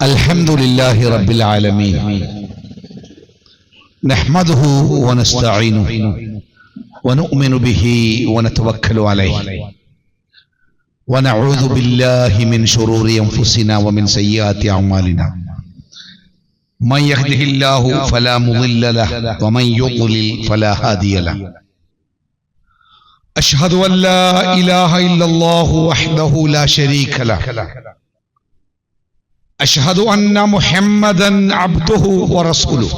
الحمد لله رب العالمين نحمده ونستعينه ونؤمن به ونتوكل عليه ونعوذ بالله من شرور أنفسنا ومن سيئات أعمالنا من يهده الله فلا مضل له ومن يضلل فلا هادي له أشهد أن لا إله إلا الله وحده لا شريك له أشهد أن محمدا عبده ورسوله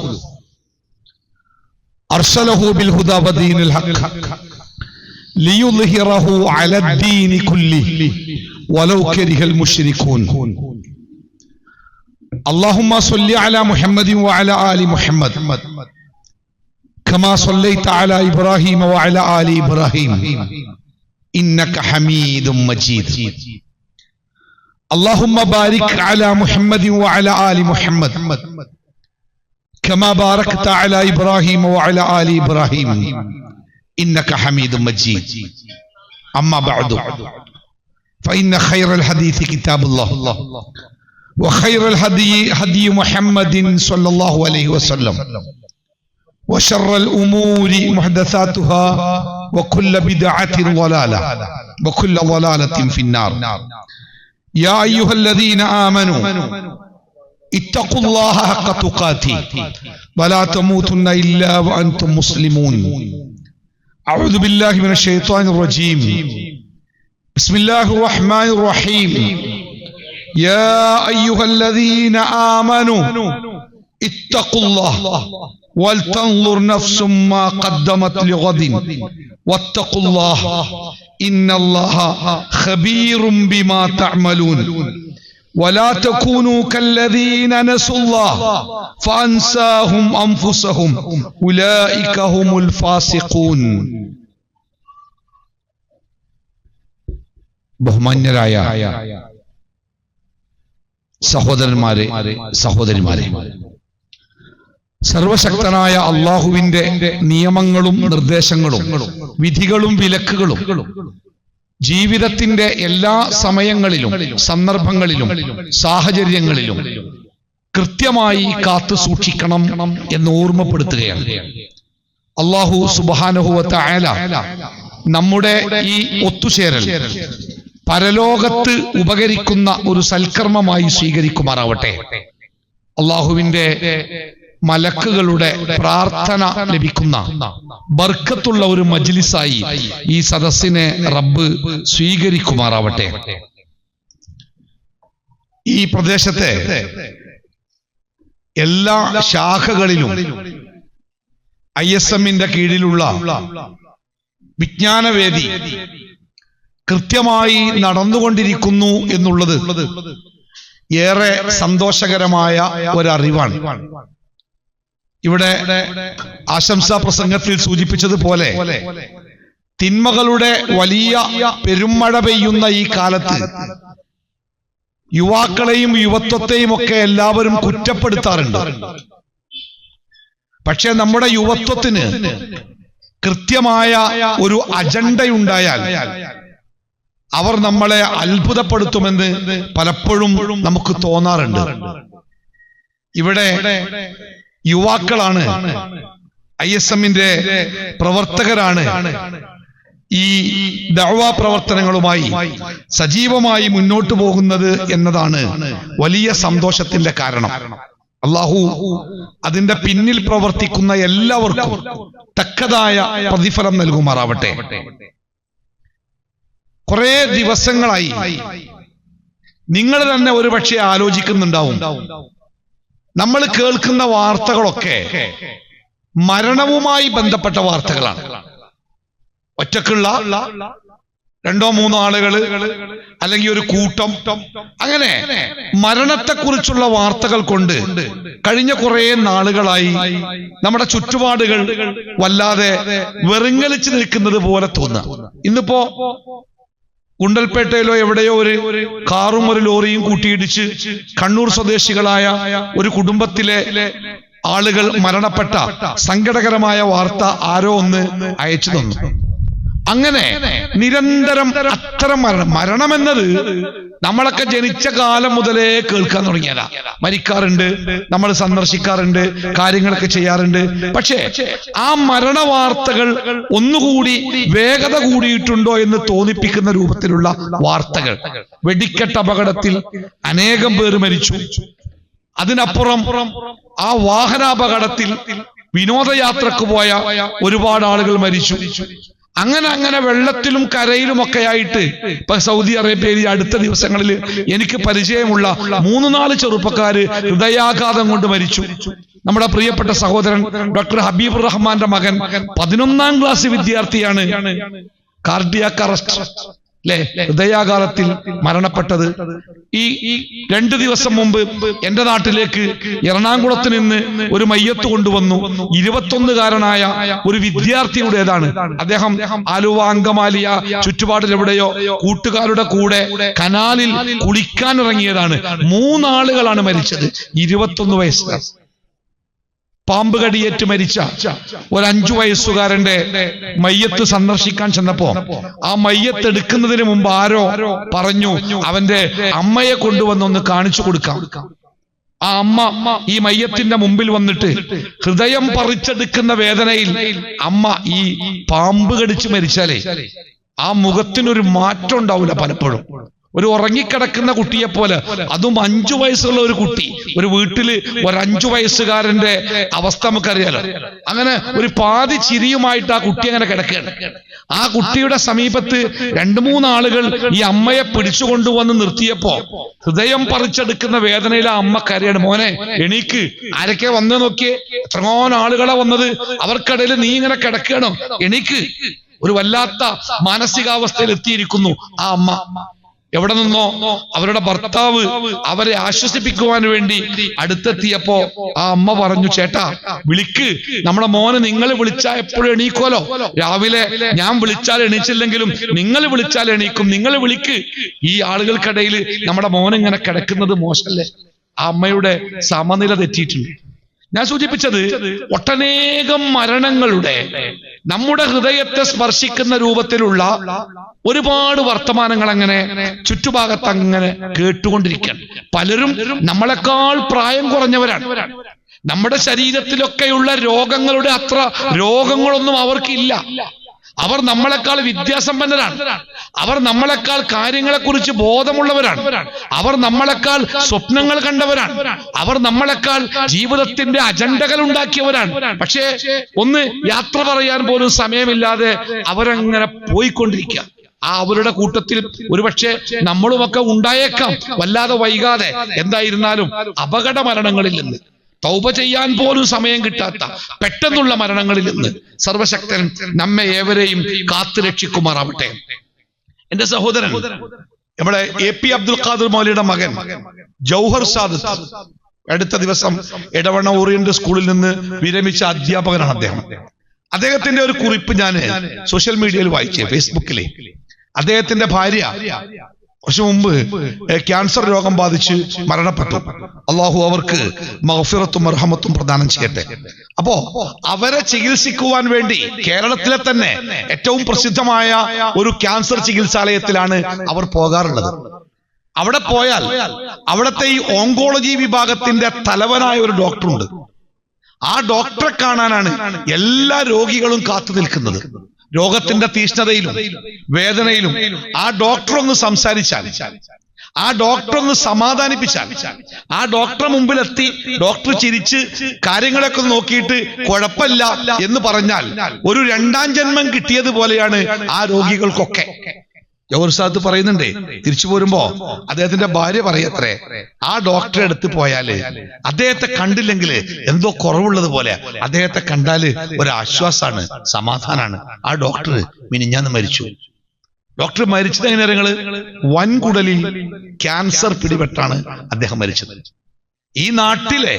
أرسله بالهدى ودين الحق ليظهره على الدين كله ولو كره المشركون اللهم صل على محمد وعلى آل محمد كما صليت على إبراهيم وعلى آل إبراهيم إنك حميد مجيد اللهم بارك على محمد وعلى آل محمد كما باركت على إبراهيم وعلى آل إبراهيم إنك حميد مجيد أما بعد فإن خير الحديث كتاب الله وخير الهدي هدي محمد صلى الله عليه وسلم وشر الأمور محدثاتها وكل بدعة ضلالة وكل ضلالة في النار يا أيها الذين آمنوا اتقوا الله حق تقاته ولا تموتن إلا وأنتم مسلمون أعوذ بالله من الشيطان الرجيم بسم الله الرحمن الرحيم يا أيها الذين آمنوا اتقوا الله ولتنظر نفس ما قدمت لغد واتقوا الله إن الله خبير بما تعملون ولا تكونوا كالذين نسوا الله فأنساهم أنفسهم أولئك هم الفاسقون ബഹുമാന്യരായ സഹോദരന്മാരെ സഹോദരിമാരെ, സർവശക്തനായ അള്ളാഹുവിന്റെ നിയമങ്ങളും നിർദ്ദേശങ്ങളും വിധികളും വിലക്കുകളും ജീവിതത്തിന്റെ എല്ലാ സമയങ്ങളിലും സന്ദർഭങ്ങളിലും സാഹചര്യങ്ങളിലും കൃത്യമായി കാത്തു സൂക്ഷിക്കണം എന്ന് ഓർമ്മപ്പെടുത്തുകയാണ്. അല്ലാഹു സുബ്ഹാനഹു വ തആല നമ്മുടെ ഈ ഒത്തുചേരൽ പരലോകത്ത് ഉപകരിക്കുന്ന ഒരു സൽക്കർമ്മമായി സ്വീകരിക്കുമാറാവട്ടെ. അള്ളാഹുവിന്റെ മലക്കുകളുടെ പ്രാർത്ഥന ലഭിക്കുന്ന ബർക്കത്തുള്ള ഒരു മജ്ലിസായി ഈ സദസ്സിനെ റബ്ബ് സ്വീകരിക്കുമാറാവട്ടെ. ഈ പ്രദേശത്തെ എല്ലാ ശാഖകളിലും ISMന്റെ കീഴിലുള്ള വിജ്ഞാനവേദി കൃത്യമായി നടന്നുകൊണ്ടിരിക്കുന്നു എന്നുള്ളത് ഏറെ സന്തോഷകരമായ ഒരറിവാണ്. ഇവിടെ ആശംസാ പ്രസംഗത്തിൽ സൂചിപ്പിച്ചതുപോലെ തിന്മകളുടെ വലിയ പെരുമഴ പെയ്യുന്ന ഈ കാലത്ത് യുവാക്കളെയും യുവത്വത്തെയും ഒക്കെ എല്ലാവരും കുറ്റപ്പെടുത്താറുണ്ട്. പക്ഷെ നമ്മുടെ യുവത്വത്തിന് കൃത്യമായ ഒരു അജണ്ടയുണ്ടായാൽ അവർ നമ്മളെ അത്ഭുതപ്പെടുത്തുമെന്ന് പലപ്പോഴും നമുക്ക് തോന്നാറുണ്ട്. ഇവിടെ യുവാക്കളാണ്, ISMന്റെ പ്രവർത്തകരാണ് ഈ ദഅ്വാ പ്രവർത്തനങ്ങളുമായി സജീവമായി മുന്നോട്ടു പോകുന്നത് എന്നതാണ് വലിയ സന്തോഷത്തിന്റെ കാരണം. അല്ലാഹു അതിന്റെ പിന്നിൽ പ്രവർത്തിക്കുന്ന എല്ലാവർക്കും തക്കതായ പ്രതിഫലം നൽകുമാറാവട്ടെ. കുറെ ദിവസങ്ങളായി നിങ്ങൾ തന്നെ ഒരുപക്ഷെ ആലോചിക്കുന്നുണ്ടാവും, നമ്മൾ കേൾക്കുന്ന വാർത്തകളൊക്കെ മരണവുമായി ബന്ധപ്പെട്ട വാർത്തകളാണ്. ഒറ്റക്കുള്ള രണ്ടോ മൂന്നോ ആളുകൾ അല്ലെങ്കിൽ ഒരു കൂട്ടം, അങ്ങനെ മരണത്തെക്കുറിച്ചുള്ള വാർത്തകൾ കൊണ്ട് കഴിഞ്ഞ കുറെ നാളുകളായി നമ്മുടെ ചുറ്റുപാടുകൾ വല്ലാതെ വെറുങ്ങലിച്ചു നിൽക്കുന്നത് പോലെ തോന്നുക. ഇന്നിപ്പോ ഗുണ്ടൽപേട്ടയിലോ എവിടെയോ ഒരു കാറും ഒരു ലോറിയും കൂട്ടിയിടിച്ച് കണ്ണൂർ സ്വദേശികളായ ഒരു കുടുംബത്തിലെ ആളുകൾ മരണപ്പെട്ട സങ്കടകരമായ വാർത്ത ആരോ ഒന്ന് അയച്ചു തന്നു. അങ്ങനെ നിരന്തരം അത്തരം മരണമെന്നത് നമ്മളൊക്കെ ജനിച്ച കാലം മുതലേ കേൾക്കാൻ തുടങ്ങിയതാ. മരിക്കാറുണ്ട്, നമ്മൾ സന്ദർശിക്കാറുണ്ട്, കാര്യങ്ങളൊക്കെ ചെയ്യാറുണ്ട്. പക്ഷേ ആ മരണ വാർത്തകൾ ഒന്നുകൂടി വേഗത കൂടിയിട്ടുണ്ടോ എന്ന് തോന്നിപ്പിക്കുന്ന രൂപത്തിലുള്ള വാർത്തകൾ. വെടിക്കെട്ട് അപകടത്തിൽ അനേകം പേർ മരിച്ചു. അതിനപ്പുറം ആ വാഹനാപകടത്തിൽ വിനോദയാത്രക്ക് പോയ ഒരുപാട് ആളുകൾ മരിച്ചു. അങ്ങനെ വെള്ളത്തിലും കരയിലുമൊക്കെ ആയിട്ട് ഇപ്പൊ സൗദി അറേബ്യയിൽ അടുത്ത ദിവസങ്ങളിൽ എനിക്ക് പരിചയമുള്ള 3-4 ചെറുപ്പക്കാര് ഹൃദയാഘാതം കൊണ്ട് മരിച്ചു. നമ്മുടെ പ്രിയപ്പെട്ട സഹോദരൻ ഡോക്ടർ ഹബീബ് റഹ്മാന്റെ മകൻ 11ാം ക്ലാസ് വിദ്യാർത്ഥിയാണ് കാർഡിയാക് അറസ്റ്റ് ഹൃദയാഘാതത്തിൽ മരണപ്പെട്ടത്. ഈ 2 ദിവസം മുമ്പ് എന്റെ നാട്ടിലേക്ക് എറണാകുളത്ത് നിന്ന് ഒരു മയ്യത്ത് കൊണ്ടുവന്നു. 21കാരനായ ഒരു വിദ്യാർത്ഥിയുടേതാണ്. അദ്ദേഹം ആലുവ അങ്കമാലിയ ചുറ്റുപാടിലെവിടെയോ കൂട്ടുകാരുടെ കൂടെ കനാലിൽ കുളിക്കാൻ ഇറങ്ങിയതാണ്. 3 ആളുകളാണ് മരിച്ചത്. 21 വയസ്സ്. പാമ്പ് കടിയേറ്റ് മരിച്ച ഒരു 5 വയസ്സുകാരന്റെ മയ്യത്ത് സന്ദർശിക്കാൻ ചെന്നപ്പോ ആ മയ്യത്ത് എടുക്കുന്നതിന് മുമ്പ് ആരോ പറഞ്ഞു അവന്റെ അമ്മയെ കൊണ്ടുവന്നൊന്ന് കാണിച്ചു കൊടുക്കാം. ആ അമ്മ ഈ മയ്യത്തിന്റെ മുമ്പിൽ വന്നിട്ട് ഹൃദയം പറിച്ചെടുക്കുന്ന വേദനയിൽ അമ്മ ഈ പാമ്പ് കടിച്ച് മരിച്ചാലേ ആ മുഖത്തിനൊരു മാറ്റം ഉണ്ടാവില്ല. പലപ്പോഴും ഒരു ഉറങ്ങിക്കിടക്കുന്ന കുട്ടിയെ പോലെ, അതും 5 വയസ്സുള്ള ഒരു കുട്ടി, ഒരു വീട്ടില് ഒരു 5 വയസ്സുകാരന്റെ അവസ്ഥ നമുക്കറിയാലോ. അങ്ങനെ ഒരു പാതി ചിരിയുമായിട്ട് ആ കുട്ടി അങ്ങനെ കിടക്കുകയാണ്. ആ കുട്ടിയുടെ സമീപത്ത് 2-3 ആളുകൾ ഈ അമ്മയെ പിടിച്ചുകൊണ്ടുവന്ന് നിർത്തിയപ്പോ ഹൃദയം പറിച്ചെടുക്കുന്ന വേദനയിൽ ആ അമ്മ കരയാണ്. മോനെ എണീക്ക്, ആരൊക്കെ വന്ന് നോക്കിയേ, എത്രയോ ആളുകളെ വന്നത്, അവർക്കിടയിൽ നീ ഇങ്ങനെ കിടക്കുകയാണോ, എണീക്ക്. ഒരു വല്ലാത്ത മാനസികാവസ്ഥയിൽ എത്തിയിരിക്കുന്നു ആ അമ്മ. എവിടെ നിന്നോ അവരുടെ ഭർത്താവ് അവരെ ആശ്വസിപ്പിക്കുവാൻ വേണ്ടി അടുത്തെത്തിയപ്പോ ആ അമ്മ പറഞ്ഞു, ചേട്ടാ വിളിക്ക്, നമ്മുടെ മോന് നിങ്ങൾ വിളിച്ചാൽ എപ്പോഴും എണീക്കുമല്ലോ, രാവിലെ ഞാൻ വിളിച്ചാൽ എണീച്ചില്ലെങ്കിലും നിങ്ങൾ വിളിച്ചാൽ എണീക്കും, നിങ്ങൾ വിളിക്ക്. ഈ ആളുകൾക്കിടയിൽ നമ്മുടെ മോൻ ഇങ്ങനെ കിടക്കുന്നത് മോശമല്ലേ? ആ അമ്മയുടെ സമനില തെറ്റിയിട്ടുണ്ട്. ഞാൻ സൂചിപ്പിച്ചത് ഒട്ടനേകം മരണങ്ങളുടെ നമ്മുടെ ഹൃദയത്തെ സ്പർശിക്കുന്ന രൂപത്തിലുള്ള ഒരുപാട് വർത്തമാനങ്ങൾ അങ്ങനെ ചുറ്റുഭാഗത്ത് അങ്ങനെ കേട്ടുകൊണ്ടിരിക്കുകയാണ്. പലരും നമ്മളെക്കാൾ പ്രായം കുറഞ്ഞവരാണ്. നമ്മുടെ ശരീരത്തിലൊക്കെയുള്ള രോഗങ്ങളുടെ അത്ര രോഗങ്ങളൊന്നും അവർക്കില്ല. അവർ നമ്മളെക്കാൾ വിദ്യാസമ്പന്നരാണ്. അവർ നമ്മളെക്കാൾ കാര്യങ്ങളെക്കുറിച്ച് ബോധമുള്ളവരാണ്. അവർ നമ്മളെക്കാൾ സ്വപ്നങ്ങൾ കണ്ടവരാണ്. അവർ നമ്മളെക്കാൾ ജീവിതത്തിന്റെ അജണ്ടകൾ ഉണ്ടാക്കിയവരാണ്. പക്ഷേ ഒന്ന് യാത്ര പറയാൻ പോലും സമയമില്ലാതെ അവരങ്ങനെ പോയിക്കൊണ്ടിരിക്കുക. ആ അവരുടെ കൂട്ടത്തിൽ ഒരുപക്ഷെ നമ്മളുമൊക്കെ ഉണ്ടായേക്കാം വല്ലാതെ വൈകാതെ. എന്തായിരുന്നാലും അപകട മരണങ്ങളിൽ നിന്ന്, തൗബ ചെയ്യാൻ പോലും സമയം കിട്ടാത്ത പെട്ടെന്നുള്ള മരണങ്ങളിൽ നിന്ന് സർവശക്തൻ നമ്മെ ഏവരെയും കാത്തു രക്ഷിക്കുമാറാവട്ടെ. എന്റെ സഹോദരൻ നമ്മുടെ AP അബ്ദുൽ ഖാദർ മൗലവിയുടെ മകൻ ജൗഹർ സാദത്ത് അടുത്ത ദിവസം എടവണ്ണ ഓറിയന്റ് സ്കൂളിൽ നിന്ന് വിരമിച്ച അധ്യാപകനാണ് അദ്ദേഹം. അദ്ദേഹത്തിന്റെ ഒരു കുറിപ്പ് ഞാൻ സോഷ്യൽ മീഡിയയിൽ വായിച്ചേ, ഫേസ്ബുക്കിലെ. അദ്ദേഹത്തിന്റെ ഭാര്യ കുറച്ചു മുമ്പ് ക്യാൻസർ രോഗം ബാധിച്ച് മരണപ്പെട്ടു. അള്ളാഹു അവർക്ക് മഗ്ഫിറത്തും മർഹമത്തും പ്രദാനം ചെയ്യട്ടെ. അപ്പോ അവരെ ചികിത്സിക്കുവാൻ വേണ്ടി കേരളത്തിലെ തന്നെ ഏറ്റവും പ്രസിദ്ധമായ ഒരു ക്യാൻസർ ചികിത്സാലയത്തിലാണ് അവർ പോകാറുള്ളത്. അവിടെ പോയാൽ അവിടുത്തെ ഈ ഓങ്കോളജി വിഭാഗത്തിന്റെ തലവനായ ഒരു ഡോക്ടറുണ്ട്. ആ ഡോക്ടറെ കാണാനാണ് എല്ലാ രോഗികളും കാത്തു നിൽക്കുന്നത്. രോഗത്തിന്റെ തീഷ്ണതയിലും വേദനയിലും ആ ഡോക്ടർ ഒന്ന് സംസാരിച്ചാൽ, ആ ഡോക്ടർ ഒന്ന് സമാധാനിപ്പിച്ചാൽ, ആ ഡോക്ടറെ മുമ്പിലെത്തി ഡോക്ടർ ചിരിച്ച് കാര്യങ്ങളൊക്കെ നോക്കിയിട്ട് കുഴപ്പമില്ല എന്ന് പറഞ്ഞാൽ ഒരു 2ാം ജന്മം കിട്ടിയതുപോലെയാണ് ആ രോഗികൾക്കൊക്കെ. ജൗഹർ സാദത്ത് പറയുന്നുണ്ട്, തിരിച്ചു പോരുമ്പോ അദ്ദേഹത്തിന്റെ ഭാര്യ പറയത്രേ, ആ ഡോക്ടറെ അടുത്ത് പോയാല് അദ്ദേഹത്തെ കണ്ടില്ലെങ്കിൽ എന്തോ കുറവുള്ളത് പോലെ, അദ്ദേഹത്തെ കണ്ടാല് ഒരാശ്വാസാണ്, സമാധാനാണ്. ആ ഡോക്ടർ മിനിഞ്ഞാന്ന് മരിച്ചു. ഡോക്ടർ മരിച്ചത് എങ്ങനെ? വൻകുടലിൽ ക്യാൻസർ പിടിപെട്ടാണ് അദ്ദേഹം മരിച്ചത്. ഈ നാട്ടിലെ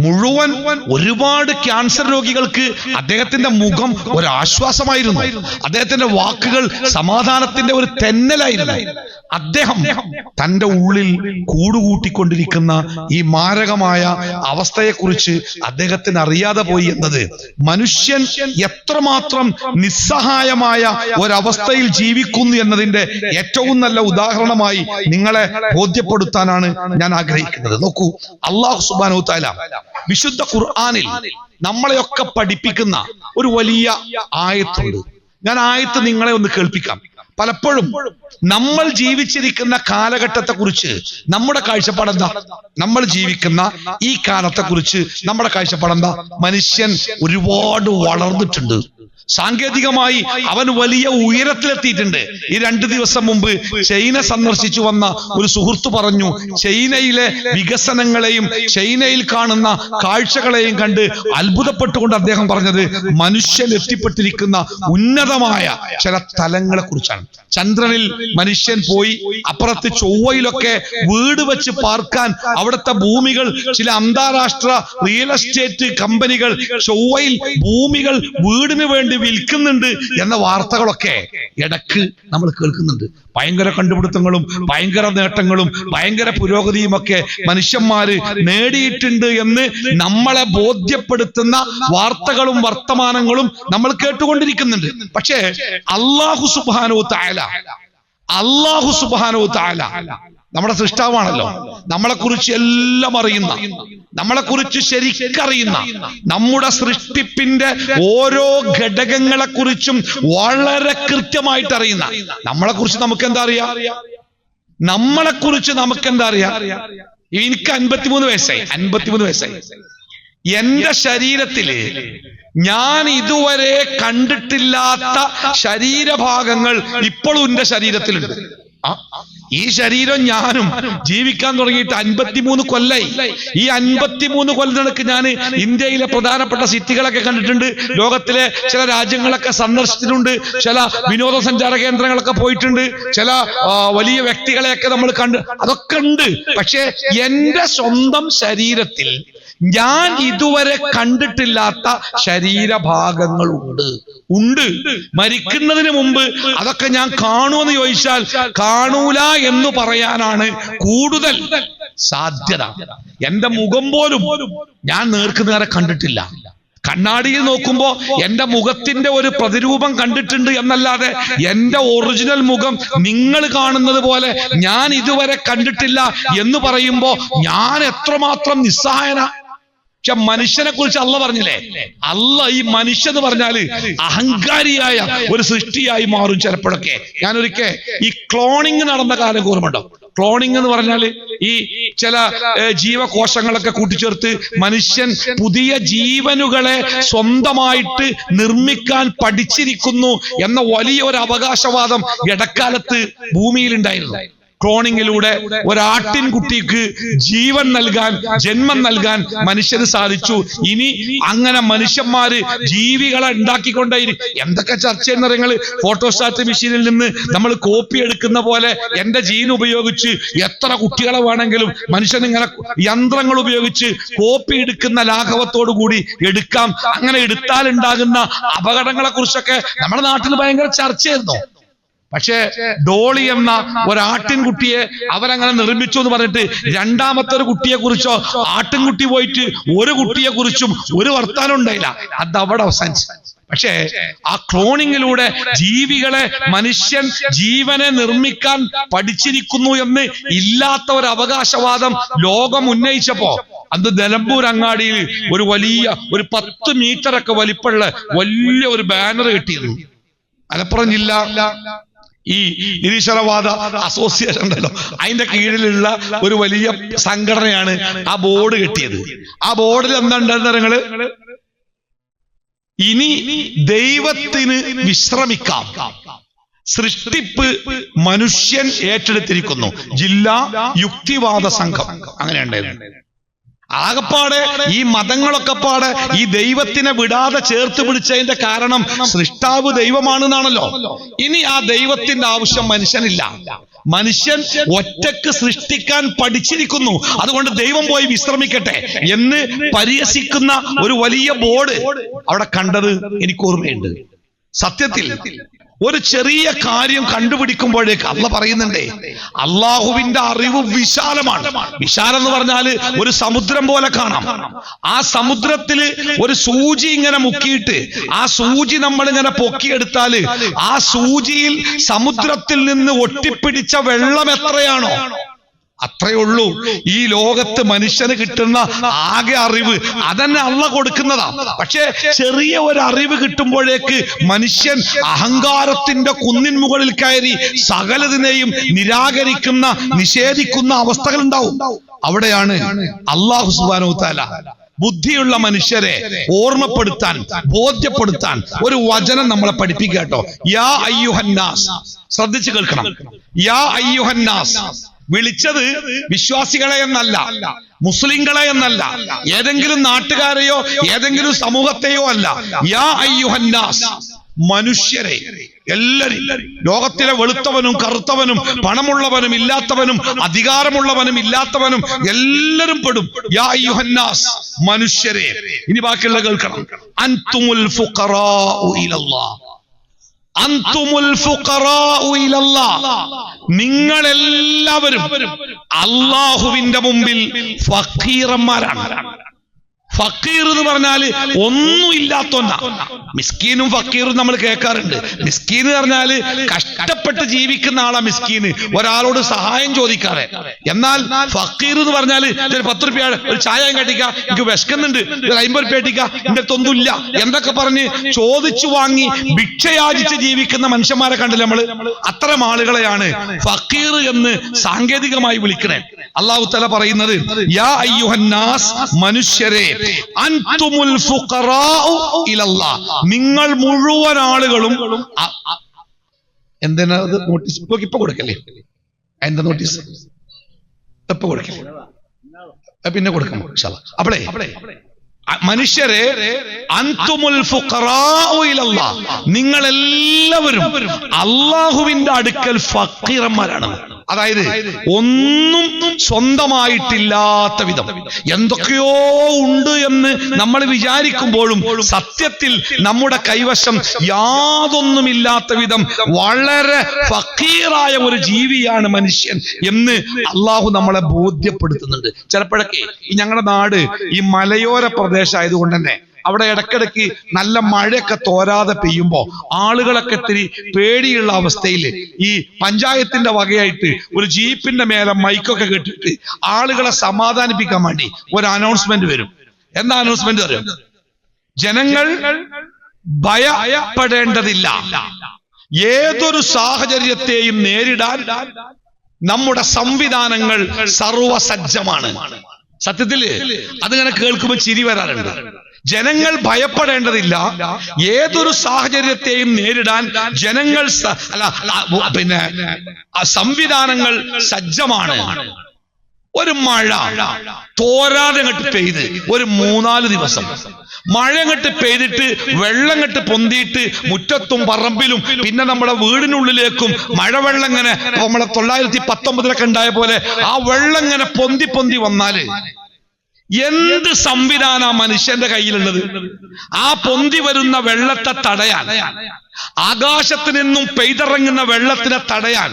മുഴുവൻ ഒരുപാട് ക്യാൻസർ രോഗികൾക്ക് അദ്ദേഹത്തിന്റെ മുഖം ഒരു ആശ്വാസമായിരുന്നു. അദ്ദേഹത്തിന്റെ വാക്കുകൾ സമാധാനത്തിന്റെ ഒരു തെന്നലായിരുന്നു. അദ്ദേഹം തന്റെ ഉള്ളിൽ കൂടുകൂട്ടിക്കൊണ്ടിരിക്കുന്ന ഈ മാരകമായ അവസ്ഥയെക്കുറിച്ച് അദ്ദേഹത്തിന് അറിയാതെ പോയി എന്നത് മനുഷ്യൻ എത്രമാത്രം നിസ്സഹായമായ ഒരവസ്ഥയിൽ ജീവിക്കുന്നു എന്നതിന്റെ ഏറ്റവും നല്ല ഉദാഹരണമായി നിങ്ങളെ ബോധ്യപ്പെടുത്താനാണ് ഞാൻ ആഗ്രഹിക്കുന്നത്. നോക്കൂ, അല്ലാഹു സുബ്ഹാനഹു വ തആല വിശുദ്ധ ഖുർആനിൽ നമ്മളെയൊക്കെ പഠിപ്പിക്കുന്ന ഒരു വലിയ ആയത്തുണ്ട്. ഞാൻ ആയത്ത് നിങ്ങളെ ഒന്ന് കേൾപ്പിക്കാം. പലപ്പോഴും നമ്മൾ ജീവിച്ചിരിക്കുന്ന കാലഘട്ടത്തെ കുറിച്ച് നമ്മുടെ കാഴ്ചപ്പാടെന്താ? നമ്മൾ ജീവിക്കുന്ന ഈ കാലത്തെ കുറിച്ച് നമ്മുടെ കാഴ്ചപ്പാടെന്താ? മനുഷ്യൻ ഒരുപാട് വളർന്നിട്ടുണ്ട്, സാങ്കേതികമായി അവൻ വലിയ ഉയരത്തിലെത്തിയിട്ടുണ്ട്. ഈ 2 ദിവസം മുമ്പ് ചൈന സന്ദർശിച്ചു വന്ന ഒരു സുഹൃത്ത് പറഞ്ഞു, ചൈനയിലെ വികസനങ്ങളെയും ചൈനയിൽ കാണുന്ന കാഴ്ചകളെയും കണ്ട് അത്ഭുതപ്പെട്ടുകൊണ്ട് അദ്ദേഹം പറഞ്ഞത് മനുഷ്യൻ എത്തിപ്പെട്ടിരിക്കുന്ന ഉന്നതമായ ചില തലങ്ങളെ കുറിച്ചാണ്. ചന്ദ്രനിൽ മനുഷ്യൻ പോയി, അപ്പുറത്ത് ചൊവ്വയിലൊക്കെ വീട് വെച്ച് പാർക്കാൻ അവിടുത്തെ ഭൂമികൾ ചില അന്താരാഷ്ട്ര റിയൽ എസ്റ്റേറ്റ് കമ്പനികൾ ചൊവ്വയിൽ ഭൂമികൾ വീടിന് വേണ്ടി വിൽക്കുന്നുണ്ട് എന്ന വാർത്തകളൊക്കെ ഇടക്ക് നമ്മൾ കേൾക്കുന്നുണ്ട്. ഭയങ്കര കണ്ടുപിടുത്തങ്ങളും ഭയങ്കര നേട്ടങ്ങളും ഭയങ്കര പുരോഗതിയും ഒക്കെ മനുഷ്യന്മാര് നേടിയിട്ടുണ്ട് എന്ന് നമ്മളെ ബോധ്യപ്പെടുത്തുന്ന വാർത്തകളും വർത്തമാനങ്ങളും നമ്മൾ കേട്ടുകൊണ്ടിരിക്കുന്നുണ്ട്. പക്ഷേ അല്ലാഹു സുബ്ഹാനഹു വ തആല നമ്മുടെ സൃഷ്ടാവാണല്ലോ. നമ്മളെക്കുറിച്ച് എല്ലാം അറിയുന്ന, നമ്മളെക്കുറിച്ച് ശരിക്കറിയുന്ന, നമ്മുടെ സൃഷ്ടിപ്പിന്റെ ഓരോ ഘടകങ്ങളെ കുറിച്ചും വളരെ കൃത്യമായിട്ട് അറിയുന്ന നമ്മളെക്കുറിച്ച് നമുക്ക് എന്താ അറിയാം? നമ്മളെക്കുറിച്ച് നമുക്ക് എന്താ അറിയാം? എനിക്ക് 53 വയസ്സായി. എന്റെ ശരീരത്തില് ഞാൻ ഇതുവരെ കണ്ടിട്ടില്ലാത്ത ശരീരഭാഗങ്ങൾ ഇപ്പോഴും എന്റെ ശരീരത്തിലുണ്ട്. ഈ ശരീരം ഞാനും ജീവിക്കാൻ തുടങ്ങിയിട്ട് 53 കൊല്ലായി. ഈ 53 കൊല്ലത്തിനൊക്കെ ഞാൻ ഇന്ത്യയിലെ പ്രധാനപ്പെട്ട സിറ്റികളൊക്കെ കണ്ടിട്ടുണ്ട്, ലോകത്തിലെ ചില രാജ്യങ്ങളൊക്കെ സന്ദർശിച്ചിട്ടുണ്ട്, ചില വിനോദസഞ്ചാര കേന്ദ്രങ്ങളൊക്കെ പോയിട്ടുണ്ട്, ചില വലിയ വ്യക്തികളെയൊക്കെ നമ്മൾ കണ്ട്, അതൊക്കെ ഉണ്ട്. പക്ഷെ എന്റെ സ്വന്തം ശരീരത്തിൽ ഞാൻ ഇതുവരെ കണ്ടിട്ടില്ലാത്ത ശരീരഭാഗങ്ങളുണ്ട്. മരിക്കുന്നതിന് മുമ്പ് അതൊക്കെ ഞാൻ കാണുമെന്ന് ചോദിച്ചാൽ കാണൂല എന്ന് പറയാനാണ് കൂടുതൽ സാധ്യത. എന്റെ മുഖം പോലും ഞാൻ നേർക്കുനേരെ കണ്ടിട്ടില്ല. കണ്ണാടിയിൽ നോക്കുമ്പോ എന്റെ മുഖത്തിന്റെ ഒരു പ്രതിരൂപം കണ്ടിട്ടുണ്ട് എന്നല്ലാതെ എന്റെ ഒറിജിനൽ മുഖം നിങ്ങൾ കാണുന്നത് പോലെ ഞാൻ ഇതുവരെ കണ്ടിട്ടില്ല എന്ന് പറയുമ്പോ ഞാൻ എത്രമാത്രം നിസ്സഹായന. പക്ഷെ മനുഷ്യനെ കുറിച്ച് അള്ള പറഞ്ഞില്ലേ, അള്ള ഈ മനുഷ്യൻ എന്ന് പറഞ്ഞാല് അഹങ്കാരിയായ ഒരു സൃഷ്ടിയായി മാറും ചിലപ്പോഴൊക്കെ. ഞാനൊരിക്കൽ ഈ ക്ലോണിങ് നടന്ന കാലം ഓർമ്മയുണ്ടോ? ക്ലോണിങ് എന്ന് പറഞ്ഞാല് ഈ ചില ജീവകോശങ്ങളൊക്കെ കൂട്ടിച്ചേർത്ത് മനുഷ്യൻ പുതിയ ജീവനുകളെ സ്വന്തമായിട്ട് നിർമ്മിക്കാൻ പഠിച്ചിരിക്കുന്നു എന്ന വലിയ ഒരു അവകാശവാദം ഇടക്കാലത്ത് ഭൂമിയിൽ ഉണ്ടായിരുന്നു. ക്ലോണിങ്ങിലൂടെ ഒരാട്ടിൻകുട്ടിക്ക് ജീവൻ നൽകാൻ, ജന്മം നൽകാൻ മനുഷ്യന് സാധിച്ചു. ഇനി അങ്ങനെ മനുഷ്യന്മാര് ജീവികളെ ഉണ്ടാക്കിക്കൊണ്ടേയിരിക്കും. എന്തൊക്കെ ചർച്ചയെന്ന് നിങ്ങൾ ഫോട്ടോസ്റ്റാറ്റ് മെഷീനിൽ നിന്ന് നമ്മൾ കോപ്പി എടുക്കുന്ന പോലെ എന്റെ ജീൻ ഉപയോഗിച്ച് എത്ര കുട്ടികളെ വേണമെങ്കിലും മനുഷ്യൻ ഇങ്ങനെ യന്ത്രങ്ങൾ ഉപയോഗിച്ച് കോപ്പി എടുക്കുന്ന ലാഘവത്തോടു കൂടി എടുക്കാം. അങ്ങനെ എടുത്താൽ ഉണ്ടാകുന്ന അപകടങ്ങളെ കുറിച്ചൊക്കെ നമ്മുടെ നാട്ടിൽ ഭയങ്കര ചർച്ചയായിരുന്നു. പക്ഷേ ഡോളി എന്ന ഒരാട്ടിൻകുട്ടിയെ അവരങ്ങനെ നിർമ്മിച്ചു എന്ന് പറഞ്ഞിട്ട് രണ്ടാമത്തെ ഒരു കുട്ടിയെ കുറിച്ചോ ആട്ടിൻകുട്ടി പോയിട്ട് ഒരു കുട്ടിയെ കുറിച്ചും ഒരു വർത്താനം ഉണ്ടായില്ല. അതവിടെ അവസാനിച്ചു. പക്ഷേ ആ ക്ലോണിങ്ങിലൂടെ ജീവികളെ മനുഷ്യൻ ജീവനെ നിർമ്മിക്കാൻ പഠിച്ചിരിക്കുന്നു എന്ന് ഇല്ലാത്ത ഒരു അവകാശവാദം ലോകം ഉന്നയിച്ചപ്പോ അന്ന് നിലമ്പൂർ അങ്ങാടിയിൽ ഒരു വലിയ ഒരു 10 മീറ്ററൊക്കെ വലിപ്പമുള്ള വലിയ ഒരു ബാനർ കിട്ടിയിരുന്നു. മലപ്പുറം ജില്ല ഈ നിരീശ്വരവാദ അസോസിയേഷൻ ഉണ്ടല്ലോ, അതിന്റെ കീഴിലുള്ള ഒരു വലിയ സംഘടനയാണ് ആ ബോർഡ് കെട്ടിയത്. ആ ബോർഡിൽ എന്താ ഉണ്ടായിരുന്നങ്ങള്? ഇനി ദൈവത്തിന് വിശ്രമിക്കാം, സൃഷ്ടിപ്പ് മനുഷ്യൻ ഏറ്റെടുത്തിരിക്കുന്നു, ജില്ലാ യുക്തിവാദ സംഘം അങ്ങനെ ഉണ്ടായിരുന്നു. ആകപ്പാടെ ഈ മതങ്ങളൊക്കെ പാടെ ഈ ദൈവത്തിനെ വിടാതെ ചേർത്ത് പിടിച്ചതിന്റെ കാരണം സൃഷ്ടാവ് ദൈവമാണെന്നാണല്ലോ. ഇനി ആ ദൈവത്തിന്റെ ആവശ്യം മനുഷ്യനില്ല. മനുഷ്യൻ ഒറ്റക്ക് സൃഷ്ടിക്കാൻ പഠിച്ചിരിക്കുന്നു, അതുകൊണ്ട് ദൈവം പോയി വിശ്രമിക്കട്ടെ എന്ന് പരിഹസിക്കുന്ന ഒരു വലിയ ബോർഡ് അവിടെ കണ്ടത് എനിക്ക് ഓർമ്മയുണ്ട്. സത്യത്തിൽ ഒരു ചെറിയ കാര്യം കണ്ടുപിടിക്കുമ്പോഴേക്ക് അള്ളാഹ് പറയുന്നുണ്ടേ, അള്ളാഹുവിന്റെ അറിവ് വിശാലമാണ്. വിശാലം എന്ന് പറഞ്ഞാല് ഒരു സമുദ്രം പോലെ കാണാം. ആ സമുദ്രത്തില് ഒരു സൂചി ഇങ്ങനെ മുക്കിയിട്ട് ആ സൂചി നമ്മൾ ഇങ്ങനെ പൊക്കിയെടുത്താല് ആ സൂചിയിൽ സമുദ്രത്തിൽ നിന്ന് ഒട്ടിപ്പിടിച്ച വെള്ളം എത്രയാണോ അത്രയേ ഉള്ളൂ. ഈ ലോകത്ത് മനുഷ്യന് കിട്ടുന്ന ആകെ അറിവ് അതന്നെ അള്ളാഹ് കൊടുക്കുന്നതാ. പക്ഷെ ചെറിയ ഒരു അറിവ് കിട്ടുമ്പോഴേക്ക് മനുഷ്യൻ അഹങ്കാരത്തിന്റെ കുന്നിൻ മുകളിൽ കയറി സകലതിനെയും നിരാകരിക്കുന്ന നിഷേധിക്കുന്ന അവസ്ഥകൾ ഉണ്ടാവും. അവിടെയാണ് അല്ലാഹു സുബ്ഹാനഹു വ തആല ബുദ്ധിയുള്ള മനുഷ്യരെ ഓർമ്മപ്പെടുത്താൻ ബോധ്യപ്പെടുത്താൻ ഒരു വചനം നമ്മളെ പഠിപ്പിക്കുക കേട്ടോ. യാ അയ്യുഹന്നാസ്, ശ്രദ്ധിച്ചു കേൾക്കണം. യാ അയ്യുഹന്നാസ് വിളിച്ചത് വിശ്വാസികളെ എന്നല്ല, മുസ്ലിങ്ങളെ എന്നല്ല, ഏതെങ്കിലും നാട്ടുകാരെയോ ഏതെങ്കിലും സമൂഹത്തെയോ അല്ല. യാ അയ്യുഹന്നാസ്, മനുഷ്യരെ എല്ലാരും, ലോകത്തിലെ വെളുത്തവനും കറുത്തവനും പണമുള്ളവനും ഇല്ലാത്തവനും അധികാരമുള്ളവനും ഇല്ലാത്തവനും എല്ലാവരും പെടും. യാ അയ്യുഹന്നാസ്, മനുഷ്യരെ. ഇനി ബാക്കിയുള്ള കേൾക്കണം. അൻതുമുൽ ഫുഖറാഉ ഇലല്ലാഹ്, അൻതുമുൽ ഫുഖറാഉ ഇലല്ലാഹ്, നിങ്ങളെല്ലാവരും അല്ലാഹുവിന്റെ മുമ്പിൽ ഫഖീറന്മാരാണ്. ഫക്കീർ എന്ന് പറഞ്ഞാല് ഒന്നും ഇല്ലാത്തവനാ. മിസ്കീനും ഫക്കീറും നമ്മൾ കേൾക്കാറുണ്ട്. മിസ്കീൻ എന്ന് പറഞ്ഞാല് കഷ്ടപ്പെട്ട് ജീവിക്കുന്ന ആളാ മിസ്കീന്, ഒരാളോട് സഹായം ചോദിക്കാതെ. എന്നാൽ ഫക്കീർ എന്ന് പറഞ്ഞാല് ഒരു 10 രൂപ ഒരു ചായ കട്ടിക്ക, എനിക്ക് വിശക്കുന്നുണ്ട്, ഒരു 50 രൂപ കട്ടിക്ക, എന്റെ അടുത്തൊന്നുമില്ല എന്തൊക്കെ പറഞ്ഞ് ചോദിച്ചു വാങ്ങി ഭിക്ഷയാചിച്ച് ജീവിക്കുന്ന മനുഷ്യന്മാരെ കണ്ടില്ല നമ്മള്. അത്തരം ആളുകളെയാണ് ഫക്കീർ എന്ന് സാങ്കേതികമായി വിളിക്കണേ. അല്ലാഹു തആല പറയുന്നത് യാ അയ്യുഹന്നാസ്, മനുഷ്യരെ, അൻതുമുൽ ഫുഖറാഉ ഇലല്ലാഹ്, നിങ്ങൾ മുഴുവൻ ആളുകളും. എന്തിനാ നോട്ടീസ് ഇപ്പൊ കൊടുക്കല്ലേ? എന്താ നോട്ടീസ് ഇപ്പൊ കൊടുക്കല്ലേ? പിന്നെ കൊടുക്കണം ഇൻഷാ അല്ലാഹ്. അപ്പോളേ മനുഷ്യരെ, അൻതുമുൽ ഫുഖറാഉ ഇലല്ലാഹ്, നിങ്ങൾ എല്ലാവരും അല്ലാഹുവിന്റെ അടുക്കൽ ഫഖീറന്മാരാണ്. അതായത് ഒന്നും സ്വന്തമായിട്ടില്ലാത്ത വിധം എന്തൊക്കെയോ ഉണ്ട് എന്ന് നമ്മൾ വിചാരിക്കുമ്പോഴും സത്യത്തിൽ നമ്മുടെ കൈവശം യാതൊന്നുമില്ലാത്ത വിധം വളരെ ഫഖീറായ ഒരു ജീവിയാണ് മനുഷ്യൻ എന്ന് അള്ളാഹു നമ്മളെ ബോധ്യപ്പെടുത്തുന്നുണ്ട്. ചിലപ്പോഴൊക്കെ ഈ ഞങ്ങളുടെ നാട് ഈ മലയോര പ്രദേശമായതുകൊണ്ട് തന്നെ അവിടെ ഇടക്കിടക്ക് നല്ല മഴയൊക്കെ തോരാതെ പെയ്യുമ്പോ ആളുകളൊക്കെ ഇത്തിരി പേടിയുള്ള അവസ്ഥയിൽ ഈ പഞ്ചായത്തിന്റെ വകയായിട്ട് ഒരു ജീപ്പിന്റെ മേലെ മൈക്കൊക്കെ കെട്ടിട്ട് ആളുകളെ സമാധാനിപ്പിക്കാൻ വേണ്ടി ഒരു അനൗൺസ്മെന്റ് വരും. എന്താ അനൗൺസ്മെന്റ് അറിയാം? ജനങ്ങൾ ഭയപ്പെടേണ്ടതില്ല, ഏതൊരു സാഹചര്യത്തെയും നേരിടാൻ നമ്മുടെ സംവിധാനങ്ങൾ സർവസജ്ജമാണ്. സത്യത്തില് അതിങ്ങനെ കേൾക്കുമ്പോൾ ചിരി വരാറുണ്ട്. ജനങ്ങൾ ഭയപ്പെടേണ്ടതില്ല, ഏതൊരു സാഹചര്യത്തെയും നേരിടാൻ ജനങ്ങൾ സംവിധാനങ്ങൾ സജ്ജമാണ്. ഒരു മഴ തോരാതെ അങ്ങോട്ട് പെയ്ത് ഒരു 3-4 ദിവസം മഴ അങ്ങോട്ട് പെയ്തിട്ട് വെള്ളം അങ്ങോട്ട് പൊന്തിയിട്ട് മുറ്റത്തും പറമ്പിലും പിന്നെ നമ്മുടെ വീടിനുള്ളിലേക്കും മഴവെള്ളം ഇങ്ങനെ നമ്മളെ 919 ഉണ്ടായ പോലെ ആ വെള്ളം ഇങ്ങനെ പൊന്തി വന്നാല് എന്ത് സംവിധാന മനുഷ്യന്റെ കയ്യിലുള്ളത്? ആ പൊന്തി വരുന്ന വെള്ളത്തെ തടയാൻ, ആകാശത്ത് നിന്നും പെയ്തിറങ്ങുന്ന വെള്ളത്തിനെ തടയാൻ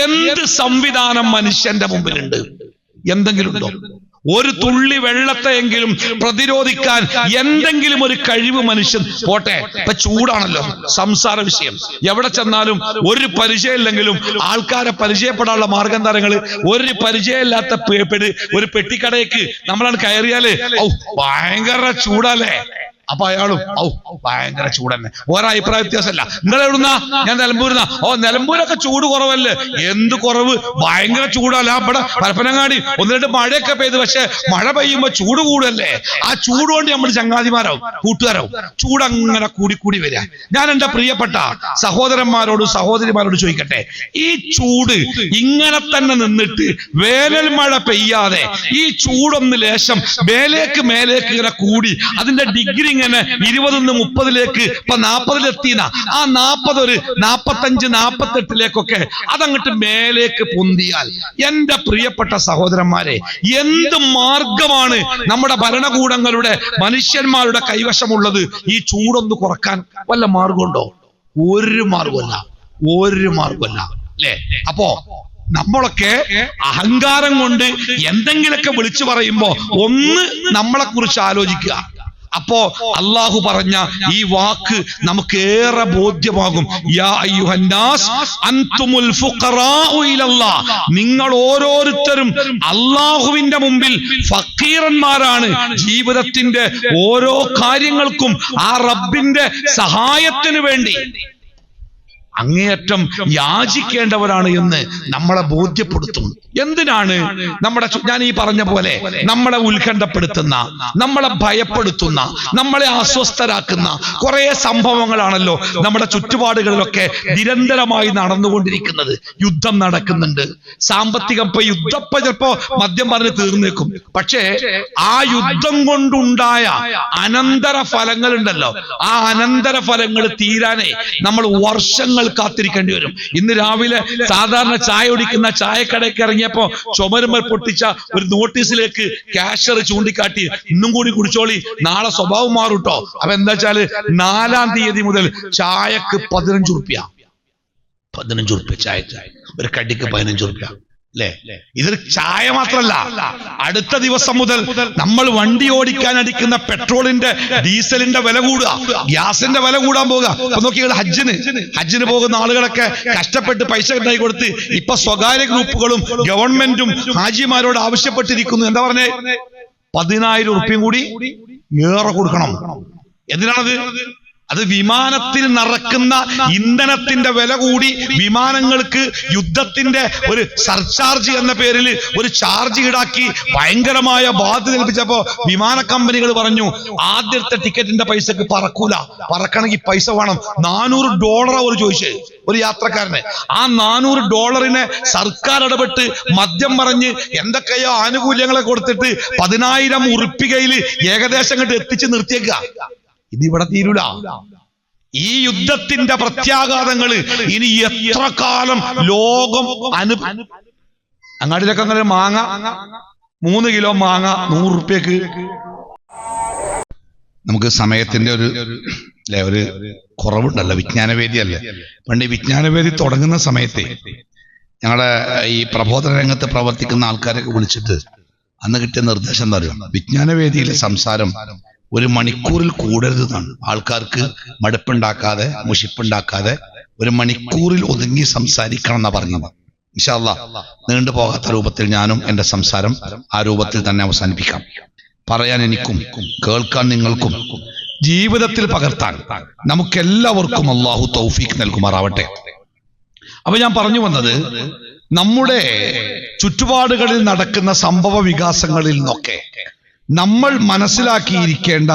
എന്ത് സംവിധാനം മനുഷ്യന്റെ മുമ്പിലുണ്ട്? എന്തെങ്കിലും ഉണ്ടോ? ഒരു തുള്ളി വെള്ളത്തെയെങ്കിലും പ്രതിരോധിക്കാൻ എന്തെങ്കിലും ഒരു കഴിവ് മനുഷ്യൻ പോട്ടെ. ഇപ്പൊ ചൂടാണല്ലോ സംസാര വിഷയം. എവിടെ ചെന്നാലും ഒരു പരിചയമില്ലെങ്കിലും ആൾക്കാരെ പരിചയപ്പെടാനുള്ള മാർഗന്തരങ്ങള്, ഒരു പരിചയമില്ലാത്ത ഒരു പെട്ടിക്കടയ്ക്ക് നമ്മളാണ് കയറിയാല് ഭയങ്കര ചൂടല്ലേ, അപ്പൊ അയാളും ഭയങ്കര ചൂടന്നെ. ഓരോ അഭിപ്രായ വ്യത്യാസമല്ല. നിങ്ങൾ എവിടുന്നാ? ഞാൻ നിലമ്പൂരിന്നാ. നിലമ്പൂരൊക്കെ ചൂട് കുറവല്ലേ? എന്ത് കുറവ്? ഭയങ്കര ചൂടല്ല. ഇവിടെ പരപ്പനങ്ങാടി 1-2 മഴയൊക്കെ പെയ്ത്, പക്ഷെ മഴ പെയ്യുമ്പോ ചൂട് കൂടല്ലേ? ആ ചൂട് കൊണ്ട് നമ്മൾ ചങ്ങാതിമാരാവും, കൂട്ടുകാരാവും. ചൂടങ്ങനെ കൂടി വരിക. ഞാൻ എന്റെ പ്രിയപ്പെട്ട സഹോദരന്മാരോട് സഹോദരിമാരോട് ചോദിക്കട്ടെ, ഈ ചൂട് ഇങ്ങനെ തന്നെ നിന്നിട്ട് വേനൽ മഴ പെയ്യാതെ ഈ ചൂടൊന്ന് ലേശം മേലേക്ക് ഇങ്ങനെ കൂടി അതിന്റെ ഡിഗ്രി ഇങ്ങനെ 20 30 ഇപ്പൊ 40 ആ 40 ഒരു 45 48 അതങ്ങോട്ട് മേലേക്ക് പൊന്തിയാൽ, എന്റെ പ്രിയപ്പെട്ട സഹോദരന്മാരെ, എന്ത് മാർഗമാണ് നമ്മുടെ ഭരണകൂടങ്ങളുടെ മനുഷ്യന്മാരുടെ കൈവശമുള്ളത് ഈ ചൂടൊന്ന് കുറക്കാൻ? വല്ല മാർഗമുണ്ടോ? ഒരു മാർഗമല്ല അല്ലേ? അപ്പോ നമ്മളൊക്കെ അഹങ്കാരം കൊണ്ട് എന്തെങ്കിലൊക്കെ വിളിച്ചു പറയുമ്പോ ഒന്ന് നമ്മളെ കുറിച്ച് ആലോചിക്കുക. അപ്പോ അള്ളാഹു പറഞ്ഞ ഈ വാക്ക് നമുക്ക് ഏറെ ബോധ്യമാകും. യാ അയ്യുഹന്നാസ് അൻതുമുൽ ഫുഖറാഉ ഇലല്ലാഹ്, നിങ്ങൾ ഓരോരുത്തരും അള്ളാഹുവിന്റെ മുമ്പിൽ ഫക്കീറന്മാരാണ്. ജീവിതത്തിന്റെ ഓരോ കാര്യങ്ങൾക്കും ആ റബ്ബിന്റെ സഹായത്തിന് വേണ്ടി അങ്ങേയറ്റം യാചിക്കേണ്ടവരാണ് എന്ന് നമ്മളെ ബോധ്യപ്പെടുത്തും. എന്തിനാണ്? ഞാൻ ഈ പറഞ്ഞ പോലെ നമ്മളെ ഉത്കണ്ഠപ്പെടുത്തുന്ന, നമ്മളെ ഭയപ്പെടുത്തുന്ന, നമ്മളെ അസ്വസ്ഥരാക്കുന്ന കുറെ സംഭവങ്ങളാണല്ലോ നമ്മുടെ ചുറ്റുപാടുകളിലൊക്കെ നിരന്തരമായി നടന്നുകൊണ്ടിരിക്കുന്നത്. യുദ്ധം നടക്കുന്നുണ്ട്, സാമ്പത്തികം. ഇപ്പൊ യുദ്ധം ചിലപ്പോ മദ്യം പറഞ്ഞ് തീർന്നേക്കും, പക്ഷേ ആ യുദ്ധം കൊണ്ടുണ്ടായ അനന്തര ഫലങ്ങൾ ഉണ്ടല്ലോ, ആ അനന്തര ഫലങ്ങൾ തീരാനേ നമ്മൾ വർഷങ്ങൾ കാത്തിരിക്കേണ്ടി വരും. ഇന്ന് രാവിലെ സാധാരണ ചായ കുടിക്കുന്ന ചായക്കടയ്ക്ക് ഇറങ്ങിയപ്പോ ചുമരുമൽ പൊട്ടിച്ച ഒരു നോട്ടീസിലേക്ക് ക്യാഷ്യർ ചൂണ്ടിക്കാട്ടി, ഇന്നും കൂടി കുടിച്ചോളി, നാളെ സ്വഭാവം മാറൂട്ടോ. അപ്പൊ എന്താ വെച്ചാല് 4-ാം തീയതി മുതൽ ചായക്ക് 15 റുപ്യ, 15 റുപ്യ ചായക്ക്, ഒരു കടിക്ക് 15 റുപ്യ അല്ലേ? ഇതൊരു ചായ മാത്രല്ല, അടുത്ത ദിവസം മുതൽ നമ്മൾ വണ്ടി ഓടിക്കാൻ അടിക്കുന്ന പെട്രോളിന്റെ ഡീസലിന്റെ വില കൂടുക, ഗ്യാസിന്റെ വില കൂടാൻ പോകുക. അപ്പൊ നോക്കിയാൽ ഹജ്ജിന് പോകുന്ന ആളുകളൊക്കെ കഷ്ടപ്പെട്ട് പൈസ ഉണ്ടായി കൊടുത്ത് ഇപ്പൊ സ്വകാര്യ ഗ്രൂപ്പുകളും ഗവൺമെന്റും ഹാജിമാരോട് ആവശ്യപ്പെട്ടിരിക്കുന്നു. എന്താ പറഞ്ഞേ? 10,000 റുപ്യയും കൂടി ഏറെ കൊടുക്കണം. എന്തിനാണത്? അത് വിമാനത്തിൽ നിറക്കുന്ന ഇന്ധനത്തിന്റെ വില കൂടി വിമാനങ്ങൾക്ക് യുദ്ധത്തിന്റെ ഒരു സർചാർജ് എന്ന പേരിൽ ഒരു ചാർജ് ഈടാക്കി ഭയങ്കരമായ ബാധ്യത ഏൽപ്പിച്ചപ്പോ വിമാന കമ്പനികൾ പറഞ്ഞു, ആദ്യത്തെ ടിക്കറ്റിന്റെ പൈസക്ക് പറക്കൂല, പറക്കണമെങ്കിൽ പൈസ വേണം. $400 അവർ ചോദിച്ചത് ഒരു യാത്രക്കാരന്. ആ $400 സർക്കാർ ഇടപെട്ട് മദ്യം പറഞ്ഞ് എന്തൊക്കെയോ ആനുകൂല്യങ്ങളെ കൊടുത്തിട്ട് 10,000 ഉറുപ്പികയിൽ ഏകദേശം അങ്ങോട്ട് എത്തിച്ച് നിർത്തിയേക്കുക. ഇതിവിടെ തീരൂല. ഈ യുദ്ധത്തിന്റെ പ്രത്യാഘാതങ്ങൾ ഇനി എത്ര കാലം ലോകം അങ്ങാടിയിലൊക്കെ അങ്ങനെ മാങ്ങ 3 കിലോ മാങ്ങ 100 റുപ്യക്ക്. നമുക്ക് സമയത്തിന്റെ ഒരു കുറവുണ്ടല്ലോ, വിജ്ഞാനവേദിയല്ലേ. പണ്ട് ഈ വിജ്ഞാനവേദി തുടങ്ങുന്ന സമയത്ത് ഞങ്ങളുടെ ഈ പ്രബോധന രംഗത്ത് പ്രവർത്തിക്കുന്ന ആൾക്കാരൊക്കെ വിളിച്ചിട്ട് അന്ന് കിട്ടിയ നിർദ്ദേശം എന്താ അറിയോ? വിജ്ഞാനവേദിയിലെ സംസാരം 1 മണിക്കൂറിൽ കൂടരുതെന്നാണ്. ആൾക്കാർക്ക് മടുപ്പുണ്ടാക്കാതെ, മുഷിപ്പുണ്ടാക്കാതെ 1 മണിക്കൂറിൽ ഒതുങ്ങി സംസാരിക്കണം എന്നാ പറഞ്ഞത്. ഇൻഷാ അല്ലാഹ് നീണ്ടു പോകാത്ത രൂപത്തിൽ ഞാനും എന്റെ സംസാരം ആ രൂപത്തിൽ തന്നെ അവസാനിപ്പിക്കാം. പറയാൻ എനിക്കും കേൾക്കാൻ നിങ്ങൾക്കും ജീവിതത്തിൽ പകർത്താൻ നമുക്കെല്ലാവർക്കും അല്ലാഹു തൗഫീഖ് നൽകുമാറാവട്ടെ. അപ്പൊ ഞാൻ പറഞ്ഞു വന്നത്, നമ്മുടെ ചുറ്റുപാടുകളിൽ നടക്കുന്ന സംഭവ വികാസങ്ങളിൽ നിന്നൊക്കെ നമ്മൾ മനസ്സിലാക്കിയിരിക്കേണ്ട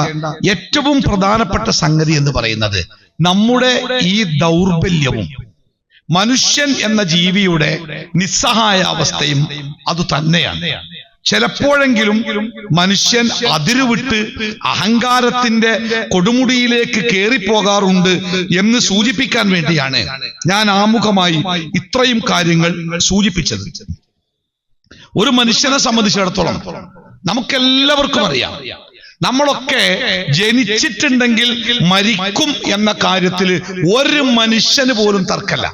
ഏറ്റവും പ്രധാനപ്പെട്ട സംഗതി എന്ന് പറയുന്നത് നമ്മുടെ ഈ ദൗർബല്യവും മനുഷ്യൻ എന്ന ജീവിയുടെ നിസ്സഹായ അവസ്ഥയും അത് തന്നെയാണ്. ചിലപ്പോഴെങ്കിലും മനുഷ്യൻ അതിരുവിട്ട് അഹങ്കാരത്തിന്റെ കൊടുമുടിയിലേക്ക് കയറിപ്പോകാറുണ്ട് എന്ന് സൂചിപ്പിക്കാൻ വേണ്ടിയാണ് ഞാൻ ആമുഖമായി ഇത്രയും കാര്യങ്ങൾ സൂചിപ്പിച്ചത്. ഒരു മനുഷ്യനെ സംബന്ധിച്ചിടത്തോളം നമുക്കെല്ലാവർക്കും അറിയാം, നമ്മളൊക്കെ ജനിച്ചിട്ടുണ്ടെങ്കിൽ മരിക്കും എന്ന കാര്യത്തിൽ ഒരു മനുഷ്യന് പോലും തർക്കമില്ല.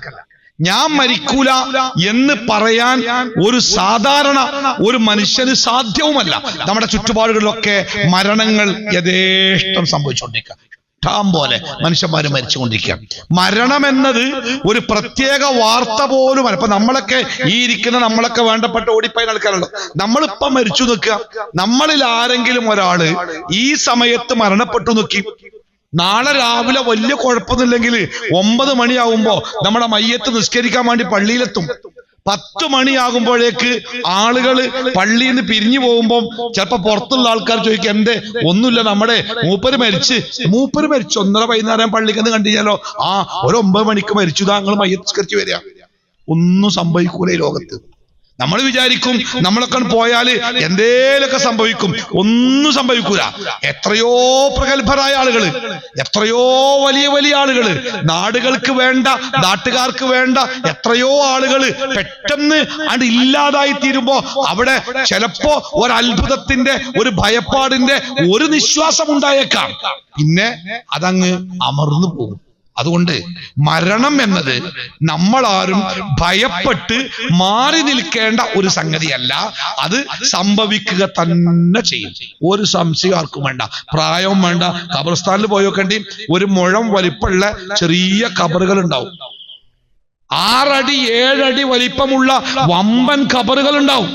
ഞാൻ മരിക്കൂല എന്ന് പറയാൻ ഒരു സാധാരണ ഒരു മനുഷ്യന് സാധ്യവുമല്ല. നമ്മുടെ ചുറ്റുപാടുകളിലൊക്കെ മരണങ്ങൾ യഥേഷ്ടം സംഭവിച്ചുകൊണ്ടിരിക്കുക. ഇഷ്ടം പോലെ മനുഷ്യന്മാര് മരിച്ചുകൊണ്ടിരിക്കുക. മരണം എന്നത് ഒരു പ്രത്യേക വാർത്ത പോലും അല്ല. ഇപ്പൊ നമ്മളൊക്കെ ഈ ഇരിക്കുന്ന നമ്മളൊക്കെ വേണ്ടപ്പെട്ട ഓടിപ്പോയി ആൾക്കാരുള്ളൂ. നമ്മളിപ്പം മരിച്ചു നിൽക്കുക. നമ്മളിൽ ആരെങ്കിലും ഒരാള് ഈ സമയത്ത് മരണപ്പെട്ടു നിൽക്കി, നാളെ രാവിലെ വലിയ കുഴപ്പമൊന്നുമില്ലെങ്കിൽ 9 മണിയാകുമ്പോ നമ്മുടെ മയ്യത്ത് നിസ്കരിക്കാൻ വേണ്ടി പള്ളിയിലെത്തും. 10 മണിയാകുമ്പോഴേക്ക് ആളുകൾ പള്ളിയിൽ നിന്ന് പിരിഞ്ഞു പോകുമ്പോൾ ചിലപ്പോ പുറത്തുള്ള ആൾക്കാർ ചോദിക്കും, എന്തേ? ഒന്നുമില്ല, നമ്മുടെ മൂപ്പര് മരിച്ച് 1:30 വൈകുന്നേരം പള്ളിക്ക് കണ്ടിഞ്ഞാലോ, ഒരു 9 മണിക്ക് മരിച്ചു, താങ്കൾ മയ്യത്ത് നിസ്കരിച്ച് വരിക. ഒന്നും സംഭവിക്കൂല ഈ ലോകത്ത്. നമ്മൾ വിചാരിക്കും നമ്മളൊക്കെ പോയാല് എന്തേലൊക്കെ സംഭവിക്കും. ഒന്നും സംഭവിക്കൂല. എത്രയോ പ്രഗത്ഭരായ ആളുകള്, എത്രയോ വലിയ വലിയ ആളുകള്, നാടുകൾക്ക് വേണ്ട, നാട്ടുകാർക്ക് വേണ്ട എത്രയോ ആളുകള് പെട്ടെന്ന് അത് ഇല്ലാതായി തീരുമ്പോ അവിടെ ചിലപ്പോ ഒരത്ഭുതത്തിന്റെ, ഒരു ഭയപ്പാടിന്റെ ഒരു നിശ്വാസം ഉണ്ടായേക്കാം. പിന്നെ അതങ്ങ് അമർന്നു പോകും. അതുകൊണ്ട് മരണം എന്നത് നമ്മളാരും ഭയപ്പെട്ട് മാറി നിൽക്കേണ്ട ഒരു സംഗതിയല്ല. അത് സംഭവിക്കുക തന്നെ ചെയ്യും. ഒരു സംശയം ആർക്കും വേണ്ട, പ്രായവും വേണ്ട. ഖബർസ്ഥാനിൽ പോയോക്കണ്ടി, ഒരു മുഴം വലിപ്പമുള്ള ചെറിയ ഖബറുകൾ ഉണ്ടാവും. 6 അടി 7 അടി വലിപ്പമുള്ള വമ്പൻ ഖബറുകൾ ഉണ്ടാവും.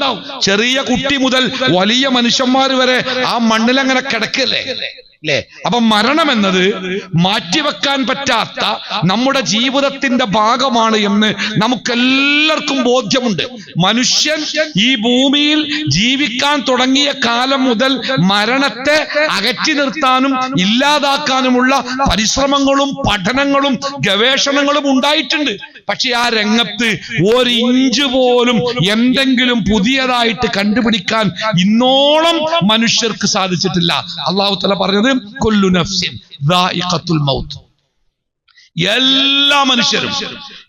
ചെറിയ കുട്ടി മുതൽ വലിയ മനുഷ്യന്മാർ വരെ ആ മണ്ണിലങ്ങനെ കിടക്കല്ലേ അല്ലേ? അപ്പൊ മരണം എന്നത് മാറ്റിവെക്കാൻ പറ്റാത്ത നമ്മുടെ ജീവിതത്തിന്റെ ഭാഗമാണ് എന്ന് നമുക്കെല്ലാവർക്കും ബോധ്യമുണ്ട്. മനുഷ്യൻ ഈ ഭൂമിയിൽ ജീവിക്കാൻ തുടങ്ങിയ കാലം മുതൽ മരണത്തെ അകറ്റി നിർത്താനും ഇല്ലാതാക്കാനുമുള്ള പരിശ്രമങ്ങളും പഠനങ്ങളും ഗവേഷണങ്ങളും ഉണ്ടായിട്ടുണ്ട്. പക്ഷെ ആ രംഗത്ത് 1 ഇഞ്ച് പോലും എന്തെങ്കിലും പുതിയതായിട്ട് കണ്ടുപിടിക്കാൻ ഇന്നോളം മനുഷ്യർക്ക് സാധിച്ചിട്ടില്ല. അല്ലാഹു തആല പറഞ്ഞത് കുല്ലു നഫ്സിൻ ദാഇഖത്തുൽ മൗത്ത്.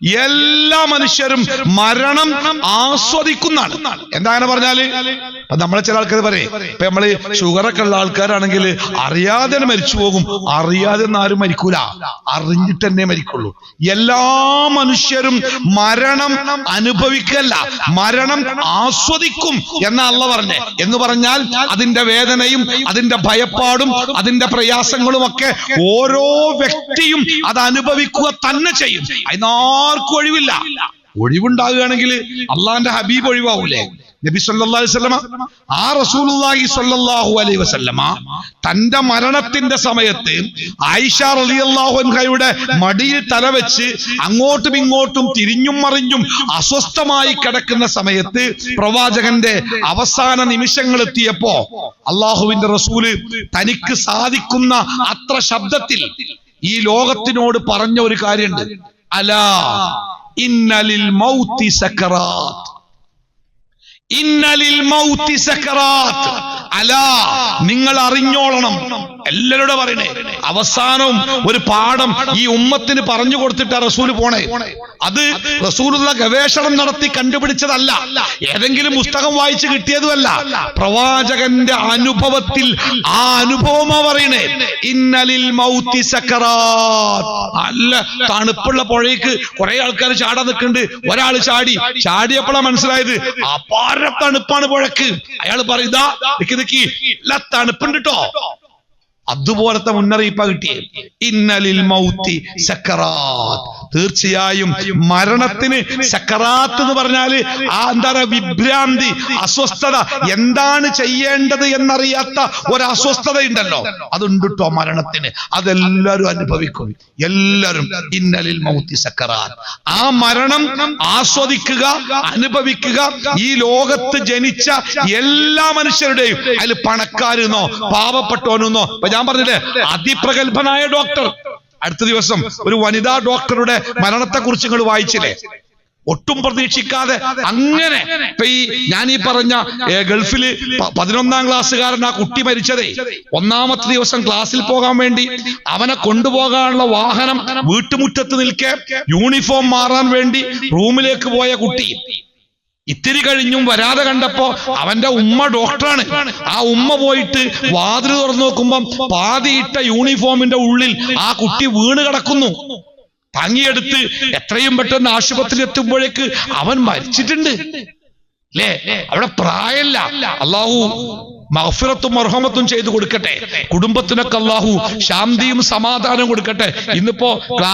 എല്ലാ മനുഷ്യരും മരണം ആസ്വദിക്കുന്നതാണ്. എന്താ അങ്ങനെ പറഞ്ഞാല്, നമ്മളെ ചില ആൾക്കാർ പറയും, ഇപ്പൊ നമ്മള് ഷുഗറൊക്കെ ഉള്ള ആൾക്കാരാണെങ്കിൽ അറിയാതെ മരിച്ചു പോകും. അറിയാതെ ഒന്നും ആരും മരിക്കൂല, അറിഞ്ഞിട്ട് തന്നെ മരിക്കുള്ളൂ. എല്ലാ മനുഷ്യരും മരണം അനുഭവിക്കല്ല, മരണം ആസ്വദിക്കും എന്നാ അല്ലാഹു പറഞ്ഞേ. എന്ന് പറഞ്ഞാൽ അതിന്റെ വേദനയും അതിന്റെ ഭയപ്പാടും അതിന്റെ പ്രയാസങ്ങളും ഒക്കെ ഓരോ വ്യക്തിയും അത് അനുഭവിക്കുക തന്നെ ചെയ്യും. അതിനാർക്കും ഒഴിവില്ല. ഒഴിവുണ്ടാകുകയാണെങ്കിൽ അള്ളാന്റെ ഹബീബ് ഒഴിവാവൂലേ? നബി സല്ലല്ലാഹു അലൈഹി വസല്ലമ, ആ റസൂലുള്ളാഹി സ്വല്ലല്ലാഹു അലൈഹി വസല്ലമ തന്റെ മരണത്തിന്റെ സമയത്ത് ആയിഷ റളിയല്ലാഹു അൻഹയുടെ മടിയിൽ തലവെച്ച് അങ്ങോട്ടും ഇങ്ങോട്ടും തിരിഞ്ഞും മറിഞ്ഞും അസ്വസ്ഥമായി കിടക്കുന്ന സമയത്ത് പ്രവാചകന്റെ അവസാന നിമിഷങ്ങൾ എത്തിയപ്പോ അള്ളാഹുവിന്റെ റസൂല് തനിക്ക് സാധിക്കുന്ന അത്ര ശബ്ദത്തിൽ ഈ ലോകത്തിനോട് പറഞ്ഞ ഒരു കാര്യമുണ്ട്. അലാ ഇന്നലിൽ മൗതി സക്കറാത്ത്, ഇന്നലിൽ മൗതി സക്കറാത്ത്. അലാ, നിങ്ങൾ അറിഞ്ഞോളണം. എല്ലാവരോടും പറയണേ. അവസാനവും ഒരു പാഠം ഈ ഉമ്മത്തിന് പറഞ്ഞു കൊടുത്തിട്ടാ റസൂല് പോണേ. അത് റസൂലുള്ള ഗവേഷണം നടത്തി കണ്ടുപിടിച്ചതല്ല, ഏതെങ്കിലും പുസ്തകം വായിച്ച് കിട്ടിയതുമല്ല. പ്രവാചകന്റെ അനുഭവത്തിൽ ആ അനുഭവമാ പറയണേ. ഇന്നലിൽ മൗതി സക്കറാത്ത്. നല്ല തണുപ്പുള്ള പുഴയ്ക്ക് കുറെ ആൾക്കാർ ചാടാൻ നിൽക്കുന്നുണ്ട്. ഒരാൾ ചാടിയപ്പോഴാണ് മനസ്സിലായത് അപാര തണുപ്പാണ് പുഴക്ക്. അയാൾ പറയുതാ എല്ലാ തണുപ്പുണ്ട് കേട്ടോ. അതുപോലത്തെ മുന്നറിയിപ്പാ കിട്ടിയേ. ഇന്നലിൽ മൗതി സക്കറാത്ത്. തീർച്ചയായും മരണത്തിന് സക്കറാത്ത് എന്ന് പറഞ്ഞാല് എന്താ പറയുക, വിഭ്രാന്തി, അസ്വസ്ഥത, എന്താണ് ചെയ്യേണ്ടത് എന്നറിയാത്ത ഒരു അസ്വസ്ഥത ഉണ്ടല്ലോ, അതുണ്ട് കേട്ടോ മരണത്തിന്. അതെല്ലാരും അനുഭവിക്കും, എല്ലാരും. ഇന്നലിൽ മൗതി സക്കറാത്ത്. ആ മരണം ആസ്വദിക്കുക, അനുഭവിക്കുക ഈ ലോകത്ത് ജനിച്ച എല്ലാ മനുഷ്യരുടെയും. അതിൽ പണക്കാരെന്നോ പാവപ്പെട്ടവനെന്നോ. ഞാൻ പറഞ്ഞില്ലേ, അതിപ്രഗത്ഭനായ ഡോക്ടർ. അടുത്ത ദിവസം ഒരു വനിതാ ഡോക്ടറുടെ മരണത്തെ കുറിച്ച് നിങ്ങൾ വായിച്ചില്ലേ? ഒട്ടും പ്രതീക്ഷിക്കാതെ അങ്ങനെ. ഇപ്പൊ ഞാൻ ഈ പറഞ്ഞ ഗൾഫില് 11ാം ക്ലാസ്സുകാരൻ ആ കുട്ടി മരിച്ചതേ, 1ാമത്തെ ദിവസം ക്ലാസ്സിൽ പോകാൻ വേണ്ടി അവനെ കൊണ്ടുപോകാനുള്ള വാഹനം വീട്ടുമുറ്റത്ത് നിൽക്കെ യൂണിഫോം മാറാൻ വേണ്ടി റൂമിലേക്ക് പോയ കുട്ടി ഇത്തിരി കഴിഞ്ഞും വരാതെ കണ്ടപ്പോ അവന്റെ ഉമ്മ ഡോക്ടറാണ്. ആ ഉമ്മ പോയിട്ട് വാതിൽ തുറന്നു നോക്കുമ്പം പാതിയിട്ട യൂണിഫോമിന്റെ ഉള്ളിൽ ആ കുട്ടി വീണ് കിടക്കുന്നു. താങ്ങിയെടുത്ത് എത്രയും പെട്ടെന്ന് ആശുപത്രിയിൽ എത്തുമ്പോഴേക്ക് അവൻ മരിച്ചിട്ടുണ്ട്. അല്ലേ? അവിടെ പ്രായമില്ല. അള്ളാഹു മഗ്ഫിറത്തും മർഹമത്തും ചെയ്തു കൊടുക്കട്ടെ. കുടുംബത്തിനൊക്കെ അല്ലാഹു ശാന്തിയും സമാധാനവും കൊടുക്കട്ടെ. ഇന്നിപ്പോ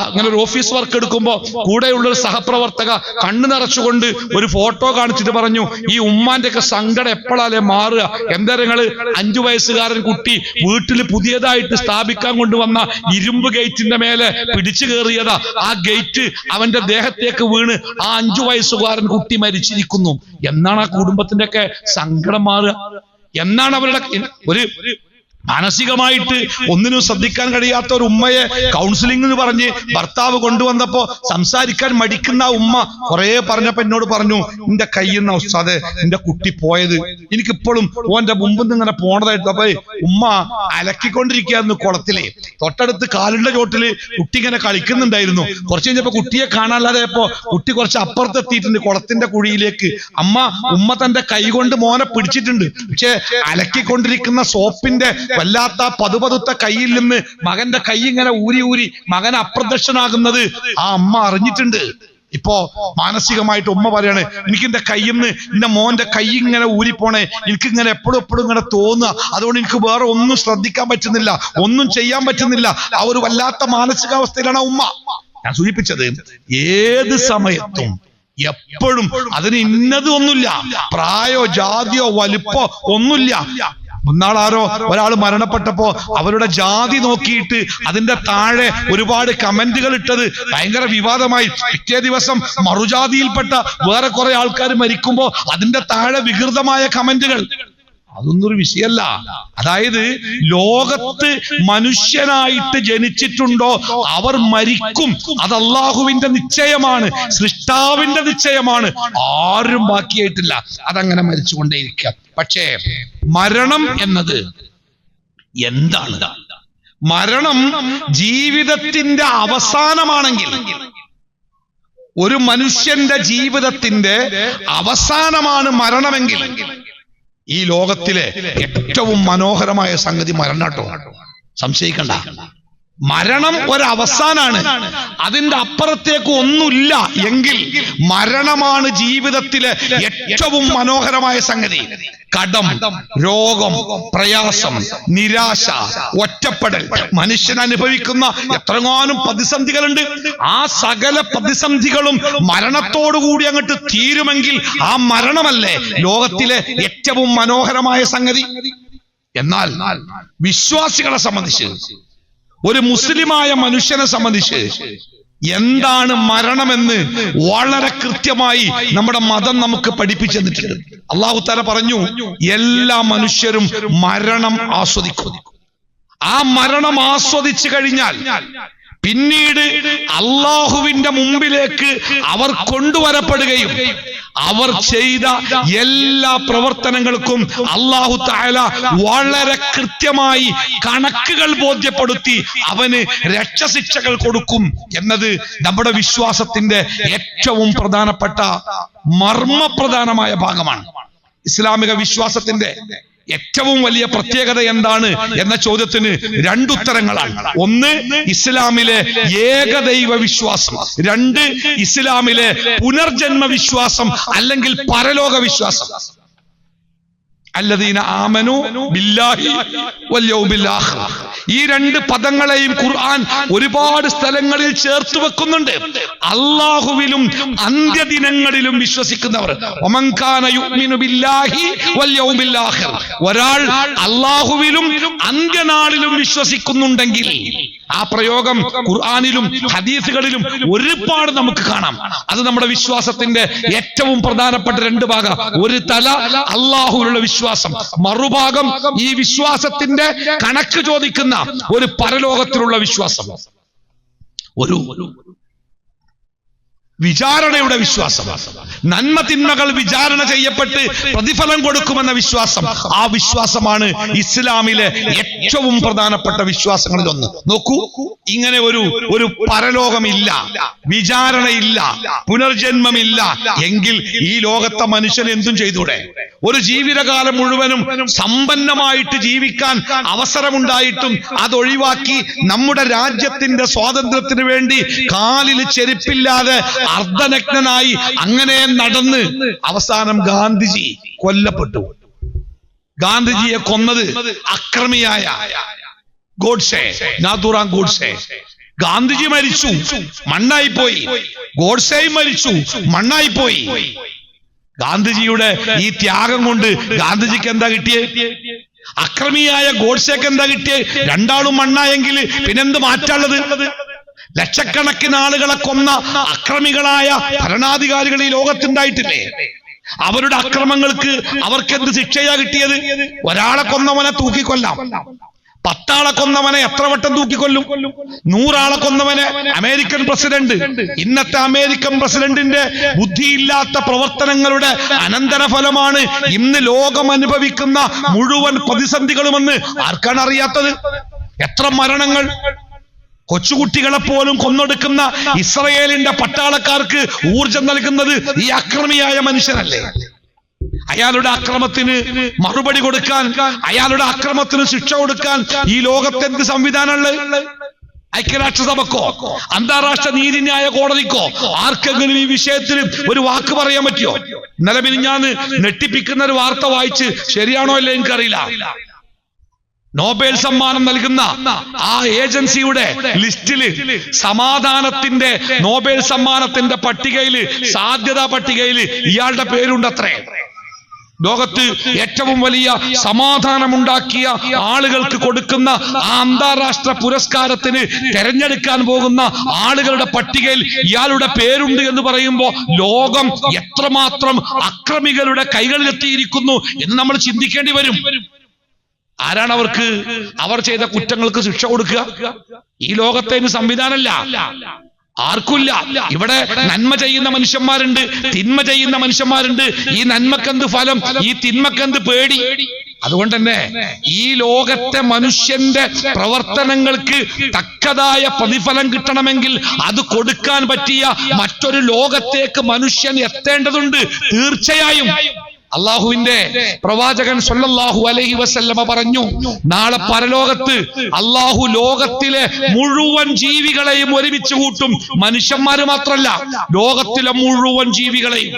അങ്ങനെ ഒരു ഓഫീസ് വർക്ക് എടുക്കുമ്പോ കൂടെയുള്ള ഒരു സഹപ്രവർത്തക കണ്ണു നിറച്ചുകൊണ്ട് ഒരു ഫോട്ടോ കാണിച്ചിട്ട് പറഞ്ഞു, ഈ ഉമ്മാന്റെ ഒക്കെ സങ്കടം എപ്പോഴാലേ മാറുക? എന്താ നിങ്ങള് 5 വയസ്സുകാരൻ കുട്ടി വീട്ടിൽ പുതിയതായിട്ട് സ്ഥാപിക്കാൻ കൊണ്ടുവന്ന ഇരുമ്പ് ഗേറ്റിന്റെ മേലെ പിടിച്ചു കയറിയതാ. ആ ഗേറ്റ് അവന്റെ ദേഹത്തേക്ക് വീണ് ആ 5 വയസ്സുകാരൻ കുട്ടി മരിച്ചിരിക്കുന്നു. എന്നാണ് ആ കുടുംബത്തിന്റെ ഒക്കെ സങ്കടം മാറുക? എന്നാണ് അവരുടെ ഒരു മാനസികമായിട്ട് ഒന്നിനും ശ്രദ്ധിക്കാൻ കഴിയാത്ത ഒരു ഉമ്മയെ കൗൺസിലിംഗ് എന്ന് പറഞ്ഞ് ഭർത്താവ് കൊണ്ടുവന്നപ്പോ സംസാരിക്കാൻ മടിക്കുന്ന ഉമ്മ കുറെ പറഞ്ഞപ്പോ എന്നോട് പറഞ്ഞു, എന്റെ കയ്യിൽ നിന്ന് ഉസ്താദേ എന്റെ കുട്ടി പോയത്, എനിക്കിപ്പോഴും ഓന്റെ മുമ്പിൽ നിന്ന് ഇങ്ങനെ പോണതായിട്ട്. അപ്പൊ ഉമ്മ അലക്കിക്കൊണ്ടിരിക്കുകയായിരുന്നു കുളത്തിലെ തൊട്ടടുത്ത് കാലിന്റെ ചോട്ടില് കുട്ടി ഇങ്ങനെ കളിക്കുന്നുണ്ടായിരുന്നു. കുറച്ച് കഴിഞ്ഞപ്പോ കുട്ടിയെ കാണാനില്ലാതെയപ്പോ കുട്ടി കുറച്ച് അപ്പുറത്തെത്തിയിട്ടുണ്ട് കുളത്തിന്റെ കുഴിയിലേക്ക്. ഉമ്മ തന്റെ കൈ കൊണ്ട് മോനെ പിടിച്ചിട്ടുണ്ട്. പക്ഷെ അലക്കിക്കൊണ്ടിരിക്കുന്ന സോപ്പിന്റെ വല്ലാത്ത പതുപതുത്ത കയ്യിൽ നിന്ന് മകന്റെ കൈ ഇങ്ങനെ ഊരി മകൻ അപ്രത്യക്ഷനാകുന്നത് ആ അമ്മ അറിഞ്ഞിട്ടുണ്ട്. ഇപ്പോ മാനസികമായിട്ട് ഉമ്മ പറയാണ്, എനിക്ക് എന്റെ കയ്യിൽ നിന്ന് എന്റെ മോന്റെ കൈ ഇങ്ങനെ ഊരിപ്പോണേ, എനിക്കിങ്ങനെ എപ്പോഴും ഇങ്ങനെ തോന്നുക, അതുകൊണ്ട് എനിക്ക് വേറെ ഒന്നും ശ്രദ്ധിക്കാൻ പറ്റുന്നില്ല, ഒന്നും ചെയ്യാൻ പറ്റുന്നില്ല. ആ ഒരു വല്ലാത്ത മാനസികാവസ്ഥയിലാണ് ഉമ്മ. ഞാൻ സൂചിപ്പിച്ചത് ഏത് സമയത്തും എപ്പോഴും അതിന് ഇന്നത് ഒന്നുമില്ല, പ്രായോ ജാതിയോ വലിപ്പോ ഒന്നുമില്ല. മുന്നാളാരോ ഒരാൾ മരണപ്പെട്ടപ്പോ അവരുടെ ജാതി നോക്കിയിട്ട് അതിന്റെ താഴെ ഒരുപാട് കമന്റുകൾ ഇട്ടത് ഭയങ്കര വിവാദമായി. പിറ്റേ ദിവസം മറുജാതിയിൽപ്പെട്ട വേറെ കുറെ ആൾക്കാർ മരിക്കുമ്പോ അതിന്റെ താഴെ വികൃതമായ കമന്റുകൾ. അതൊന്നൊരു വിഷയമല്ല. അതായത് ലോകത്ത് മനുഷ്യനായിട്ട് ജനിച്ചിട്ടുണ്ടോ അവർ മരിക്കും, അത് അള്ളാഹുവിന്റെ നിശ്ചയമാണ്, സൃഷ്ടാവിന്റെ നിശ്ചയമാണ്. ആരും ബാക്കിയായിട്ടില്ല, അതങ്ങനെ മരിച്ചുകൊണ്ടേയിരിക്കുക. പക്ഷേ മരണം എന്നത് എന്താണ്? മരണം ജീവിതത്തിന്റെ അവസാനമാണെങ്കിൽ, ഒരു മനുഷ്യന്റെ ജീവിതത്തിന്റെ അവസാനമാണ് മരണമെങ്കിൽ, ഈ ലോകത്തിലെ ഏറ്റവും മനോഹരമായ സംഗതി മരണട്ടോ, സംശയിക്കണ്ട. മരണം ഒരവസാനാണ്, അതിന്റെ അപ്പുറത്തേക്ക് ഒന്നുമില്ല എങ്കിൽ മരണമാണ് ജീവിതത്തിലെ ഏറ്റവും മനോഹരമായ സംഗതി. കടം, രോഗം, പ്രയാസം, നിരാശ, ഒറ്റപ്പെടൽ, മനുഷ്യൻ അനുഭവിക്കുന്ന എത്രങ്ങാനും പ്രതിസന്ധികളുണ്ട്. ആ സകല പ്രതിസന്ധികളും മരണത്തോടുകൂടി അങ്ങോട്ട് തീരുമെങ്കിൽ ആ മരണമല്ലേ ലോകത്തിലെ ഏറ്റവും മനോഹരമായ സംഗതി. എന്നാൽ വിശ്വാസികളെ സംബന്ധിച്ച്, ഒരു മുസ്ലിമായ മനുഷ്യനെ സംബന്ധിച്ച് എന്താണ് മരണമെന്ന് വളരെ കൃത്യമായി നമ്മുടെ മതം നമുക്ക് പഠിപ്പിച്ചു തന്നിട്ടുണ്ട്. അല്ലാഹു തആല പറഞ്ഞു, എല്ലാ മനുഷ്യരും മരണം ആസ്വദിക്കും. ആ മരണം ആസ്വദിച്ചു കഴിഞ്ഞാൽ പിന്നീട് അള്ളാഹുവിന്റെ മുമ്പിലേക്ക് അവർ കൊണ്ടുവരപ്പെടുകയും അവർ ചെയ്ത എല്ലാ പ്രവർത്തനങ്ങൾക്കും അല്ലാഹു തആല വളരെ കൃത്യമായി കണക്കുകൾ ബോധ്യപ്പെടുത്തി അവന് രക്ഷശിക്ഷകൾ കൊടുക്കും എന്നത് നമ്മുടെ വിശ്വാസത്തിന്റെ ഏറ്റവും പ്രധാനപ്പെട്ട മർമ്മപ്രധാനമായ ഭാഗമാണ്. ഇസ്ലാമിക വിശ്വാസത്തിന്റെ ഏറ്റവും വലിയ പ്രത്യേകത എന്താണ് എന്ന ചോദ്യത്തിന് 2 ഉത്തരങ്ങളാണ്. ഒന്ന്, ഇസ്ലാമിലെ ഏകദൈവ വിശ്വാസം. 2, ഇസ്ലാമിലെ പുനർജന്മ വിശ്വാസം അല്ലെങ്കിൽ പരലോക വിശ്വാസം. അല്ലദീന ആമനു ബില്ലാഹി വൽ യൗമിൽ ആഖിർ. ഈ 2 പദങ്ങളെയും ഖുർആൻ ഒരുപാട് സ്ഥലങ്ങളിൽ ചേർത്ത് വെക്കുന്നുണ്ട്. അല്ലാഹുവിലും അന്ത്യദിനങ്ങളിലും വിശ്വസിക്കുന്നവർ, വമൻ കാന യുഅ്മിനു ബില്ലാഹി വൽ യൗമിൽ ആഖിർ, ഒരാൾ അല്ലാഹുവിലും അന്ത്യനാളിലും വിശ്വസിക്കുന്നുണ്ടെങ്കിൽ, ആ പ്രയോഗം ഖുർആനിലും ഹദീസുകളിലും ഒരുപാട് നമുക്ക് കാണാം. അത് നമ്മുടെ വിശ്വാസത്തിന്റെ ഏറ്റവും പ്രധാനപ്പെട്ട 2 ഭാഗം. ഒരു തല അല്ലാഹുവിലുള്ള വിശ്വാസം, മറുഭാഗം ഈ വിശ്വാസത്തിന്റെ കണക്ക് ചോദിക്കുന്ന ഒരു പരലോകത്തിലുള്ള വിശ്വാസം, ഒരു വിചാരണയുടെ വിശ്വാസം, നന്മ തിന്മകൾ വിചാരണ ചെയ്യപ്പെട്ട് പ്രതിഫലം കൊടുക്കുമെന്ന വിശ്വാസം. ആ വിശ്വാസമാണ് ഇസ്ലാമിലെ ഏറ്റവും പ്രധാനപ്പെട്ട വിശ്വാസങ്ങളിൽ ഒന്ന്. നോക്കൂ, ഇങ്ങനെ ഒരു പരലോകമില്ല, വിചാരണയില്ല, പുനർജന്മമില്ല എങ്കിൽ ഈ ലോകത്തെ മനുഷ്യൻ എന്തും ചെയ്തൂടെ? ഒരു ജീവിതകാലം മുഴുവനും സമ്പന്നമായിട്ട് ജീവിക്കാൻ അവസരമുണ്ടായിട്ടും അതൊഴിവാക്കി നമ്മുടെ രാജ്യത്തിന്റെ സ്വാതന്ത്ര്യത്തിന് വേണ്ടി കാലിൽ ചെരുപ്പില്ലാതെ അർദ്ധനഗ്നനായി അങ്ങനെ നടന്ന് അവസാനം ഗാന്ധിജി കൊല്ലപ്പെട്ടു. ഗാന്ധിജിയെ കൊന്നത് അക്രമിയായ ഗോഡ്സെ, നാഥുറാം ഗോഡ്സെ. ഗാന്ധിജി മരിച്ചു, മണ്ണായി പോയി. ഗോഡ്സെയും മരിച്ചു, മണ്ണായി പോയി. ഗാന്ധിജിയുടെ ഈ ത്യാഗം കൊണ്ട് ഗാന്ധിജിക്ക് എന്താ കിട്ടിയേ? അക്രമിയായ ഗോഡ്സെക്ക് എന്താ കിട്ടിയേ? രണ്ടാളും മണ്ണായെങ്കിൽ പിന്നെന്ത് മാറ്റാനുള്ളത്? ലക്ഷക്കണക്കിന് ആളുകളെ കൊന്ന അക്രമികളായ ഭരണാധികാരികൾ ഈ ലോകത്തുണ്ടായിട്ടില്ലേ? അവരുടെ അക്രമങ്ങൾക്ക് അവർക്ക് എന്ത് ശിക്ഷയാ കിട്ടിയത്? ഒരാളെ കൊന്നവനെ തൂക്കിക്കൊല്ലാം, 10 ആളെ കൊന്നവനെ എത്ര വട്ടം തൂക്കിക്കൊല്ലും? 100 ആളെ കൊന്നവനെ അമേരിക്കൻ പ്രസിഡന്റ്, ഇന്നത്തെ അമേരിക്കൻ പ്രസിഡന്റിന്റെ ബുദ്ധിയില്ലാത്ത പ്രവർത്തനങ്ങളുടെ അനന്തരഫലമാണ് ഇന്ന് ലോകം അനുഭവിക്കുന്ന മുഴുവൻ പ്രതിസന്ധികളുമെന്ന് ആർക്കാണ് അറിയാത്തത്? എത്ര മരണങ്ങൾ! കൊച്ചുകുട്ടികളെ പോലും കൊന്നൊടുക്കുന്ന ഇസ്രയേലിന്റെ പട്ടാളക്കാർക്ക് ഊർജം നൽകുന്നത് ഈ അക്രമിയായ മനുഷ്യനല്ലേ? അയാളുടെ അക്രമത്തിന് മറുപടി കൊടുക്കാൻ, അയാളുടെ അക്രമത്തിന് ശിക്ഷ കൊടുക്കാൻ ഈ ലോകത്ത് എന്ത് സംവിധാനമുള്ളത്? ഐക്യരാഷ്ട്രസഭക്കോ അന്താരാഷ്ട്ര നീതിന്യായ കോടതിക്കോ ആർക്കെങ്കിലും ഈ വിഷയത്തിൽ ഒരു വാക്ക് പറയാൻ പറ്റുമോ? ഇന്നലെ മിനിഞ്ഞാന്ന് ഞെട്ടിപ്പിക്കുന്ന ഒരു വാർത്ത വായിച്ച് ശരിയാണോ അല്ലേ എനിക്കറിയില്ല. നോബൽ സമ്മാനം നൽകുന്ന ആ ഏജൻസിയുടെ ലിസ്റ്റില് സമാധാനത്തിന്റെ നോബൽ സമ്മാനത്തിന്റെ പട്ടികയില്, സാധ്യതാ പട്ടികയിൽ ഇയാളുടെ പേരുണ്ടത്രേ. ലോകത്ത് ഏറ്റവും വലിയ സമാധാനമുണ്ടാക്കിയ ആളുകൾക്ക് കൊടുക്കുന്ന ആ അന്താരാഷ്ട്ര പുരസ്കാരത്തിന് തെരഞ്ഞെടുക്കാൻ പോകുന്ന ആളുകളുടെ പട്ടികയിൽ ഇയാളുടെ പേരുണ്ട് എന്ന് പറയുമ്പോൾ ലോകം എത്രമാത്രം അക്രമികളുടെ കൈകളിലെത്തിയിരിക്കുന്നു എന്ന് നമ്മൾ ചിന്തിക്കേണ്ടി വരും. ആരാണ് അവർക്ക് അവർ ചെയ്ത കുറ്റങ്ങൾക്ക് ശിക്ഷ കൊടുക്കുക? ഈ ലോകത്തേന് സംവിധാനമല്ല, ആർക്കില്ല. ഇവിടെ നന്മ ചെയ്യുന്ന മനുഷ്യന്മാരുണ്ട്, തിന്മ ചെയ്യുന്ന മനുഷ്യന്മാരുണ്ട്. ഈ നന്മക്കെന്ത് ഫലം, ഈ തിന്മക്കെന്ത് പേടി? അതുകൊണ്ട് തന്നെ ഈ ലോകത്തെ മനുഷ്യന്റെ പ്രവർത്തനങ്ങൾക്ക് തക്കതായ പ്രതിഫലം കിട്ടണമെങ്കിൽ അത് കൊടുക്കാൻ പറ്റിയ മറ്റൊരു ലോകത്തേക്ക് മനുഷ്യൻ എത്തേണ്ടതുണ്ട് തീർച്ചയായും. അള്ളാഹുവിന്റെ പ്രവാചകൻ സല്ലല്ലാഹു അലൈഹി വസല്ലമ പറഞ്ഞു, നാളെ പരലോകത്ത് അള്ളാഹു ലോകത്തിലെ മുഴുവൻ ജീവികളെയും ഒരുമിച്ച് കൂട്ടും. മനുഷ്യന്മാര് മാത്രല്ല, ലോകത്തിലെ മുഴുവൻ ജീവികളെയും.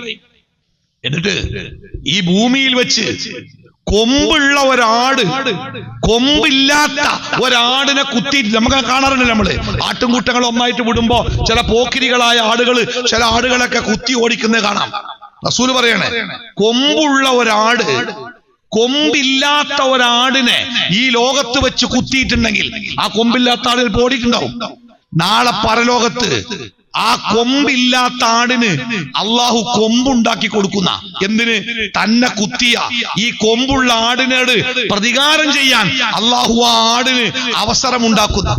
എന്നിട്ട് ഈ ഭൂമിയിൽ വെച്ച് കൊമ്പുള്ള ഒരാട് കൊമ്പില്ലാത്ത ഒരാടിനെ കുത്തി, നമുക്ക് കാണാറുണ്ട്, നമ്മള് ആട്ടുംകൂട്ടങ്ങൾ ഒന്നായിട്ട് വിടുമ്പോ ചില പോക്കിരികളായ ആടുകൾ ചില ആടുകളൊക്കെ കുത്തി ഓടിക്കുന്നത് കാണാം. റസൂൽ പറയണേ, കൊമ്പുള്ള ഒരാട് കൊമ്പില്ലാത്ത ഒരാടിനെ ഈ ലോകത്ത് വെച്ച് കുത്തിയിട്ടുണ്ടെങ്കിൽ ആ കൊമ്പില്ലാത്ത ആടിൽ ഓടിയിട്ടുണ്ടാവും. നാളെ പരലോകത്ത് ആ കൊമ്പില്ലാത്ത ആടിന് അള്ളാഹു കൊമ്പുണ്ടാക്കി കൊടുക്കുന്ന, എന്തിന്? തന്നെ കുത്തിയ ഈ കൊമ്പുള്ള ആടിനോട് പ്രതികാരം ചെയ്യാൻ അള്ളാഹു ആ ആടിന് അവസരമുണ്ടാക്കുന്ന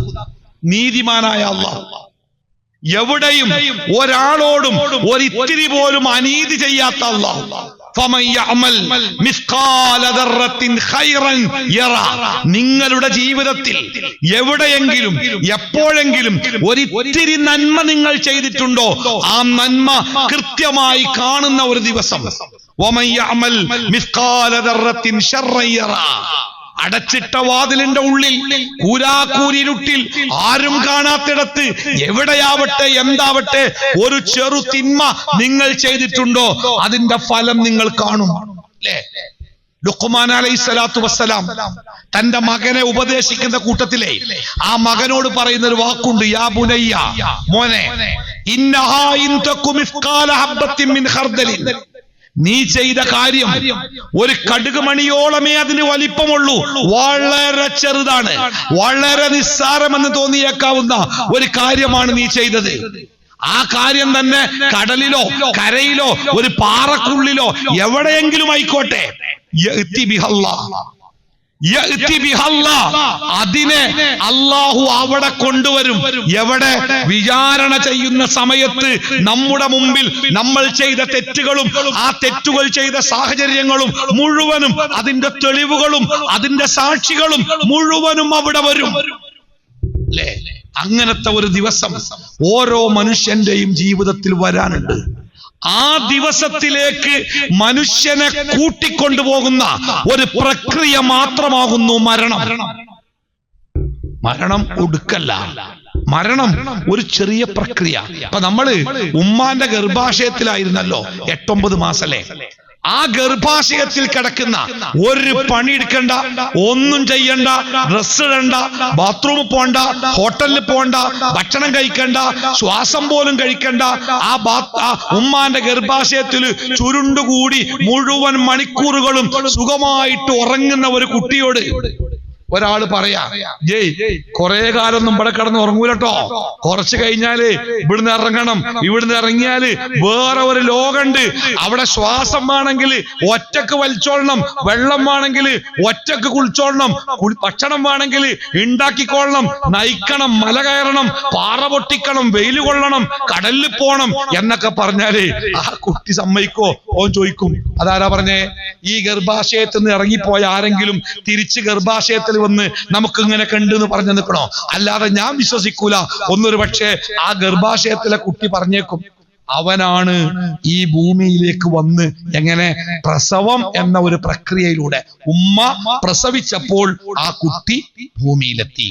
നീതിമാനായ അള്ളാഹു. എവിടെയും ഒരാളോടും ഒരിത്തിരി പോലും അനീതി ചെയ്യാത്ത അല്ലാഹു. നിങ്ങളുടെ ജീവിതത്തിൽ എവിടെയെങ്കിലും എപ്പോഴെങ്കിലും ഒരിത്തിരി നന്മ നിങ്ങൾ ചെയ്തിട്ടുണ്ടോ? ആ നന്മ കൃത്യമായി കാണുന്ന ഒരു ദിവസം. അടച്ചിട്ട വാതിലിന്റെ ഉള്ളിൽ, കൂരാക്കൂരിരുട്ടിൽ, ആരും കാണാത്തിടത്ത്, എവിടെയാവട്ടെ എന്താവട്ടെ, ഒരു ചെറു തിന്മ നിങ്ങൾ ചെയ്തിട്ടുണ്ടോ? അതിന്റെ ഫലം നിങ്ങൾ കാണും. അല്ലേ? ലുഖ്മാൻ അലൈഹിസ്സലാത്തു വസ്സലാം തന്റെ മകനെ ഉപദേശിക്കുന്ന കൂട്ടത്തിലെ ആ മകനോട് പറയുന്ന ഒരു വാക്കുണ്ട്, യാ ബുനയ്യ, മോനെ, ഇന്നഹാ ഇൻ തകു മിസ്ഖാല ഹബ്ബത്തിൻ മിൻ ഖർദലിൻ, നീ ചെയ്ത കാര്യം ഒരു കടുക് മണിയോളമേ അതിന് വലിപ്പമുള്ളൂ, വളരെ ചെറുതാണ്, വളരെ നിസ്സാരമെന്ന് തോന്നിയേക്കാവുന്ന ഒരു കാര്യമാണ് നീ ചെയ്തത്. ആ കാര്യം തന്നെ കടലിലോ കരയിലോ ഒരു പാറക്കുള്ളിലോ എവിടെയെങ്കിലും ആയിക്കോട്ടെ, അതിനെ അള്ളാഹു അവിടെ കൊണ്ടുവരും. എവിടെ? വിചാരണ ചെയ്യുന്ന സമയത്ത് നമ്മുടെ മുമ്പിൽ നമ്മൾ ചെയ്ത തെറ്റുകളും ആ തെറ്റുകൾ ചെയ്ത സാഹചര്യങ്ങളും മുഴുവനും, അതിന്റെ തെളിവുകളും അതിന്റെ സാക്ഷികളും മുഴുവനും അവിടെ വരും. അല്ലേ? അങ്ങനത്തെ ഒരു ദിവസം ഓരോ മനുഷ്യന്റെയും ജീവിതത്തിൽ വരാനുണ്ട്. ആ ദിവസത്തിലേക്ക് മനുഷ്യനെ കൂട്ടിക്കൊണ്ടുപോകുന്ന ഒരു പ്രക്രിയ മാത്രമാകുന്നു മരണം. മരണം ഒടുക്കല്ല, മരണം ഒരു ചെറിയ പ്രക്രിയ. അപ്പൊ നമ്മള് ഉമ്മാന്റെ ഗർഭാശയത്തിലായിരുന്നല്ലോ 8-9 മാസല്ലേ? ആ ഗർഭാശയത്തിൽ കിടക്കുന്ന ഒരു പണി എടുക്കണ്ട, ഒന്നും ചെയ്യണ്ട, ഡ്രസ് ഇടണ്ട, ബാത്റൂമിൽ പോണ്ട, ഹോട്ടലിൽ പോണ്ട, ഭക്ഷണം കഴിക്കണ്ട, ശ്വാസം പോലും കഴിക്കണ്ട. ആ ഉമ്മാന്റെ ഗർഭാശയത്തിൽ ചുരുണ്ടുകൂടി മുഴുവൻ മണിക്കൂറുകളും സുഖമായിട്ട് ഉറങ്ങുന്ന ഒരു കുട്ടിയോട് ഒരാള് പറയാ, ജയ് കുറെ കാലൊന്നും ഇവിടെ കിടന്ന് ഉറങ്ങൂലട്ടോ, കുറച്ച് കഴിഞ്ഞാല് ഇവിടുന്ന് ഇറങ്ങണം, ഇവിടുന്ന് ഇറങ്ങിയാല് വേറെ ഒരു ലോകമുണ്ട്, അവിടെ ശ്വാസം വേണമെങ്കിൽ ഒറ്റക്ക് വലിച്ചോളണം, വെള്ളം വേണമെങ്കിൽ ഒറ്റക്ക് കുളിച്ചോളണം, ഭക്ഷണം വേണമെങ്കിൽ ഉണ്ടാക്കിക്കൊള്ളണം, നയിക്കണം, മല കയറണം, പാറ പൊട്ടിക്കണം, വെയിൽ കൊള്ളണം, കടലിൽ പോണം എന്നൊക്കെ പറഞ്ഞാല് ആ കുട്ടി സമ്മതിക്കോ? ഓൻ ചോദിക്കും, അതാരാ പറഞ്ഞേ? ഈ ഗർഭാശയത്തിൽ നിന്ന് ഇറങ്ങിപ്പോയ ആരെങ്കിലും തിരിച്ച് ഗർഭാശയത്തിൽ വന്ന് നമുക്ക് ഇങ്ങനെ കണ്ടു എന്ന് പറഞ്ഞു നിൽക്കണോ? അല്ലാതെ ഞാൻ വിശ്വസിക്കൂല. ഒന്നൊരു പക്ഷേ ആ ഗർഭാശയത്തിലെ കുട്ടി പറഞ്ഞേക്കും, അവനാണ് ഈ ഭൂമിയിലേക്ക് വന്ന് എങ്ങനെ പ്രസവം എന്ന ഒരു പ്രക്രിയയിലൂടെ ഉമ്മ പ്രസവിച്ചപ്പോൾ ആ കുട്ടി ഭൂമിയിലെത്തി.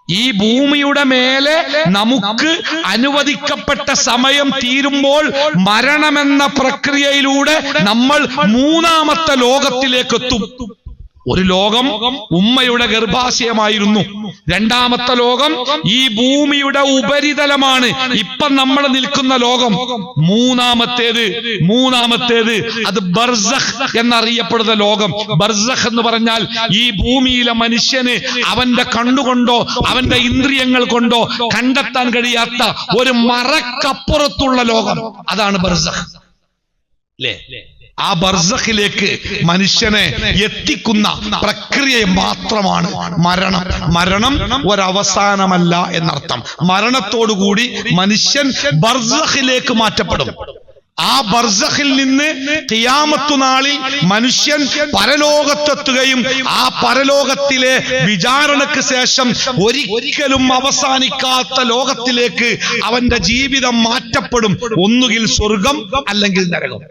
ഈ ഭൂമിയുടെ മേലെ നമുക്ക് അനുവദിക്കപ്പെട്ട സമയം തീരുമ്പോൾ മരണമെന്ന പ്രക്രിയയിലൂടെ നമ്മൾ മൂന്നാമത്തെ ലോകത്തിലേക്ക് എത്തും. ഒരു ലോകം ഉമ്മയുടെ ഗർഭാശയമായിരുന്നു, രണ്ടാമത്തെ ലോകം ഈ ഭൂമിയുടെ ഉപരിതലമാണ്, ഇപ്പം നമ്മൾ നിൽക്കുന്ന ലോകം. മൂന്നാമത്തേത് അത് ബർസഖ് എന്നറിയപ്പെടുന്ന ലോകം. ബർസഖ് എന്ന് പറഞ്ഞാൽ ഈ ഭൂമിയിലെ മനുഷ്യന് അവന്റെ കണ്ണുകൊണ്ടോ അവന്റെ ഇന്ദ്രിയങ്ങൾ കൊണ്ടോ കണ്ടെത്താൻ കഴിയാത്ത ഒരു മറക്കപ്പുറത്തുള്ള ലോകം, അതാണ് ബർസഖ് അല്ലേ? ആ ബർസഖിലേക്ക് മനുഷ്യനെ എത്തിക്കുന്ന പ്രക്രിയ മാത്രമാണ് മരണം. മരണം ഒരവസാനമല്ല എന്നർത്ഥം. മരണത്തോടുകൂടി മനുഷ്യൻ ബർസഖിലേക്ക് മാറ്റപ്പെടും. ആ ബർസഖിൽ നിന്ന് ഖിയാമത്ത് നാളിൽ മനുഷ്യൻ പരലോകത്തെത്തുകയും ആ പരലോകത്തിലെ വിചാരണയ്ക്ക് ശേഷം ഒരിക്കലും അവസാനിക്കാത്ത ലോകത്തിലേക്ക് അവന്റെ ജീവിതം മാറ്റപ്പെടും. ഒന്നുകിൽ സ്വർഗം അല്ലെങ്കിൽ നരകം.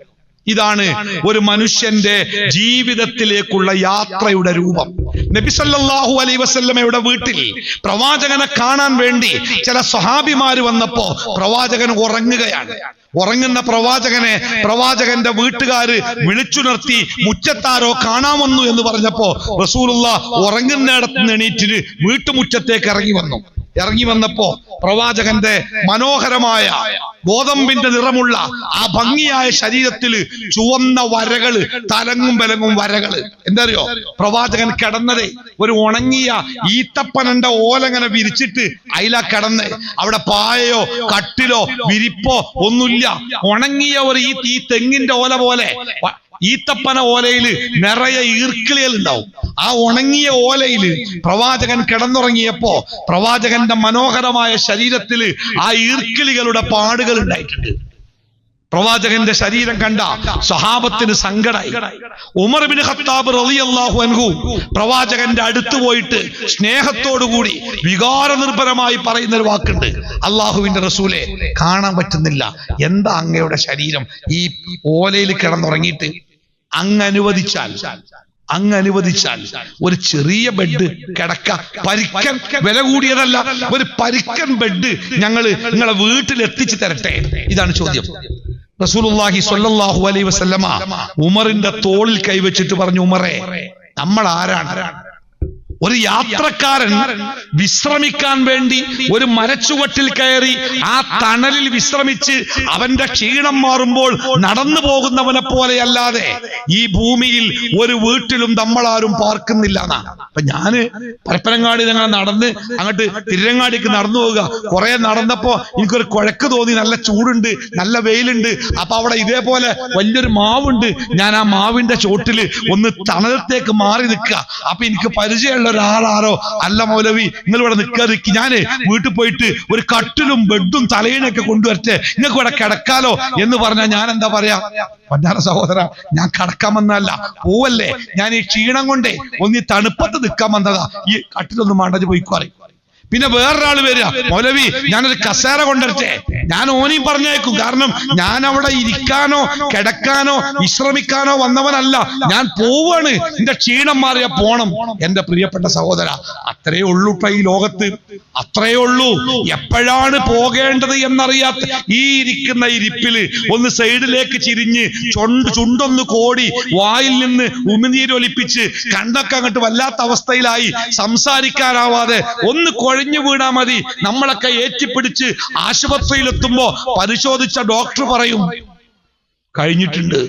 ഇതാണ് ഒരു മനുഷ്യന്റെ ജീവിതത്തിലേക്കുള്ള യാത്രയുടെ രൂപം. നബി സല്ലല്ലാഹു അലൈഹി വസല്ലമയുടെ വീട്ടിൽ പ്രവാചകനെ കാണാൻ വേണ്ടി ചില സ്വഹാബിമാര് വന്നപ്പോ പ്രവാചകൻ ഉറങ്ങുകയാണ്. ഉറങ്ങുന്ന പ്രവാചകന്റെ വീട്ടുകാര് വിളിച്ചുണർത്തി മുറ്റത്താരോ കാണാമെന്നു എന്ന് പറഞ്ഞപ്പോ റസൂലുള്ളാഹ് ഉറങ്ങുന്നിടത്ത് എണീറ്റിട്ട് വീട്ടുമുറ്റത്തേക്ക് ഇറങ്ങി വന്നപ്പോ പ്രവാചകന്റെ മനോഹരമായ ഗോതമ്പിന്റെ നിറമുള്ള ആ ഭംഗിയായ ശരീരത്തിൽ ചുവന്ന വരകള്, തലങ്ങും വിലങ്ങും വരകള്. എന്തറിയോ? പ്രവാചകൻ കിടന്നതേ ഒരു ഉണങ്ങിയ ഈത്തപ്പനന്റെ ഓലങ്ങനെ വിരിച്ചിട്ട് അതിലാ കിടന്ന്. അവിടെ പായയോ കട്ടിലോ വിരിപ്പോ ഒന്നുമില്ല. ഉണങ്ങിയ ഒരു ഈ തെങ്ങിന്റെ ഓല പോലെ ഈത്തപ്പന ഓലയിൽ നിറയെ ഈർക്കിളികൾ ഉണ്ടാവും. ആ ഉണങ്ങിയ ഓലയിൽ പ്രവാചകൻ കിടന്നുറങ്ങിയപ്പോ പ്രവാചകന്റെ മനോഹരമായ ശരീരത്തിൽ ആ ഈർക്കിളികളുടെ പാടുകൾ ഉണ്ടായിട്ടുണ്ട്. പ്രവാചകന്റെ ശരീരം കണ്ട സ്വഹാബത്തിന് സങ്കടായി. ഉമർ ഇബ്നു ഖത്താബ് റളിയല്ലാഹു അൻഹു പ്രവാചകന്റെ അടുത്ത് പോയിട്ട് സ്നേഹത്തോടുകൂടി വികാരനിർഭരമായി പറയുന്ന ഒരു വാക്കുണ്ട്, അള്ളാഹുവിന്റെ റസൂലെ, കാണാൻ പറ്റുന്നില്ല, എന്താ അങ്ങയുടെ ശരീരം ഈ ഓലയിൽ കിടന്നുറങ്ങിയിട്ട്? അങ്ങ് അനുവദിച്ചാൽ ഒരു ചെറിയ ബെഡ് കിടക്ക, പരിക്കൻ, വില കൂടിയതല്ല, ഒരു പരിക്കൻ ബെഡ് നിങ്ങളെ വീട്ടിൽ എത്തിച്ചു തരട്ടെ. ഇതാണ് ചോദ്യം. റസൂലുള്ളാഹി സ്വല്ലല്ലാഹു അലൈഹി വസല്ലമ ഉമറിന്റെ തോളിൽ കൈവച്ചിട്ട് പറഞ്ഞു, ഉമറേ, നമ്മൾ ആരാണ്? ഒരു യാത്രക്കാരൻ വിശ്രമിക്കാൻ വേണ്ടി ഒരു മരച്ചുവട്ടിൽ കയറി ആ തണലിൽ വിശ്രമിച്ച് അവന്റെ ക്ഷീണം മാറുമ്പോൾ നടന്നു പോകുന്നവനെ പോലെയല്ലാതെ ഈ ഭൂമിയിൽ ഒരു വീട്ടിലും നമ്മളാരും പാർക്കുന്നില്ല എന്നാണ്. അപ്പൊ ഞാന് പരപ്പനങ്ങാടി ഞങ്ങൾ നടന്ന് അങ്ങോട്ട് തിരുരങ്ങാടിക്ക് നടന്നു പോവുക. കുറെ നടന്നപ്പോ എനിക്കൊരു കുഴക്ക് തോന്നി, നല്ല ചൂടുണ്ട്, നല്ല വെയിലുണ്ട്. അപ്പൊ അവിടെ ഇതേപോലെ വലിയൊരു മാവുണ്ട്. ഞാൻ ആ മാവിന്റെ ചോട്ടില് ഒന്ന് തണലത്തേക്ക് മാറി നിൽക്കുക. അപ്പൊ എനിക്ക് പരിചയമുള്ള ഒരാളാരോ, അല്ല മൗലവി, നിങ്ങൾ ഇവിടെ നിൽക്കാതിരിക്കും, ഞാന് വീട്ടിൽ പോയിട്ട് ഒരു കട്ടിലും ബെഡും തലയിണൊക്കെ കൊണ്ടുവരട്ടെ, നിങ്ങൾക്ക് ഇവിടെ കിടക്കാലോ എന്ന് പറഞ്ഞാൽ ഞാൻ എന്താ പറയാ? പണ്ടാര സഹോദര, ഞാൻ കിടക്കാൻ വന്നതല്ല, പോവല്ലേ, ഞാൻ ഈ ക്ഷീണം കൊണ്ടേ ഒന്ന് ഈ തണുപ്പത്ത് നിൽക്കാൻ വന്നതാ, ഈ കട്ടിലൊന്നും മാണ്ടത് പോയിക്കോ. പിന്നെ വേറൊരാൾ വരിക, മൗലവി ഞാനൊരു കസേര കൊണ്ടുവരട്ടെ, ഞാൻ ഓനെയും പറഞ്ഞേക്കും. കാരണം ഞാൻ അവിടെ ഇരിക്കാനോ കിടക്കാനോ വിശ്രമിക്കാനോ വന്നവനല്ല, ഞാൻ പോവാണ്, എന്റെ ക്ഷീണം മാറിയ പോണം. എന്റെ പ്രിയപ്പെട്ട സഹോദര, അത്രയേ ഉള്ളൂ ഈ ലോകത്ത്, അത്രയേ ഉള്ളൂ. എപ്പോഴാണ് പോകേണ്ടത് എന്നറിയാത്ത ഈ ഇരിക്കുന്ന ഇരിപ്പില് ഒന്ന് സൈഡിലേക്ക് ചിരിഞ്ഞ് ചുണ്ടൊന്ന് കോടി വായിൽ നിന്ന് ഉമിനീരൊലിപ്പിച്ച് കണ്ണൊക്കെ അങ്ങോട്ട് വല്ലാത്ത അവസ്ഥയിലായി സംസാരിക്കാനാവാതെ ഒന്ന് കൊഴഞ്ഞു വീണാ മതി, നമ്മളൊക്കെ ഏറ്റിപ്പിടിച്ച് ആശുപത്രിയിലെത്തുമ്പോ പരിശോധിച്ച ഡോക്ടർ പറയും കഴിഞ്ഞിട്ടുണ്ട്.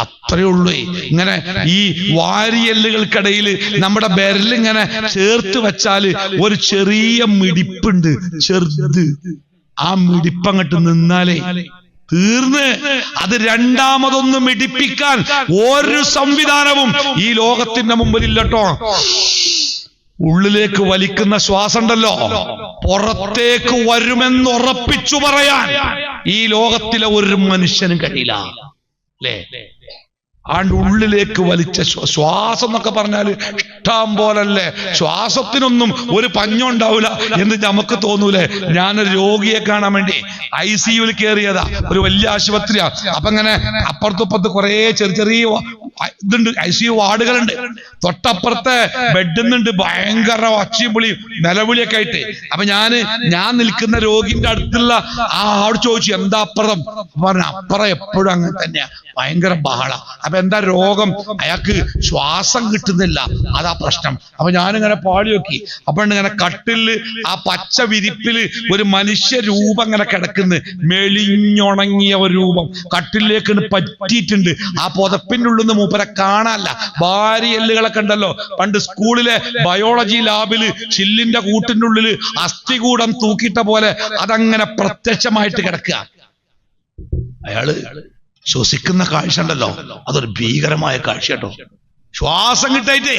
അത്രയേ ഉള്ളൂ. ഇങ്ങനെ ഈ വാരിയെല്ലുകൾക്കിടയിൽ നമ്മുടെ ബെരലിങ്ങനെ ചേർത്ത് വെച്ചാല് ഒരു ചെറിയ മിടിപ്പുണ്ട്, ചെറുത്. ആ മിടിപ്പങ്ങട്ട് നിന്നാലേ തീർന്ന്. അത് രണ്ടാമതൊന്ന് മിടിപ്പിക്കാൻ ഒരു സംവിധാനവും ഈ ലോകത്തിന്റെ മുമ്പിലില്ലട്ടോ. ഉള്ളിലേക്ക് വലിക്കുന്ന ശ്വാസം ഉണ്ടല്ലോ, പുറത്തേക്ക് വരുമെന്ന് ഉറപ്പിച്ചു പറയാൻ ഈ ലോകത്തിലെ ഒരു മനുഷ്യനും കഴിയില്ല, അല്ലേ? ആണ്ട് ഉള്ളിലേക്ക് വലിച്ച ശ്വാസം എന്നൊക്കെ പറഞ്ഞാല് ഇഷ്ടം പോലല്ലേ. ശ്വാസത്തിനൊന്നും ഒരു പഞ്ഞുണ്ടാവില്ല എന്ന് നമുക്ക് തോന്നൂലേ. ഞാനൊരു രോഗിയെ കാണാൻ വേണ്ടി ICU കയറിയതാ, ഒരു വലിയ ആശുപത്രിയാ. അപ്പൊ ഇങ്ങനെ അപ്പുറത്തുപ്പുറത്ത് കുറെ ചെറിയ ഇതുണ്ട്, ICU വാർഡുകളുണ്ട്. തൊട്ടപ്പുറത്തെ ബെഡ്ന്നുണ്ട് ഭയങ്കര ഒച്ചയും വിളിയും നിലവിളിയൊക്കെ ആയിട്ട്. അപ്പൊ ഞാൻ നിൽക്കുന്ന രോഗിന്റെ അടുത്തുള്ള ആളോട് ചോദിച്ചു, എന്താ അപ്പുറം? പറഞ്ഞ അപ്പുറം എപ്പോഴും അങ്ങനെ തന്നെയാ, ഭയങ്കര ബഹള. അപ്പൊ എന്താ രോഗം? അയാൾക്ക് ശ്വാസം കിട്ടുന്നില്ല, അതാ പ്രശ്നം. അപ്പൊ ഞാനിങ്ങനെ പാടി നോക്കി. അപ്പൊ ഇങ്ങനെ കട്ടില് ആ പച്ച വിരിപ്പില് ഒരു മനുഷ്യ രൂപം ഇങ്ങനെ കിടക്കുന്നു, മെലിഞ്ഞുണങ്ങിയ ഒരു രൂപം കട്ടിലേക്ക് പറ്റിയിട്ടുണ്ട്. ആ പുതപ്പിന്റെ ഉള്ളിൽ നിന്ന് മൂപ്പരെ കാണാനല്ല, വാരിയെല്ലുകളൊക്കെ ഉണ്ടല്ലോ പണ്ട് സ്കൂളിലെ ബയോളജി ലാബില് ചില്ലിന്റെ കൂട്ടിന്റെ ഉള്ളില് അസ്ഥികൂടം തൂക്കിയിട്ട പോലെ അതങ്ങനെ പ്രത്യക്ഷമായിട്ട് കിടക്കുക. അയാള് ശ്വസിക്കുന്ന കാഴ്ച ഉണ്ടല്ലോ, അതൊരു ഭീകരമായ കാഴ്ച കേട്ടോ. ശ്വാസം കിട്ടായിട്ടേ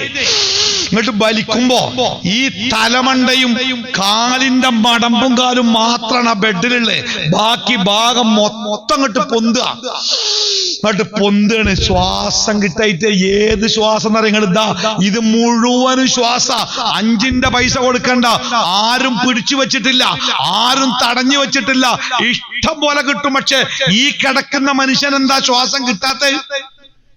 ഇങ്ങോട്ട് വലിക്കുമ്പോ ഈ തലമണ്ടയും കാലിന്റെ മടമ്പും കാലും മാത്രമാണ് ആ ബെഡിലുള്ളത്. ബാക്കി ഭാഗം മൊത്തം ഇങ്ങോട്ട് പൊന്തുക, ഇങ്ങോട്ട് പൊന്താണ്. ശ്വാസം കിട്ടായിട്ട് ഏത് ശ്വാസം എന്ന് പറയുന്നത് ഇത് മുഴുവനും ശ്വാസ. 5 പൈസ കൊടുക്കണ്ട, ആരും പിടിച്ചു വെച്ചിട്ടില്ല, ആരും തടഞ്ഞു വെച്ചിട്ടില്ല, ഇഷ്ടം പോലെ കിട്ടും. പക്ഷെ ഈ കിടക്കുന്ന മനുഷ്യൻ എന്താ ശ്വാസം കിട്ടാത്ത?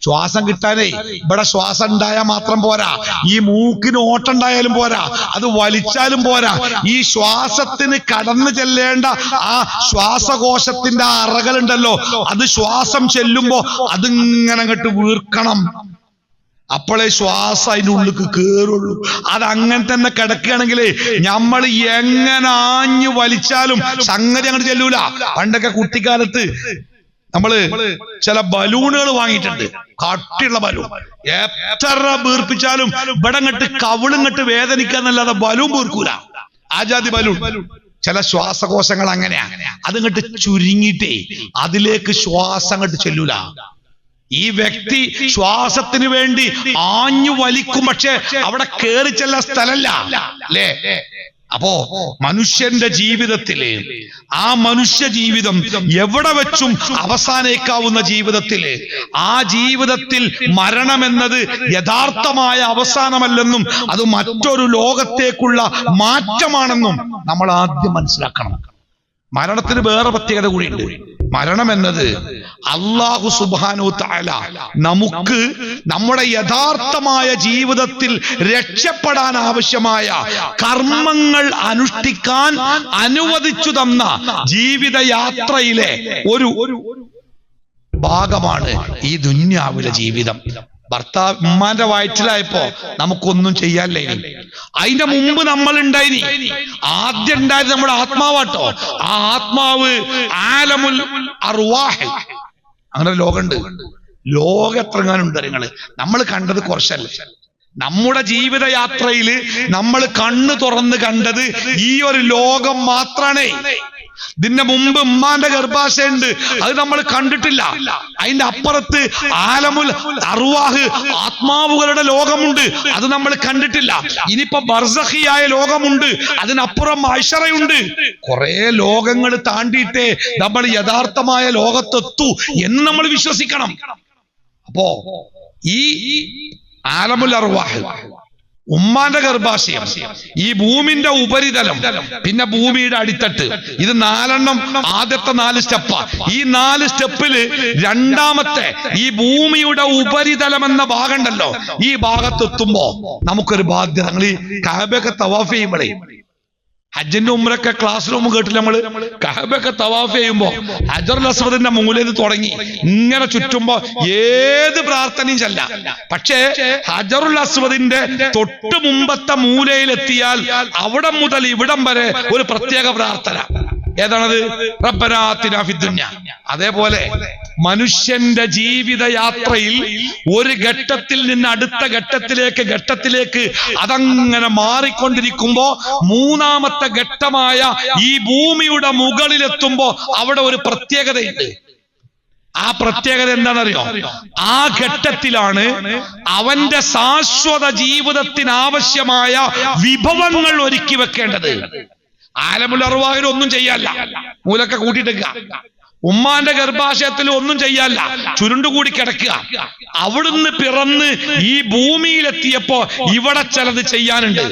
ശ്വാസം കിട്ടാനേ ഇവിടെ ശ്വാസം ഉണ്ടായാൽ മാത്രം പോരാ, ഈ മൂക്കിന് ഓട്ടുണ്ടായാലും പോരാ, അത് വലിച്ചാലും പോരാ. ഈ ശ്വാസത്തിന് കടന്നു ചെല്ലേണ്ട ആ ശ്വാസകോശത്തിന്റെ അറകളുണ്ടല്ലോ, അത് ശ്വാസം ചെല്ലുമ്പോ അതിങ്ങനെ അങ്ങോട്ട് വീർക്കണം. അപ്പോഴേ ശ്വാസം അതിൻ്റെ ഉള്ളിലേക്ക് കേറുള്ളൂ. അതങ്ങനെ തന്നെ കിടക്കുകയാണെങ്കിലേ നമ്മൾ എങ്ങനെ ആഞ്ഞു വലിച്ചാലും സംഗതി അങ്ങോട്ട് ചെല്ലൂല. പണ്ടൊക്കെ കുട്ടിക്കാലത്ത് നമ്മള് ചില ബലൂണുകൾ വാങ്ങിയിട്ടുണ്ട്, കട്ടിയുള്ള ബലൂൺ. എത്ര വീർപ്പിച്ചാലും ഇവിടെ അങ്ങോട്ട് കവിളിങ്ങോട്ട് വേദനിക്കാന്നല്ലാതെ ബലൂൺ വീർക്കൂല. ആജാതി ബലൂൺ. ചില ശ്വാസകോശങ്ങൾ അങ്ങനെയാ, അതിങ്ങോട്ട് ചുരുങ്ങിയിട്ടേ അതിലേക്ക് ശ്വാസം അങ്ങോട്ട് ചെല്ലൂല. ഈ വ്യക്തി ശ്വാസത്തിന് വേണ്ടി ആഞ്ഞു വലിക്കും, പക്ഷെ അവിടെ കേറി ചെല്ല സ്ഥലല്ല, അല്ലേ? അപ്പോ മനുഷ്യന്റെ ജീവിതത്തില് ആ മനുഷ്യ ജീവിതം എവിടെ വെച്ചും അവസാനിക്കാവുന്ന ജീവിതത്തില് ആ ജീവിതത്തിൽ മരണമെന്നത് യഥാർത്ഥമായ അവസാനമല്ലെന്നും അത് മറ്റൊരു ലോകത്തേക്കുള്ള മാറ്റമാണെന്നും നമ്മൾ ആദ്യം മനസ്സിലാക്കണം. മരണത്തിന് വേറെ പ്രത്യേകത കൂടിയുണ്ട്. മരണം എന്നത് അല്ലാഹു സുബ്ഹാനഹു തആല നമുക്ക് നമ്മുടെ യഥാർത്ഥമായ ജീവിതത്തിൽ രക്ഷപ്പെടാൻ ആവശ്യമായ കർമ്മങ്ങൾ അനുഷ്ഠിക്കാൻ അനുവദിച്ചു തന്ന ജീവിതയാത്രയിലെ ഒരു ഭാഗമാണ് ഈ ദുനിയാവിലെ ജീവിതം. ഭർത്താവ് ഉമ്മാന്റെ വയറ്റിലായപ്പോ നമുക്കൊന്നും ചെയ്യാനില്ല. അതിന്റെ മുമ്പ് നമ്മൾ ഉണ്ടായിനി. ആദ്യം ഉണ്ടായത് നമ്മുടെ ആത്മാവാട്ടോ. ആ ആത്മാവ് ആലമുൽ അർവാഹ്, അങ്ങനെ ലോകമുണ്ട്. ലോകം എത്രങ്ങാനുണ്ട് നിങ്ങള്? നമ്മൾ കണ്ടത് കുറച്ചല്ലേ. നമ്മുടെ ജീവിതയാത്രയിൽ നമ്മൾ കണ്ണു തുറന്ന് കണ്ടത് ഈ ഒരു ലോകം മാത്രാണേ. ഇതിന്റെ മുമ്പ് ഉമ്മാന്റെ ഗർഭാശയുണ്ട്, അത് നമ്മൾ കണ്ടിട്ടില്ല. അതിന്റെ അപ്പുറത്ത് ആലമുൽ അർവാഹ്, ആത്മാവുകളുടെ ലോകമുണ്ട്, അത് നമ്മൾ കണ്ടിട്ടില്ല. ഇനിയിപ്പോ ബർസഖിയായ ലോകമുണ്ട്, അതിനപ്പുറം മഹ്ശറയുണ്ട്. കുറെ ലോകങ്ങൾ താണ്ടിയിട്ടേ നമ്മൾ യഥാർത്ഥമായ ലോകത്തെത്തൂ എന്ന് നമ്മൾ വിശ്വസിക്കണം. അപ്പോ ഈ ആലമുൽ അർവാഹ്, ഉമ്മാന്റെ ഗർഭാശയം, ഈ ഭൂമിന്റെ ഉപരിതലം, പിന്നെ ഭൂമിയുടെ അടിത്തട്ട്, ഇത് 4 ആദ്യത്തെ 4 സ്റ്റെപ്പാ. ഈ 4 സ്റ്റെപ്പില് രണ്ടാമത്തെ ഈ ഭൂമിയുടെ ഉപരിതലം എന്ന ഭാഗം ഉണ്ടല്ലോ, ഈ ഭാഗത്തെത്തുമ്പോ നമുക്കൊരു ബാധ്യത. നിങ്ങൾ ഈ കഅബയൊക്കെ തവാഫ് ചെയ്യുമ്പോഴേ, ഹജ്ജിന്റെ ഉംറയൊക്കെ ക്ലാസ് റൂം കേട്ടില്ല നമ്മള്, കഅബയൊക്കെ തവാഫ് ചെയ്യുമ്പോ ഹജറുൽ അസ്വദിന്റെ മൂലയിൽ തുടങ്ങി ഇങ്ങനെ ചുറ്റുമ്പോ ഏത് പ്രാർത്ഥനയും ചെല്ലാം. പക്ഷേ ഹജറുൽ അസ്വദിന്റെ തൊട്ട് മുമ്പത്തെ മൂലയിലെത്തിയാൽ അവിടെ മുതൽ ഇവിടം വരെ ഒരു പ്രത്യേക പ്രാർത്ഥന. ഏതാണത്? റബ്ബനാ ആതിനാ ഫിദ്ദുനിയ. അതേപോലെ മനുഷ്യന്റെ ജീവിത യാത്രയിൽ ഒരു ഘട്ടത്തിൽ നിന്ന് അടുത്ത ഘട്ടത്തിലേക്ക് അതങ്ങനെ മാറിക്കൊണ്ടിരിക്കുമ്പോ 3ാമത്തെ ഘട്ടമായ ഈ ഭൂമിയുടെ മുകളിലെത്തുമ്പോ അവിടെ ഒരു പ്രത്യേകതയുണ്ട്. ആ പ്രത്യേകത എന്താണെന്നറിയോ? ആ ഘട്ടത്തിലാണ് അവന്റെ ശാശ്വത ജീവിതത്തിന് ആവശ്യമായ വിഭവങ്ങൾ ഒരുക്കി വെക്കേണ്ടത്. ആലമുൽ അർവാഹിൽ ഒന്നും ചെയ്യാല്ല, മൂലൊക്കെ കൂട്ടിയിട്ടേക്കുക. ഉമ്മാന്റെ ഗർഭാശയത്തിൽ ഒന്നും ചെയ്യാല്ല, ചുരുണ്ടുകൂടി കിടക്കുക. അവിടുന്ന് പിറന്ന് ഈ ഭൂമിയിലെത്തിയപ്പോ ഇവിടെ ചിലത് ചെയ്യാനുണ്ട്.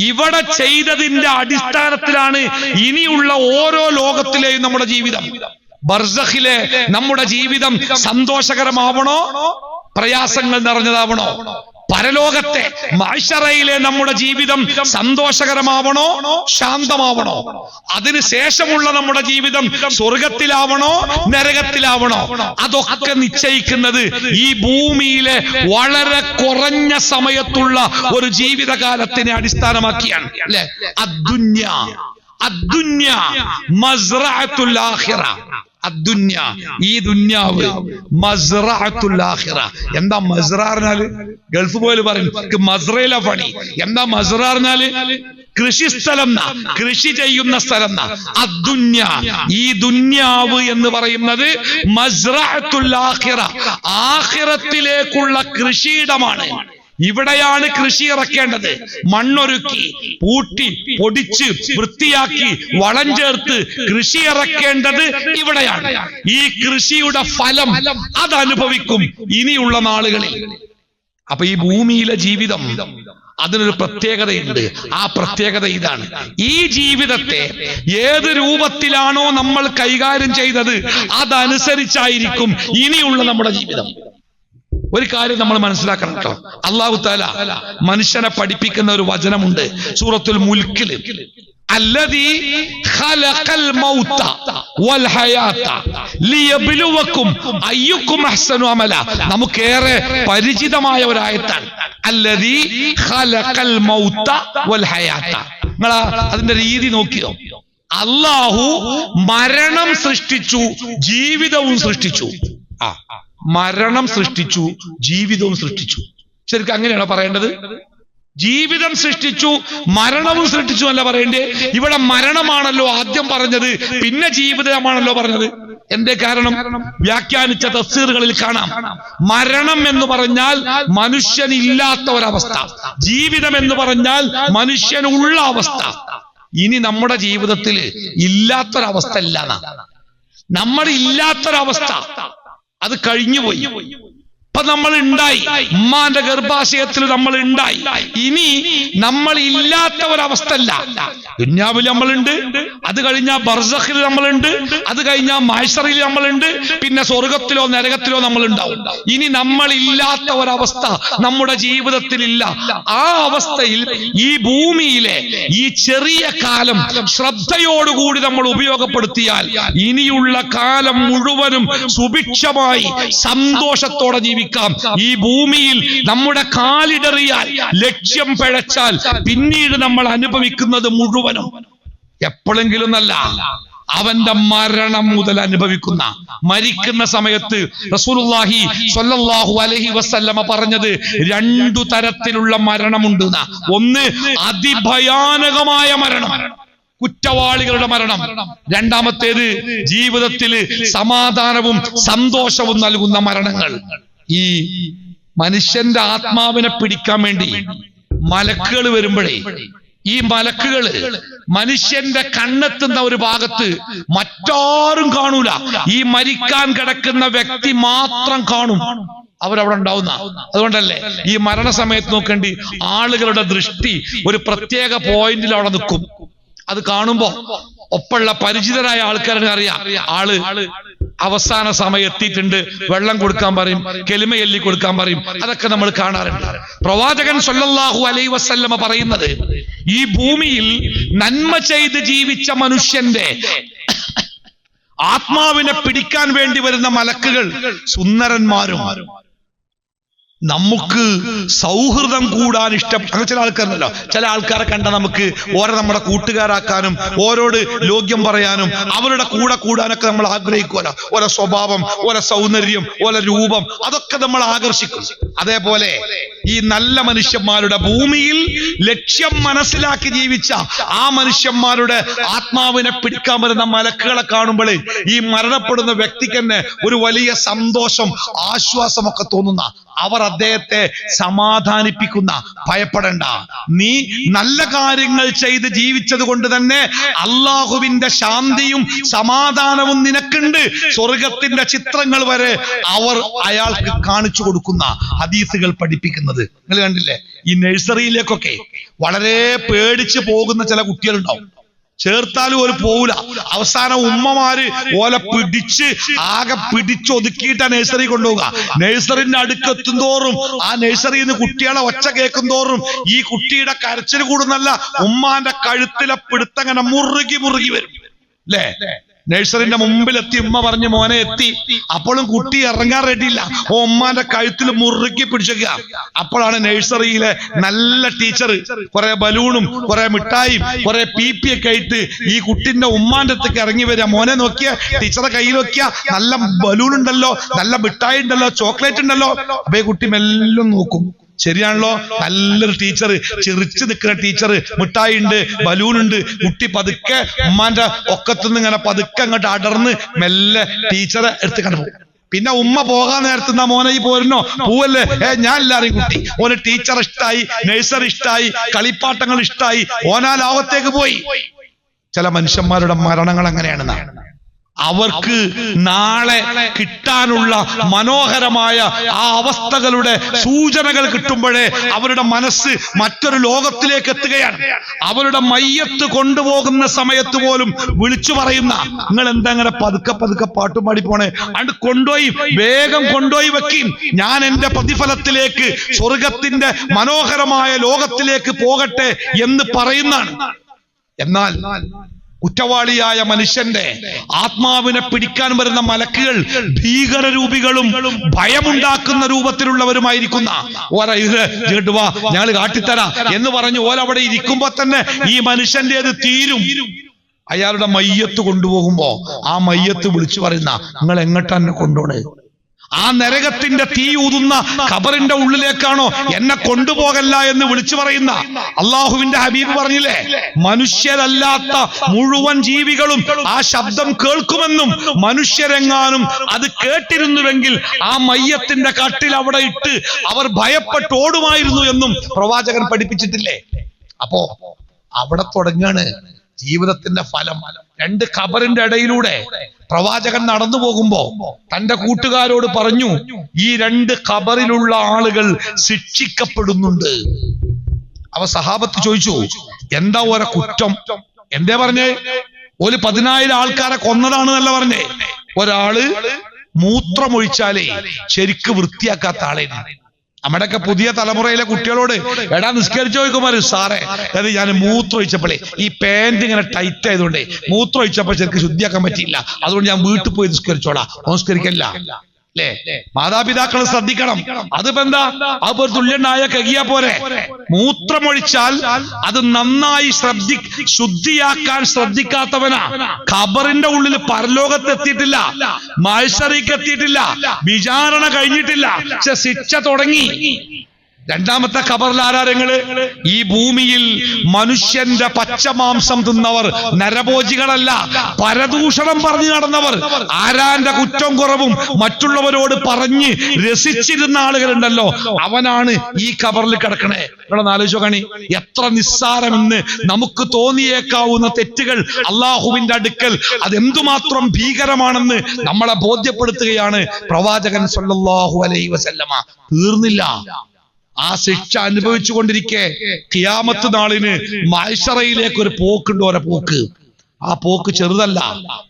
ഇവിടെ ചെയ്തതിന്റെ അടിസ്ഥാനത്തിലാണ് ഇനിയുള്ള ഓരോ ലോകത്തിലെയും നമ്മുടെ ജീവിതം. ബർസഖിലെ നമ്മുടെ ജീവിതം സന്തോഷകരമാവണോ, പ്രയാസങ്ങൾ നിറഞ്ഞതാവണോ? പരലോകത്തെ മഅ്ശറയിലെ നമ്മുടെ ജീവിതം സന്തോഷകരമാവണോ, ശാന്തമാവണോ? അതിനുശേഷമുള്ള നമ്മുടെ ജീവിതം സ്വർഗത്തിലാവണോ, നരകത്തിലാവണോ? അതൊക്കെ നിശ്ചയിക്കുന്നത് ഈ ഭൂമിയിലെ വളരെ കുറഞ്ഞ സമയത്തുള്ള ഒരു ജീവിതകാലത്തിനെ അടിസ്ഥാനമാക്കിയാണ്, അല്ലെ? അദ്ദുന്യ മസ്റഅത്തുൽ ആഖിറ. അദ്ദുന്യ, ഈ ദുന്യാവ്, മസ്റഅത്തുൽ ആഖിറ. എന്താ മസ്റ പറഞ്ഞാല്? ഗൾഫ് പോയാൽ പറയും മസ്റയിലെ പണി. എന്താ മസ്റ പറഞ്ഞാല്? കൃഷിസ്ഥലം, കൃഷി ചെയ്യുന്ന സ്ഥലം. അദ്ദുന്യ, ഈ ദുന്യാവ് എന്ന് പറയുന്നത് മസ്റഅത്തുൽ ആഖിറ, ആഖിറത്തിലേക്കുള്ള കൃഷിയിടമാണ്. ഇവിടെയാണ് കൃഷി ഇറക്കേണ്ടത്. മണ്ണൊരുക്കി പൂട്ടി പൊടിച്ച് വൃത്തിയാക്കി വളം ചേർത്ത് കൃഷി ഇറക്കേണ്ടത് ഇവിടെയാണ്. ഈ കൃഷിയുടെ ഫലം അതനുഭവിക്കും ഇനിയുള്ള നാളുകളിൽ. അപ്പൊ ഈ ഭൂമിയിലെ ജീവിതം അതിനൊരു പ്രത്യേകതയുണ്ട്. ആ പ്രത്യേകത ഇതാണ്: ഈ ജീവിതത്തെ ഏത് രൂപത്തിലാണോ നമ്മൾ കൈകാര്യം ചെയ്തത് അതനുസരിച്ചായിരിക്കും ഇനിയുള്ള നമ്മുടെ ജീവിതം. ഒരു കാര്യം നമ്മൾ മനസ്സിലാക്കണം കേട്ടോ. അല്ലാഹു തആല മനുഷ്യനെ പഠിപ്പിക്കുന്ന ഒരു വചനമുണ്ട് സൂറത്തുൽ മുൽക്കിൽ. അല്ലദീ ഖലഖൽ മൗത വൽ ഹയാത ലിയബ്ലുവക്കും അയ്യുക്കും അഹ്സനു അമല. നമുക്കേറെ പരിചിതമായ ഒരു ആയത്താണ്. അല്ലദീ ഖലഖൽ മൗത വൽ ഹയാത. നിങ്ങൾ അതിന്റെ രീതി നോക്കിയോ? അല്ലാഹു മരണം സൃഷ്ടിച്ചു, ജീവിതവും സൃഷ്ടിച്ചു. മരണം സൃഷ്ടിച്ചു, ജീവിതവും സൃഷ്ടിച്ചു. ശരിക്കും അങ്ങനെയാണോ പറയേണ്ടത്? ജീവിതം സൃഷ്ടിച്ചു, മരണവും സൃഷ്ടിച്ചു അല്ല പറയേണ്ടേ? ഇവിടെ മരണമാണല്ലോ ആദ്യം പറഞ്ഞത്, പിന്നെ ജീവിതമാണല്ലോ പറഞ്ഞത്. എന്തേ കാരണം? വ്യാഖ്യാനിച്ച തഫ്സീറുകളിൽ കാണാം, മരണം എന്ന് പറഞ്ഞാൽ മനുഷ്യനില്ലാത്ത ഒരവസ്ഥ, ജീവിതം എന്ന് പറഞ്ഞാൽ മനുഷ്യനുള്ള അവസ്ഥ. ഇനി നമ്മുടെ ജീവിതത്തിൽ ഇല്ലാത്തൊരവസ്ഥ ഇല്ല. നമ്മൾ ഇല്ലാത്തൊരവസ്ഥ അത് കഴിഞ്ഞുപോയി. ഇപ്പൊ നമ്മൾ ഉണ്ടായി, ഉമ്മാന്റെ ഗർഭാശയത്തിൽ നമ്മൾ ഉണ്ടായി. ഇനി നമ്മൾ ഇല്ലാത്ത ഒരവസ്ഥ അല്ല. ദുന്യാവിൽ നമ്മളുണ്ട്, അത് കഴിഞ്ഞാൽ ബർസഖിൽ നമ്മളുണ്ട്, അത് കഴിഞ്ഞാൽ മഹ്ശറിൽ നമ്മളുണ്ട്, പിന്നെ സ്വർഗത്തിലോ നരകത്തിലോ നമ്മൾ ഉണ്ടാവും. ഇനി നമ്മൾ ഇല്ലാത്ത ഒരവസ്ഥ നമ്മുടെ ജീവിതത്തിൽ ഇല്ല. ആ അവസ്ഥയിൽ ഈ ഭൂമിയിലെ ഈ ചെറിയ കാലം ശ്രദ്ധയോടുകൂടി നമ്മൾ ഉപയോഗപ്പെടുത്തിയാൽ ഇനിയുള്ള കാലം മുഴുവനും സുഭിക്ഷമായി സന്തോഷത്തോടെ ജീവിക്കാം. ഈ ഭൂമിയിൽ നമ്മുടെ കാലിടറിയാൽ, ലക്ഷ്യം പിഴച്ചാൽ പിന്നീട് നമ്മൾ അനുഭവിക്കുന്നത് മുഴുവനും എപ്പോഴെങ്കിലും നല്ല അവന്റെ മരണം മുതൽ അനുഭവിക്കുന്ന, മരിക്കുന്ന സമയത്ത് റസൂലുള്ളാഹി സ്വല്ലല്ലാഹു അലൈഹി വസല്ലമ പറഞ്ഞത് 2 തരത്തിലുള്ള മരണമുണ്ട്. ഒന്ന് അതിഭയാനകമായ മരണം, കുറ്റവാളികളുടെ മരണം. രണ്ടാമത്തേത് ജീവിതത്തിൽ സമാധാനവും സന്തോഷവും നൽകുന്ന മരണങ്ങൾ. ഈ മനുഷ്യന്റെ ആത്മാവിനെ പിടിക്കാൻ വേണ്ടി മലക്കുകൾ വരുമ്പോഴേ, ഈ മലക്കുകള് മനുഷ്യന്റെ കണ്ണെത്തുന്ന ഒരു ഭാഗത്ത് മറ്റാരും കാണൂല, ഈ മരിക്കാൻ കിടക്കുന്ന വ്യക്തി മാത്രം കാണും. അവരവിടെ ഉണ്ടാവുന്ന. അതുകൊണ്ടല്ലേ ഈ മരണസമയത്ത് നോക്കേണ്ടി ആളുകളുടെ ദൃഷ്ടി ഒരു പ്രത്യേക പോയിന്റിൽ അവിടെ നിൽക്കും. അത് കാണുമ്പോ ഒപ്പമുള്ള പരിചിതരായ ആൾക്കാരെ അറിയാം ആള് അവസാന സമയം എത്തിയിട്ടുണ്ട്, വെള്ളം കൊടുക്കാൻ പറയും, കെലിമ എല്ലി കൊടുക്കാൻ പറയും. അതൊക്കെ നമ്മൾ കാണാറുണ്ട്. പ്രവാചകൻ സല്ലല്ലാഹു അലൈഹി വസല്ലമ പറയുന്നത്, ഈ ഭൂമിയിൽ നന്മ ചെയ്ത് ജീവിച്ച മനുഷ്യന്റെ ആത്മാവിനെ പിടിക്കാൻ വേണ്ടി വരുന്ന മലക്കുകൾ സുന്ദരന്മാരും നമുക്ക് സൗഹൃദം കൂടാൻ ഇഷ്ടം. അങ്ങനെ ചില ആൾക്കാരുണ്ടല്ലോ, ചില ആൾക്കാരെ കണ്ട നമുക്ക് ഓരോ നമ്മുടെ കൂട്ടുകാരാക്കാനും ഓരോട് ലോക്യം പറയാനും അവരുടെ കൂടെ കൂടാനൊക്കെ നമ്മൾ ആഗ്രഹിക്കുമല്ലോ. ഓരോ സ്വഭാവം, ഓരോ സൗന്ദര്യം, ഓരോ രൂപം, അതൊക്കെ നമ്മൾ ആകർഷിക്കും. അതേപോലെ ഈ നല്ല മനുഷ്യന്മാരുടെ, ഭൂമിയിൽ ലക്ഷ്യം മനസ്സിലാക്കി ജീവിച്ച ആ മനുഷ്യന്മാരുടെ ആത്മാവിനെ പിടിക്കാൻ വരുന്ന മലക്കുകളെ കാണുമ്പോൾ ഈ മരണപ്പെടുന്ന വ്യക്തിക്ക് തന്നെ ഒരു വലിയ സന്തോഷം, ആശ്വാസമൊക്കെ തോന്നുന്ന, അവർ അദ്ദേഹത്തെ സമാധാനിപ്പിക്കുന്ന, ഭയപ്പെടേണ്ട, നീ നല്ല കാര്യങ്ങൾ ചെയ്ത് ജീവിച്ചത് കൊണ്ട് തന്നെ അള്ളാഹുവിന്റെ ശാന്തിയും സമാധാനവും നിനക്കുണ്ട്, സ്വർഗത്തിന്റെ ചിത്രങ്ങൾ വരെ അവർ അയാൾക്ക് കാണിച്ചു കൊടുക്കുന്ന ഹദീസുകൾ പഠിപ്പിക്കുന്നത് നിങ്ങൾ കണ്ടില്ലേ. ഈ നഴ്സറിയിലേക്കൊക്കെ വളരെ പേടിച്ച് പോകുന്ന ചില കുട്ടികളുണ്ടാവും. ചേർത്താലും ഒരു പോവില്ല. അവസാനം ഉമ്മമാര് ഓലെ പിടിച്ച് ആകെ പിടിച്ചൊതുക്കിയിട്ടാ നഴ്സറി കൊണ്ടുപോവുക. നഴ്സറിന്റെ അടുക്കെത്തും തോറും ആ നഴ്സറിയിൽ നിന്ന് കുട്ടികളെ ഒച്ച കേൾക്കും തോറും ഈ കുട്ടിയുടെ കരച്ചിൽ കൂടുന്നല്ല, ഉമ്മാന്റെ കഴുത്തിലെ പിടുത്തങ്ങനെ മുറുകി മുറുകി വരും അല്ലേ. നഴ്സറിന്റെ മുമ്പിലെത്തി ഉമ്മ പറഞ്ഞു, മോനെ എത്തി. അപ്പോഴും കുട്ടി ഇറങ്ങാൻ റെഡിയില്ല. ഉമ്മാന്റെ കഴുത്തിൽ മുറുക്കി പിടിച്ചേക്കുക. അപ്പോഴാണ് നഴ്സറിയിലെ നല്ല ടീച്ചർ കുറെ ബലൂണും കുറെ മിഠായും കുറെ പീപ്പി ഒക്കെ ആയിട്ട് ഈ കുട്ടിന്റെ ഉമ്മാന്റെ അടുത്തേക്ക് ഇറങ്ങി വരിക. മോനെ നോക്കിയ, ടീച്ചറെ കയ്യിൽ നോക്കിയ, നല്ല ബലൂൺ ഉണ്ടല്ലോ, നല്ല മിഠായി ഉണ്ടല്ലോ, ചോക്ലേറ്റ് ഉണ്ടല്ലോ. അപ്പൊ ഈ കുട്ടി മെല്ലും നോക്കും. ശരിയാണല്ലോ, നല്ലൊരു ടീച്ചർ, ചിരിച്ചു നിൽക്കുന്ന ടീച്ചർ, മിഠായി ഉണ്ട്, ബലൂൺ ഉണ്ട്. കുട്ടി പതുക്കെ ഉമ്മാന്റെ ഒക്കത്തുനിന്ന് ഇങ്ങനെ പതുക്കെ അങ്ങോട്ട് അടർന്ന് മെല്ലെ ടീച്ചറെ എടുത്ത് കണ്ടു. പിന്നെ ഉമ്മ പോകാൻ നേരത്തുന്ന, മോനെ ഈ പോരുന്നോ, പോവല്ലേ, ഞാൻ എല്ലാരെയും കുട്ടി. ഓന് ടീച്ചർ ഇഷ്ടായി, നഴ്സറി ഇഷ്ടായി, കളിപ്പാട്ടങ്ങൾ ഇഷ്ടായി, ഓനാ ലോകത്തേക്ക് പോയി. ചില മനുഷ്യന്മാരുടെ മരണങ്ങൾ അങ്ങനെയാണ്. അവർക്ക് നാളെ കിട്ടാനുള്ള മനോഹരമായ ആ അവസ്ഥകളുടെ സൂചനകൾ കിട്ടുമ്പോഴേ അവരുടെ മനസ്സ് മറ്റൊരു ലോകത്തിലേക്ക് എത്തുകയാണ്. അവരുടെ മയ്യത്ത് കൊണ്ടുപോകുന്ന സമയത്ത് പോലും വിളിച്ചു പറയുന്ന, നിങ്ങൾ എന്താ അങ്ങനെ പതുക്കെ പതുക്കെ പാട്ടും പാടി പോണേ, അത് കൊണ്ടുപോയി വേഗം കൊണ്ടുപോയി വെക്കും, ഞാൻ എന്റെ പ്രതിഫലത്തിലേക്ക്, സ്വർഗത്തിന്റെ മനോഹരമായ ലോകത്തിലേക്ക് പോകട്ടെ എന്ന് പറയുന്നതാണ്. എന്നാൽ കുറ്റവാളിയായ മനുഷ്യന്റെ ആത്മാവിനെ പിടിക്കാൻ വരുന്ന മലക്കുകൾ ഭീകരരൂപികളും ഭയമുണ്ടാക്കുന്ന രൂപത്തിലുള്ളവരുമായിരിക്കുന്ന കേട്ടുവാ, ഞങ്ങൾ കാട്ടിത്തരാ എന്ന് പറഞ്ഞ് ഓലവിടെ ഇരിക്കുമ്പോ തന്നെ ഈ മനുഷ്യന്റേത് തീരും. അയാളുടെ മയ്യത്ത് കൊണ്ടുപോകുമ്പോ ആ മയ്യത്ത് വിളിച്ചു പറയുന്ന, നിങ്ങൾ എങ്ങോട്ടാണ് കൊണ്ടുപോണേ? ആ നരകത്തിന്റെ തീ ഊതുന്ന ഖബറിന്റെ ഉള്ളിലേക്കാണോ എന്നെ കൊണ്ടുപോകല്ല എന്ന് വിളിച്ചു പറയുന്ന അള്ളാഹുവിന്റെ ഹബീബ് പറഞ്ഞില്ലേ, മനുഷ്യരല്ലാത്ത മുഴുവൻ ജീവികളും ആ ശബ്ദം കേൾക്കുമെന്നും മനുഷ്യരെങ്ങാനും അത് കേട്ടിരുന്നുവെങ്കിൽ ആ മയ്യത്തിന്റെ കട്ടിൽ അവിടെ ഇട്ട് അവർ ഭയപ്പെട്ട് ഓടുമായിരുന്നു എന്നും പ്രവാചകൻ പഠിപ്പിച്ചിട്ടില്ലേ. അപ്പോ അവിടെ തുടങ്ങാണ് ജീവിതത്തിന്റെ ഫലം. രണ്ട് ഖബറിന്റെ ഇടയിലൂടെ പ്രവാചകൻ നടന്നു പോകുമ്പോ തന്റെ കൂട്ടുകാരോട് പറഞ്ഞു, ഈ രണ്ട് ഖബറിലുള്ള ആളുകൾ ശിക്ഷിക്കപ്പെടുന്നുണ്ട്. അവ സഹാബത്ത് ചോദിച്ചു, എന്താ ഓരോ കുറ്റം? എന്തേ പറഞ്ഞേ? ഒരു 10,000 ആൾക്കാരെ കൊന്നതാണ് എന്നല്ല പറഞ്ഞേ. ഒരാള് മൂത്രമൊഴിച്ചാലേ ശരിക്ക് വൃത്തിയാക്കാത്ത ആളെ. നമ്മുടെയൊക്കെ പുതിയ തലമുറയിലെ കുട്ടികളോട് എടാ നിസ്കരിച്ചു ചോദിക്കുമാര്, സാറേ അത് ഞാൻ മൂത്രമൊഴിച്ചപ്പോഴേ ഈ പാന്റ് ഇങ്ങനെ ടൈറ്റ് ആയതുകൊണ്ടേ മൂത്രമൊഴിച്ചപ്പോ ശരിക്കും ശുദ്ധിയാക്കാൻ പറ്റിയില്ല, അതുകൊണ്ട് ഞാൻ വീട്ടിൽ പോയി നിസ്കരിച്ചോളാം. നിസ്കരിക്കല്ല അല്ലേ? മാതാപിതാക്കൾ ശ്രദ്ധിക്കണം. അതിപ്പോ എന്താ, അതൊരു തുല്യനായ കകിയാ പോരെ. മൂത്രമൊഴിച്ചാൽ അത് നന്നായി ശുദ്ധിയാക്കാൻ ശ്രദ്ധിക്കാത്തവനാ ഖബറിന്റെ ഉള്ളിൽ പരലോകത്ത് എത്തിയിട്ടില്ല, മഹ്ശറിക്ക് എത്തിയിട്ടില്ല, വിചാരണ കഴിഞ്ഞിട്ടില്ല, പക്ഷെ ശിക്ഷ തുടങ്ങി. രണ്ടാമത്തെ ഖബറിൽ ആരാരങ്ങള്? ഈ ഭൂമിയിൽ മനുഷ്യന്റെ പച്ചമാംസം തിന്നവർ, നരഭോജികളല്ല, പരദൂഷണം പറഞ്ഞു നടന്നവർ, ആരാന്റെ കുറ്റം കുറവും മറ്റുള്ളവരോട് പറഞ്ഞ് രസിച്ചിരുന്ന ആളുകളുണ്ടല്ലോ, അവനാണ് ഈ ഖബറിൽ കിടക്കണേ. നിങ്ങളൊന്ന് ആലോചിച്ചോ കണി, എത്ര നിസ്സാരമെന്ന് നമുക്ക് തോന്നിയേക്കാവുന്ന തെറ്റുകൾ അള്ളാഹുവിന്റെ അടുക്കൽ അതെന്തുമാത്രം ഭീകരമാണെന്ന് നമ്മളെ ബോധ്യപ്പെടുത്തുകയാണ് പ്രവാചകൻ സല്ലല്ലാഹു അലൈഹി വസല്ലമ. തീർന്നില്ല. ആ ശിക്ഷ അനുഭവിച്ചു കൊണ്ടിരിക്കെ ഖിയാമത്ത് നാളിന് മഹ്ശറയിലേക്ക് ഒരു പോക്കുണ്ട്. ഓരോ പോക്ക്, ആ പോക്ക് ചെറുതല്ല.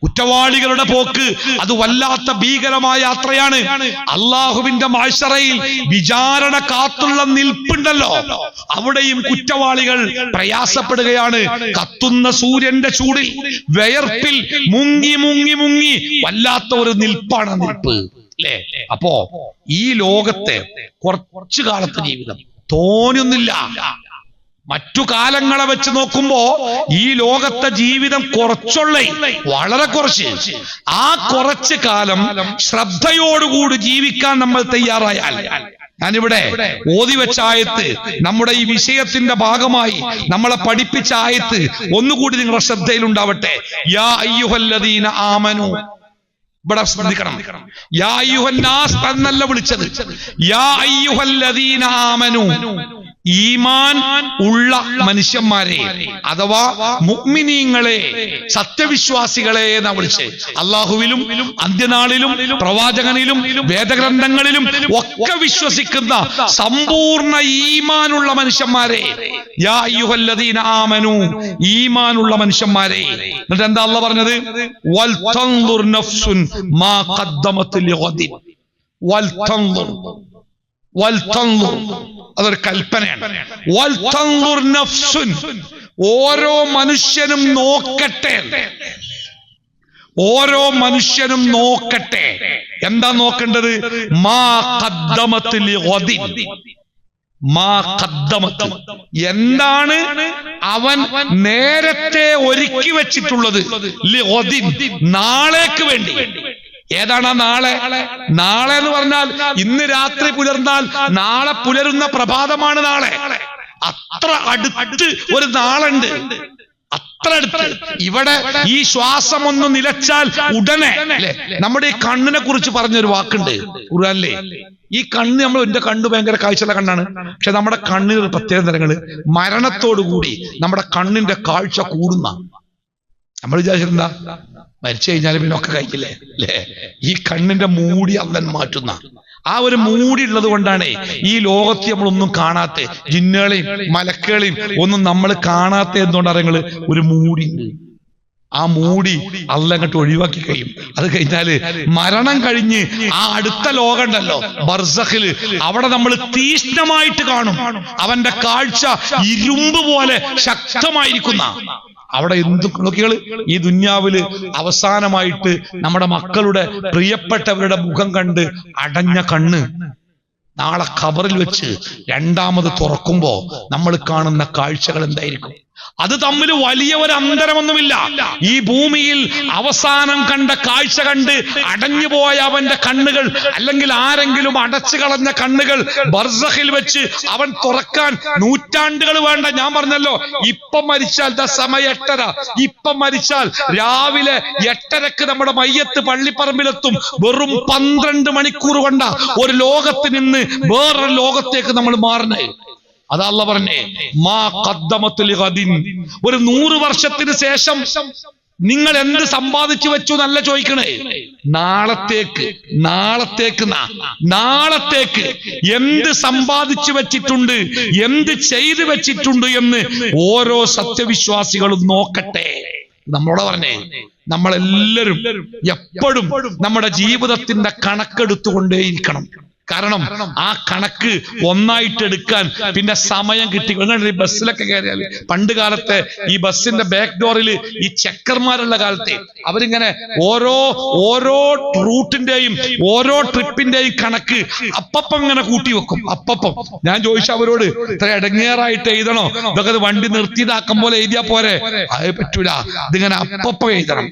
കുറ്റവാളികളുടെ പോക്ക് അത് വല്ലാത്ത ഭീകരമായ യാത്രയാണ്. അള്ളാഹുവിന്റെ മഹ്ശറയിൽ വിചാരണ കാത്തുള്ള നിൽപ്പുണ്ടല്ലോ, അവിടെയും കുറ്റവാളികൾ പ്രയാസപ്പെടുകയാണ്. കത്തുന്ന സൂര്യന്റെ ചൂടിൽ വിയർപ്പിൽ മുങ്ങി മുങ്ങി മുങ്ങി വല്ലാത്ത ഒരു നിൽപ്പാണ് നിൽപ്പ്, അല്ലേ? അപ്പോ ഈ ലോകത്തെ കുറച്ചു കാലത്തെ ജീവിതം തോന്നിയൊന്നില്ല. മറ്റു കാലങ്ങളെ വെച്ച് നോക്കുമ്പോ ഈ ലോകത്തെ ജീവിതം കുറച്ചുള്ള, വളരെ കുറച്ച്. ആ കുറച്ച് കാലം ശ്രദ്ധയോടുകൂടി ജീവിക്കാൻ നമ്മൾ തയ്യാറായാൽ, ഞാനിവിടെ ഓതി വെച്ച ആയത്ത്, നമ്മുടെ ഈ വിഷയത്തിന്റെ ഭാഗമായി നമ്മളെ പഠിപ്പിച്ച ആയത്ത് ഒന്നുകൂടി നിങ്ങളുടെ ശ്രദ്ധയിൽ ഉണ്ടാവട്ടെ. യാ അയ്യുഹല്ലദീന ആമനു, ഇവിടെ ശ്രദ്ധിക്കണം. യാ അയ്യുഹന്നാസ് എന്നല്ല വിളിച്ചത്, യാ അയ്യുഹല്ലദീന ആമനു, ഈമാൻ ഉള്ള മനുഷ്യന്മാരെ അഥവാ മുഅ്മിനീങ്ങളെ, സത്യവിശ്വാസികളെ എന്നാ വിളിച്ച്. അള്ളാഹുവിലും അന്ത്യനാളിലും പ്രവാചകനിലും വേദഗ്രന്ഥങ്ങളിലും ഒക്കെ വിശ്വസിക്കുന്ന സമ്പൂർണ്ണ ഈമാനുള്ള മനുഷ്യന്മാരെ, യാ അയ്യുഹല്ലദീന ആമനു, ഈമാനുള്ള മനുഷ്യന്മാരെ. എന്നിട്ട് എന്താ അള്ളാഹ് പറഞ്ഞത്? വൽ തൻദുർ നഫ്സുൻ മാ ഖദ്ദമത് ലിഗദിൻ. വൽ തൻദുർ, വൽ തൻദുർ, അതൊരു കൽപ്പനയാണ്. വൽ തൻദുർ നഫ്സുൻ, ഓരോ മനുഷ്യനും നോക്കട്ടെ, ഓരോ മനുഷ്യനും നോക്കട്ടെ. എന്താ നോക്കേണ്ടത്? മാ ഖദ്ദമത് ലിഗദിൻ. മാ ഖദ്ദമത്, എന്താണ് അവൻ നേരത്തെ ഒരുക്കി വെച്ചിട്ടുള്ളത്, ലിഗദിൻ, നാളേക്ക് വേണ്ടി. ഏതാണ് നാളെ? നാളെ എന്ന് പറഞ്ഞാൽ ഇന്ന് രാത്രി പുലർന്നാൽ നാളെ പുലരുന്ന പ്രഭാതമാണ് നാളെ. അത്ര അടുത്ത് ഒരു നാളുണ്ട്, അത്ര അടുത്ത്. ഇവിടെ ഈ ശ്വാസം ഒന്ന് നിലച്ചാൽ ഉടനെ, അല്ലെ? നമ്മുടെ ഈ കണ്ണിനെ കുറിച്ച് പറഞ്ഞൊരു വാക്കുണ്ട് ഖുർആനിലെ. ഈ കണ്ണ്, നമ്മൾ എന്റെ കണ്ണ് ഭയങ്കര കാഴ്ചയുള്ള കണ്ണാണ്, പക്ഷെ നമ്മുടെ കണ്ണിന് പ്രത്യേക തരങ്ങള്. മരണത്തോടുകൂടി നമ്മുടെ കണ്ണിന്റെ കാഴ്ച കൂടുന്ന, നമ്മൾ വിചാരിച്ചിരുന്ന മരിച്ചു കഴിഞ്ഞാൽ പിന്നെ ഒക്കെ കഴിക്കില്ലേ, അല്ലേ? ഈ കണ്ണിന്റെ മൂടി അവൻ മാറ്റുന്ന ആ ഒരു മൂടി ഉള്ളത് കൊണ്ടാണ് ഈ ലോകത്ത് നമ്മളൊന്നും കാണാത്ത, ജിന്നുകളെയും മലക്കുകളെയും ഒന്നും നമ്മൾ കാണാത്ത. എന്തുകൊണ്ടാണ് നിങ്ങള്? ഒരു മൂടി ഉണ്ട്. ആ മൂടി അള്ളാഹ് അങ്ങോട്ട് ഒഴിവാക്കി കഴിയും. അത് കഴിഞ്ഞാല് മരണം കഴിഞ്ഞ് ആ അടുത്ത ലോകം ഉണ്ടല്ലോ, ബർസഖില്, അവിടെ നമ്മൾ തീഷ്ണമായിട്ട് കാണും. അവന്റെ കാഴ്ച ഇരുമ്പ് പോലെ ശക്തമായിരിക്കുന്ന അവിടെ എന്ത് നോക്കികള്. ഈ ദുന്യാവില് അവസാനമായിട്ട് നമ്മുടെ മക്കളുടെ പ്രിയപ്പെട്ടവരുടെ മുഖം കണ്ട് അടഞ്ഞ കണ്ണ് നാളെ ഖബറിൽ വെച്ച് രണ്ടാമത് തുറക്കുമ്പോ നമ്മൾ കാണുന്ന കാഴ്ചകൾ എന്തായിരിക്കും? അത് തമ്മിൽ വലിയ ഒരു അന്തരമൊന്നുമില്ല. ഈ ഭൂമിയിൽ അവസാനം കണ്ട കാഴ്ച കണ്ട് അടഞ്ഞുപോയ അവന്റെ കണ്ണുകൾ, അല്ലെങ്കിൽ ആരെങ്കിലും അടച്ചു കളഞ്ഞ കണ്ണുകൾ ബർസഖിൽ വെച്ച് അവൻ തുറക്കാൻ നൂറ്റാണ്ടുകൾ വേണ്ട. ഞാൻ പറഞ്ഞല്ലോ, ഇപ്പം മരിച്ചാൽ സമയം 8:30, ഇപ്പം മരിച്ചാൽ രാവിലെ 8:30 നമ്മുടെ മയ്യത്ത് പള്ളിപ്പറമ്പിലെത്തും. വെറും 12 മണിക്കൂർ കൊണ്ട ഒരു ലോകത്ത് നിന്ന് വേറൊരു ലോകത്തേക്ക് നമ്മൾ മാറണേ. അതാ അല്ലാഹ് പറഞ്ഞേ, മാ ഖദ്ദമത് ലിഗദിൻ. ഒരു 100 വർഷത്തിന് ശേഷം നിങ്ങൾ എന്ത് സമ്പാദിച്ചു വെച്ചു എന്നല്ല ചോദിക്കണേ, നാളത്തേക്ക്, നാളത്തേക്ക്, നാളത്തേക്ക് എന്ത് സമ്പാദിച്ചു വെച്ചിട്ടുണ്ട്, എന്ത് ചെയ്തു വെച്ചിട്ടുണ്ട് എന്ന് ഓരോ സത്യവിശ്വാസികളും നോക്കട്ടെ. നമ്മളോട് പറഞ്ഞേ, നമ്മളെല്ലാവരും എപ്പോഴും നമ്മുടെ ജീവിതത്തിന്റെ കണക്കെടുത്തുകൊണ്ടേയിരിക്കണം. കാരണം ആ കണക്ക് ഒന്നായിട്ട് എടുക്കാൻ പിന്നെ സമയം കിട്ടി. ബസ്സിലൊക്കെ കയറിയാൽ, പണ്ട് കാലത്തെ ഈ ബസ്സിന്റെ ബാക്ക് ഡോറിൽ ഈ ചെക്കർമാരുള്ള കാലത്തെ അവരിങ്ങനെ ഓരോ റൂട്ടിന്റെയും ഓരോ ട്രിപ്പിന്റെയും കണക്ക് അപ്പം ഇങ്ങനെ കൂട്ടി വെക്കും. അപ്പം ഞാൻ ചോദിച്ചു അവരോട്, ഇത്ര ഇടങ്ങേറായിട്ട് എഴുതണോ? ഇതൊക്കെ വണ്ടി നിർത്തിയതാക്കും പോലെ എഴുതിയാ പോരെ? അത് പറ്റൂല, ഇതിങ്ങനെ അപ്പം എഴുതണം.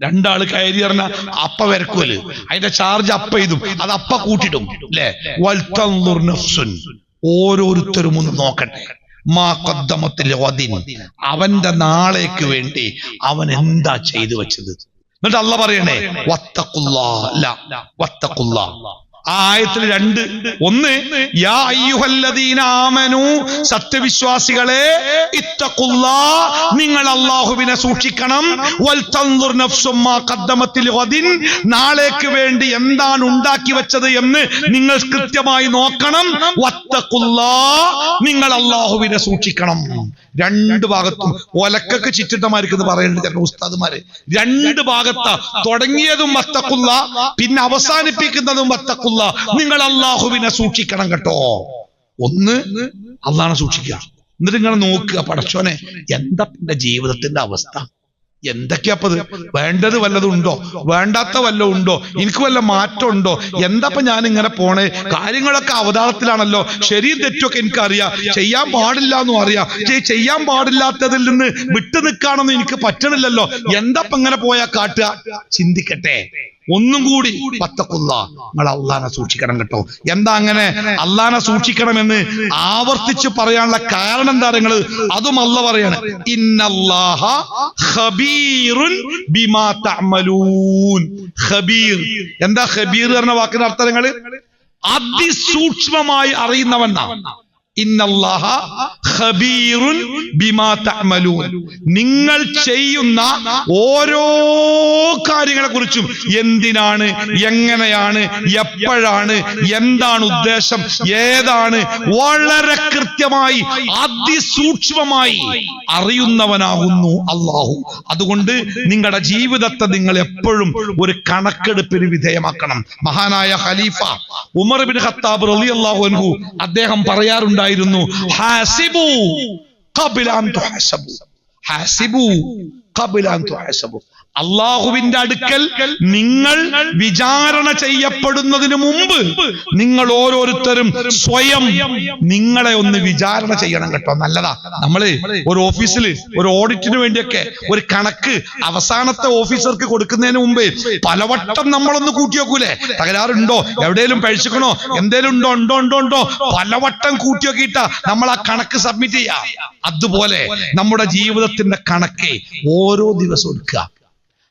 2 ആള് കയറി പറഞ്ഞാൽ അപ്പ വരക്കുമല്ലോ, അതിന്റെ ചാർജ് അപ്പ ഇതും അത് അപ്പ കൂട്ടിടും, അല്ലേ? ഓരോരുത്തരും ഒന്ന് നോക്കട്ടെ. മാ ഖദ്ദമത്തിൽ ഗദിൻ, അവന്റെ നാളേക്ക് വേണ്ടി അവൻ എന്താ ചെയ്തു വെച്ചത്. എന്നിട്ട് അള്ളാഹ് പറയണേ വത്തഖുല്ലാ. ആ ആയത്തിൽ രണ്ട്, ഒന്ന് യാ അയ്യുഹല്ലദീന ആമനൂ, സത്യവിശ്വാസികളെ, ഇത്തഖുല്ലാ, നിങ്ങൾ അല്ലാഹുവിനെ സൂക്ഷിക്കണം. വൽ തൻദുർ നഫ്സും മാ ഖദ്ദമത്തിൽ ഗദിൻ, നാളേക്ക് വേണ്ടി എന്താണ് ഉണ്ടാക്കി വെച്ചത് എന്ന് നിങ്ങൾ കൃത്യമായി നോക്കണം. വത്തഖുല്ലാ, നിങ്ങൾ അല്ലാഹുവിനെ സൂക്ഷിക്കണം. രണ്ട് ഭാഗത്തും ഒലക്കൊക്കെ ചിറ്റിട്ടമാർക്കെന്ന് പറയുന്നുണ്ട് ചില ഉസ്താദുമാര്. രണ്ട് ഭാഗത്താ, തുടങ്ങിയതും വത്തഖുല്ലാ, പിന്നെ അവസാനിപ്പിക്കുന്നതും വത്തഖുല്ലാ. നിങ്ങൾ അല്ലാഹുവിനെ സൂക്ഷിക്കണം കേട്ടോ. ഒന്ന് അല്ലാഹുവിനെ സൂക്ഷിക്കുക. എന്നിട്ട് നിങ്ങൾ നോക്കുക, പടച്ചോനെ എന്താ എന്റെ ജീവിതത്തിന്റെ അവസ്ഥ, എന്തൊക്കെയാപ്പത്, വേണ്ടത് വല്ലതും ഉണ്ടോ, വേണ്ടാത്ത വല്ലതും ഉണ്ടോ, എനിക്ക് വല്ല മാറ്റം ഉണ്ടോ, എന്താപ്പ ഞാൻ ഇങ്ങനെ പോണേ, കാര്യങ്ങളൊക്കെ അവതാളത്തിലാണല്ലോ, ശരിയും തെറ്റൊക്കെ എനിക്കറിയാം, ചെയ്യാൻ പാടില്ല എന്നും അറിയാം, ചെയ്യാൻ പാടില്ലാത്തതിൽ നിന്ന് വിട്ടു നിൽക്കാനൊന്നും എനിക്ക് പറ്റണില്ലല്ലോ, എന്താപ്പ ഇങ്ങനെ പോയാ കാട്ടുക. ചിന്തിക്കട്ടെ. ഒന്നും കൂടി വത്തഖുല്ലാ, നിങ്ങൾ അള്ളാനെ സൂക്ഷിക്കണം കേട്ടോ. എന്താ അങ്ങനെ അള്ളാനെ സൂക്ഷിക്കണമെന്ന് ആവർത്തിച്ച് പറയാനുള്ള കാരണം എന്താ നിങ്ങൾ, അതും അള്ളാഹ് പറയാണ്, ഇന്നല്ലാഹ ഖബീറുൻ ബിമാ തഅമലൂൻ. ഖബീർ, എന്താ ഖബീർ എന്ന വാക്കിന്റെ അർത്ഥം നിങ്ങൾ അതിസൂക്ഷ്മമായി അറിയുന്നവനാണ്. ഇന്നല്ലാഹ ഖബീറുൻ ബിമാ തഅമലൂൻ, നിങ്ങൾ ചെയ്യുന്ന ഓരോ കാര്യങ്ങളെ കുറിച്ചും, എന്തിനാണ്, എങ്ങനെയാണ്, എപ്പോഴാണ്, എന്താണ് ഉദ്ദേശം, ഏതാണ്, വളരെ കൃത്യമായി അതിസൂക്ഷ്മമായി അറിയുന്നവനാകുന്നു അല്ലാഹു. അതുകൊണ്ട് നിങ്ങളുടെ ജീവിതത്തെ നിങ്ങൾ എപ്പോഴും ഒരു കണക്കെടുപ്പിന് വിധേയമാക്കണം. മഹാനായ ഖലീഫ ഉമർ ഇബ്നു ഖത്താബ് റളിയല്ലാഹു അൻഹു അദ്ദേഹം പറയാറുണ്ട്, ഹാസിബു ഖബ്ല അൻ തുഹസബു, ഹാസിബു ഖബ്ല അൻ തുഹസബു. അല്ലാഹുവിന്റെ അടുക്കൽ നിങ്ങൾ വിചാരണ ചെയ്യപ്പെടുന്നതിന് മുമ്പ് നിങ്ങൾ ഓരോരുത്തരും സ്വയം നിങ്ങളെ ഒന്ന് വിചാരണ ചെയ്യണം കേട്ടോ. നല്ലതാ. നമ്മള് ഒരു ഓഫീസിൽ ഒരു ഓഡിറ്റിന് വേണ്ടിയൊക്കെ ഒരു കണക്ക് അവസാനത്തെ ഓഫീസർക്ക് കൊടുക്കുന്നതിന് മുമ്പ് പലവട്ടം നമ്മളൊന്ന് കൂട്ടി വെക്കൂലേ, തകരാറുണ്ടോ, എവിടെയെങ്കിലും പഴിച്ചിക്കണോ, എന്തേലും ഉണ്ടോ, പലവട്ടം കൂട്ടി വെക്കിയിട്ടാ നമ്മൾ ആ കണക്ക് സബ്മിറ്റ് ചെയ്യാ. അതുപോലെ നമ്മുടെ ജീവിതത്തിന്റെ കണക്ക് ഓരോ ദിവസവും എടുക്കുക.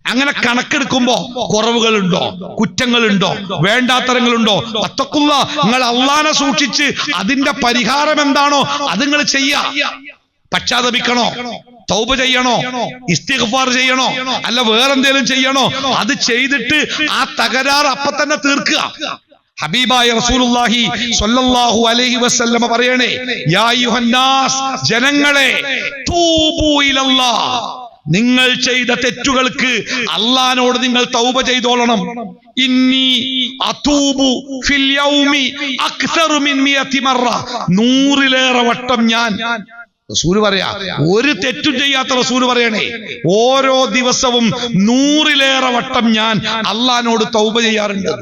അങ്ങനെ കണക്കെടുക്കുമ്പോ കുറവുകളുണ്ടോ, കുറ്റങ്ങളുണ്ടോ, വേണ്ടാത്തരങ്ങളുണ്ടോ, വത്തഖുല്ലാ, നിങ്ങൾ അള്ളാനെ സൂക്ഷിച്ച് അതിന്റെ പരിഹാരം എന്താണോ അത് നിങ്ങൾ ചെയ്യാ. പശ്ചാത്തപിക്കണോ, തൗബ ചെയ്യണോ, ഇസ്തിഗ്ഫാർ ചെയ്യണോ, അല്ല വേറെന്തേലും ചെയ്യണോ, അത് ചെയ്തിട്ട് ആ തകരാർ അപ്പൊ തന്നെ തീർക്കുക. ഹബീബായ റസൂലുള്ളാഹി സ്വല്ലല്ലാഹു അലൈഹി വസല്ലമ പറയണേ, യാ അയ്യുഹന്നാസ്, ജനങ്ങളെ, തൂബൂ ഇലല്ലാഹ്, നിങ്ങൾ ചെയ്ത തെറ്റുകൾക്ക് അള്ളാനോട് നിങ്ങൾ തൗബ ചെയ്തോളണം. ഇന്നി അതൂബു ഫിൽ യൗമി അക്സറു മിൻ 100 മറ, 100ലേറെ വട്ടം ഞാൻ, റസൂൽ പറയാ, ഒരു തെറ്റും ചെയ്യാത്ത റസൂൽ പറയണേ, ഓരോ ദിവസവും 100ലേറെ വട്ടം ഞാൻ അള്ളാനോട് തൗബ ചെയ്യാറുണ്ട്.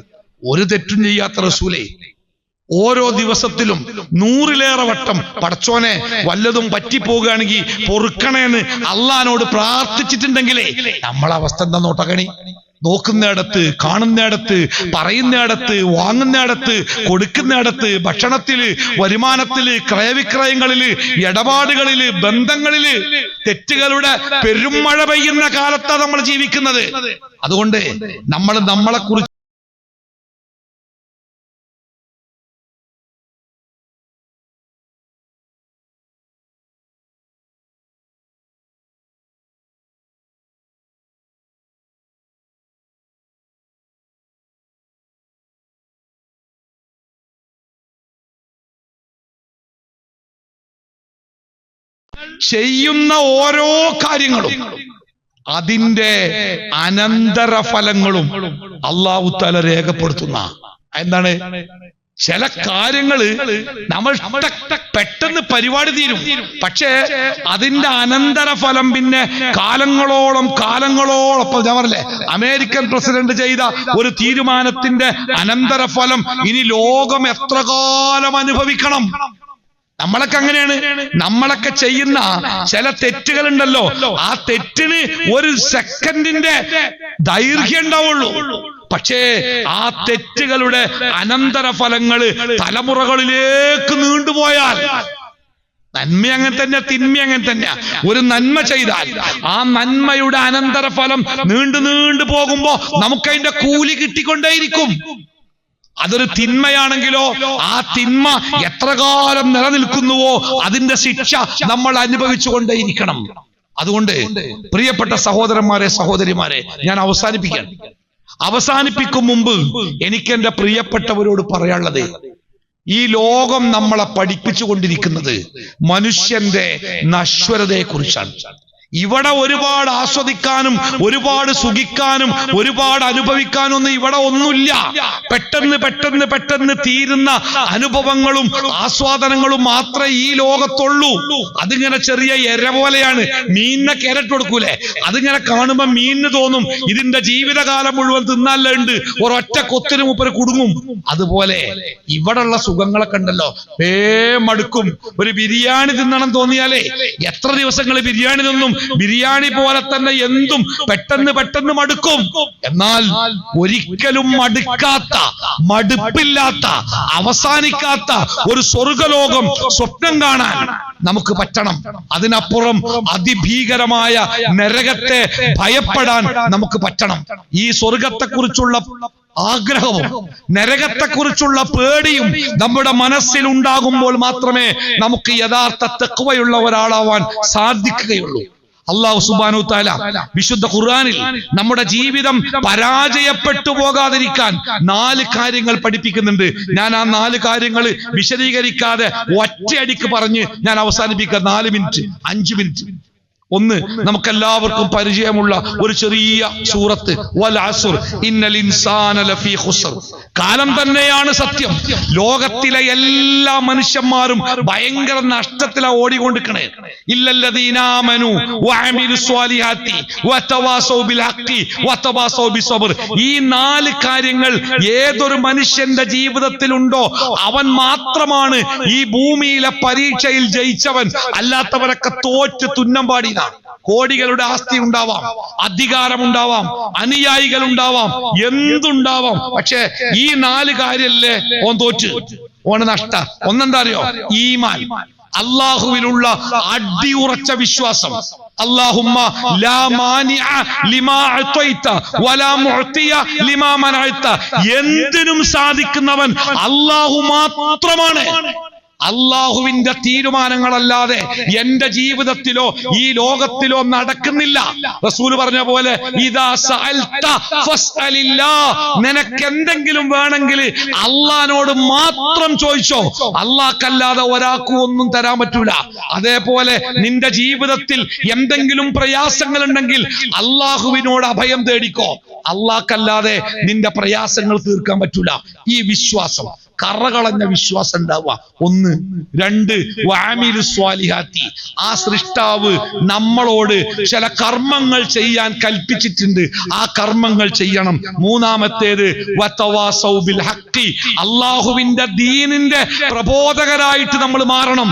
ഒരു തെറ്റും ചെയ്യാത്ത റസൂലേ ഓരോ ദിവസത്തിലും 100ലേറെ വട്ടം പടച്ചോനെ വല്ലതും പറ്റിപ്പോവുകയാണെങ്കിൽ പൊറുക്കണേന്ന് അള്ളാനോട് പ്രാർത്ഥിച്ചിട്ടുണ്ടെങ്കിലേ നമ്മളെ അവസ്ഥ എന്താ നോട്ടകണി. നോക്കുന്നിടത്ത്, കാണുന്നിടത്ത്, പറയുന്നിടത്ത്, വാങ്ങുന്നിടത്ത്, കൊടുക്കുന്നിടത്ത്, ഭക്ഷണത്തില്, വരുമാനത്തില്, ക്രയവിക്രയങ്ങളില്, ഇടപാടുകളില്, ബന്ധങ്ങളില് തെറ്റുകളുടെ പെരുമഴ പെയ്യുന്ന കാലത്താണ് നമ്മൾ ജീവിക്കുന്നത്. അതുകൊണ്ട് നമ്മളെ കുറിച്ച് ചെയ്യുന്ന ഓരോ കാര്യങ്ങളും അതിന്റെ അനന്തരഫലങ്ങളും അല്ലാഹു തആല രേഖപ്പെടുത്തുന്ന. എന്താണ്? ചില കാര്യങ്ങള് നമ്മൾ പെട്ടെന്ന് പരിപാടി തീരും, പക്ഷേ അതിന്റെ അനന്തരഫലം പിന്നെ കാലങ്ങളോളം ഞാൻ പറഞ്ഞില്ലേ, അമേരിക്കൻ പ്രസിഡന്റ് ചെയ്ത ഒരു തീരുമാനത്തിന്റെ അനന്തരഫലം ഇനി ലോകം എത്ര കാലം അനുഭവിക്കണം. നമ്മളൊക്കെ അങ്ങനെയാണ്. നമ്മളൊക്കെ ചെയ്യുന്ന ചില തെറ്റുകൾ ഉണ്ടല്ലോ, ആ തെറ്റിന് ഒരു സെക്കൻഡിന്റെ ദൈർഘ്യം ഉണ്ടാവുള്ളൂ. പക്ഷേ ആ തെറ്റുകളുടെ അനന്തരഫലങ്ങള് തലമുറകളിലേക്ക് നീണ്ടുപോയാൽ, നന്മ അങ്ങനെ തന്നെ, തിന്മ അങ്ങനെ തന്നെ. ഒരു നന്മ ചെയ്താൽ ആ നന്മയുടെ അനന്തരഫലം നീണ്ടു പോകുമ്പോ നമുക്കതിന്റെ കൂലി കിട്ടിക്കൊണ്ടേയിരിക്കും. അതൊരു തിന്മയാണെങ്കിലോ ആ തിന്മ എത്ര കാലം നിലനിൽക്കുന്നുവോ അതിന്റെ ശിക്ഷ നമ്മൾ അനുഭവിച്ചുകൊണ്ടേയിരിക്കണം. അതുകൊണ്ട് പ്രിയപ്പെട്ട സഹോദരന്മാരെ, സഹോദരിമാരെ, ഞാൻ അവസാനിപ്പിക്കും മുമ്പ് എനിക്ക് എന്റെ പ്രിയപ്പെട്ടവരോട് പറയാനുള്ളത്, ഈ ലോകം നമ്മളെ പഠിപ്പിച്ചുകൊണ്ടിരിക്കുന്നത് മനുഷ്യന്റെ നശ്വരതയെ കുറിച്ചാണ്. ഇവിടെ ഒരുപാട് ആസ്വദിക്കാനും ഒരുപാട് സുഖിക്കാനും ഒരുപാട് അനുഭവിക്കാനും ഒന്നും ഇവിടെ ഒന്നുമില്ല. പെട്ടെന്ന് തീരുന്ന അനുഭവങ്ങളും ആസ്വാദനങ്ങളും മാത്രമേ ഈ ലോകത്തുള്ളൂ. അതിങ്ങനെ ചെറിയ എര പോലെയാണ്. മീനിനെ ക്യാരറ്റ് കൊടുക്കൂലേ, അതിങ്ങനെ കാണുമ്പോ മീനിന് തോന്നും ഇതിന്റെ ജീവിതകാലം മുഴുവൻ തിന്നാലുണ്ട്, ഒരൊറ്റ കൊത്തിന് മൂപ്പര് കുടുങ്ങും. അതുപോലെ ഇവിടെയുള്ള സുഖങ്ങളൊക്കെ ഉണ്ടല്ലോ, മടുക്കും. ഒരു ബിരിയാണി തിന്നണം തോന്നിയാലേ എത്ര ദിവസങ്ങൾ ബിരിയാണി തിന്നും. ബിരിയാണി പോലെ തന്നെ എന്തും പെട്ടെന്ന് മടുക്കും. എന്നാൽ ഒരിക്കലും മടുപ്പില്ലാത്ത അവസാനിക്കാത്ത ഒരു സ്വർഗലോകം സ്വപ്നം കാണാൻ നമുക്ക് പറ്റണം. അതിനപ്പുറം അതിഭീകരമായ നരകത്തെ ഭയപ്പെടാൻ നമുക്ക് പറ്റണം. ഈ സ്വർഗത്തെക്കുറിച്ചുള്ള ആഗ്രഹവും നരകത്തെക്കുറിച്ചുള്ള പേടിയും നമ്മുടെ മനസ്സിൽ ഉണ്ടാകുമ്പോൾ മാത്രമേ നമുക്ക് യഥാർത്ഥ തഖ്വയുള്ള ഒരാളാവാൻ സാധിക്കുകയുള്ളൂ. അല്ലാഹു സുബ്ഹാനഹു തആല വിശുദ്ധ ഖുർആനിൽ നമ്മുടെ ജീവിതം പരാജയപ്പെട്ടു പോകാതിരിക്കാൻ 4 കാര്യങ്ങൾ പഠിപ്പിക്കുന്നുണ്ട്. ഞാൻ ആ 4 കാര്യങ്ങൾ വിശദീകരിക്കാതെ ഒറ്റയടിക്ക് പറഞ്ഞ് ഞാൻ അവസാനിപ്പിക്കാം. 4 മിനിറ്റ് 5 മിനിറ്റ്. ഒന്ന്, നമുക്കെല്ലാവർക്കും പരിചയമുള്ള ഒരു ചെറിയ സൂറത്ത്, വൽ അസ്ർ ഇന്നൽ ഇൻസാന ലഫീ ഖുസ്ർ. കാലം തന്നെയാണ് സത്യം. ലോകത്തിലെ എല്ലാ മനുഷ്യന്മാരും ഭയങ്കര നഷ്ടത്തിലാണ് ഓടിക്കൊണ്ടിരിക്കണേ. ഇല്ലല്ലദീന ആമനു വഅമിലു സ്വാലിഹാത്തി വതവാസൗ ബിൽ ഹഖി വതവാസൗ ബിസ്സബ്ർ. ഈ 4 കാര്യങ്ങൾ ഏതൊരു മനുഷ്യന്റെ ജീവിതത്തിലുണ്ടോ അവൻ മാത്രമാണ് ഈ ഭൂമിയിലെ പരീക്ഷയിൽ ജയിച്ചവൻ. അല്ലാത്തവരൊക്കെ തോറ്റ് തുന്നം പാടി. കോടികളുടെ ആസ്തി ഉണ്ടാവാം, അധികാരമുണ്ടാവാം, അനുയായികൾ ഉണ്ടാവാം, എന്തുണ്ടാവാം. പക്ഷെ ഈ 4 കാര്യല്ലേ ഓൻ തോറ്റ്, ഓന് നഷ്ട. ഒന്നെന്താ അറിയോ? ഈമാൻ, അല്ലാഹുവിലുള്ള അടിയുറച്ച വിശ്വാസം. അല്ലാഹുമ്മ ലാ മാനിഅ ലിമാ അഅതൈത വലാ മുഅതിയ ലിമാ മനഅത. എന്തിനും സാധിക്കുന്നവൻ അല്ലാഹു മാത്രമാണ്. അള്ളാഹുവിന്റെ തീരുമാനങ്ങളല്ലാതെ എന്റെ ജീവിതത്തിലോ ഈ ലോകത്തിലോ നടക്കുന്നില്ല. റസൂൽ പറഞ്ഞ പോലെ ഇദാ സഅൽത ഫസ്അലില്ലാഹ്. നിനക്ക് എന്തെങ്കിലും വേണമെങ്കിൽ അള്ളാഹിനോട് മാത്രം ചോദിച്ചോ. അള്ളാഹ്ക്കല്ലാതെ ഒരാൾക്കും ഒന്നും തരാൻ പറ്റൂല. അതേപോലെ നിന്റെ ജീവിതത്തിൽ എന്തെങ്കിലും പ്രയാസങ്ങൾ ഉണ്ടെങ്കിൽ അള്ളാഹുവിനോട് അഭയം തേടിക്കോ. അള്ളാഹ്ക്കല്ലാതെ നിന്റെ പ്രയാസങ്ങൾ തീർക്കാൻ പറ്റൂല. ഈ വിശ്വാസം, കറകളഞ്ഞ വിശ്വാസം ഉണ്ടാവുക. 1. 2, വഅമിലു സ്വാലിഹാത്തി. ആ സൃഷ്ടാവ് നമ്മളോട് ചില കർമ്മങ്ങൾ ചെയ്യാൻ കൽപ്പിച്ചിട്ടുണ്ട്, ആ കർമ്മങ്ങൾ ചെയ്യണം. 3-ാമത്തേത് വതവാസൗ ബിൽ ഹഖി. അല്ലാഹുവിന്റെ ദീനിന്റെ പ്രബോധകരായിട്ട് നമ്മൾ മാറണം.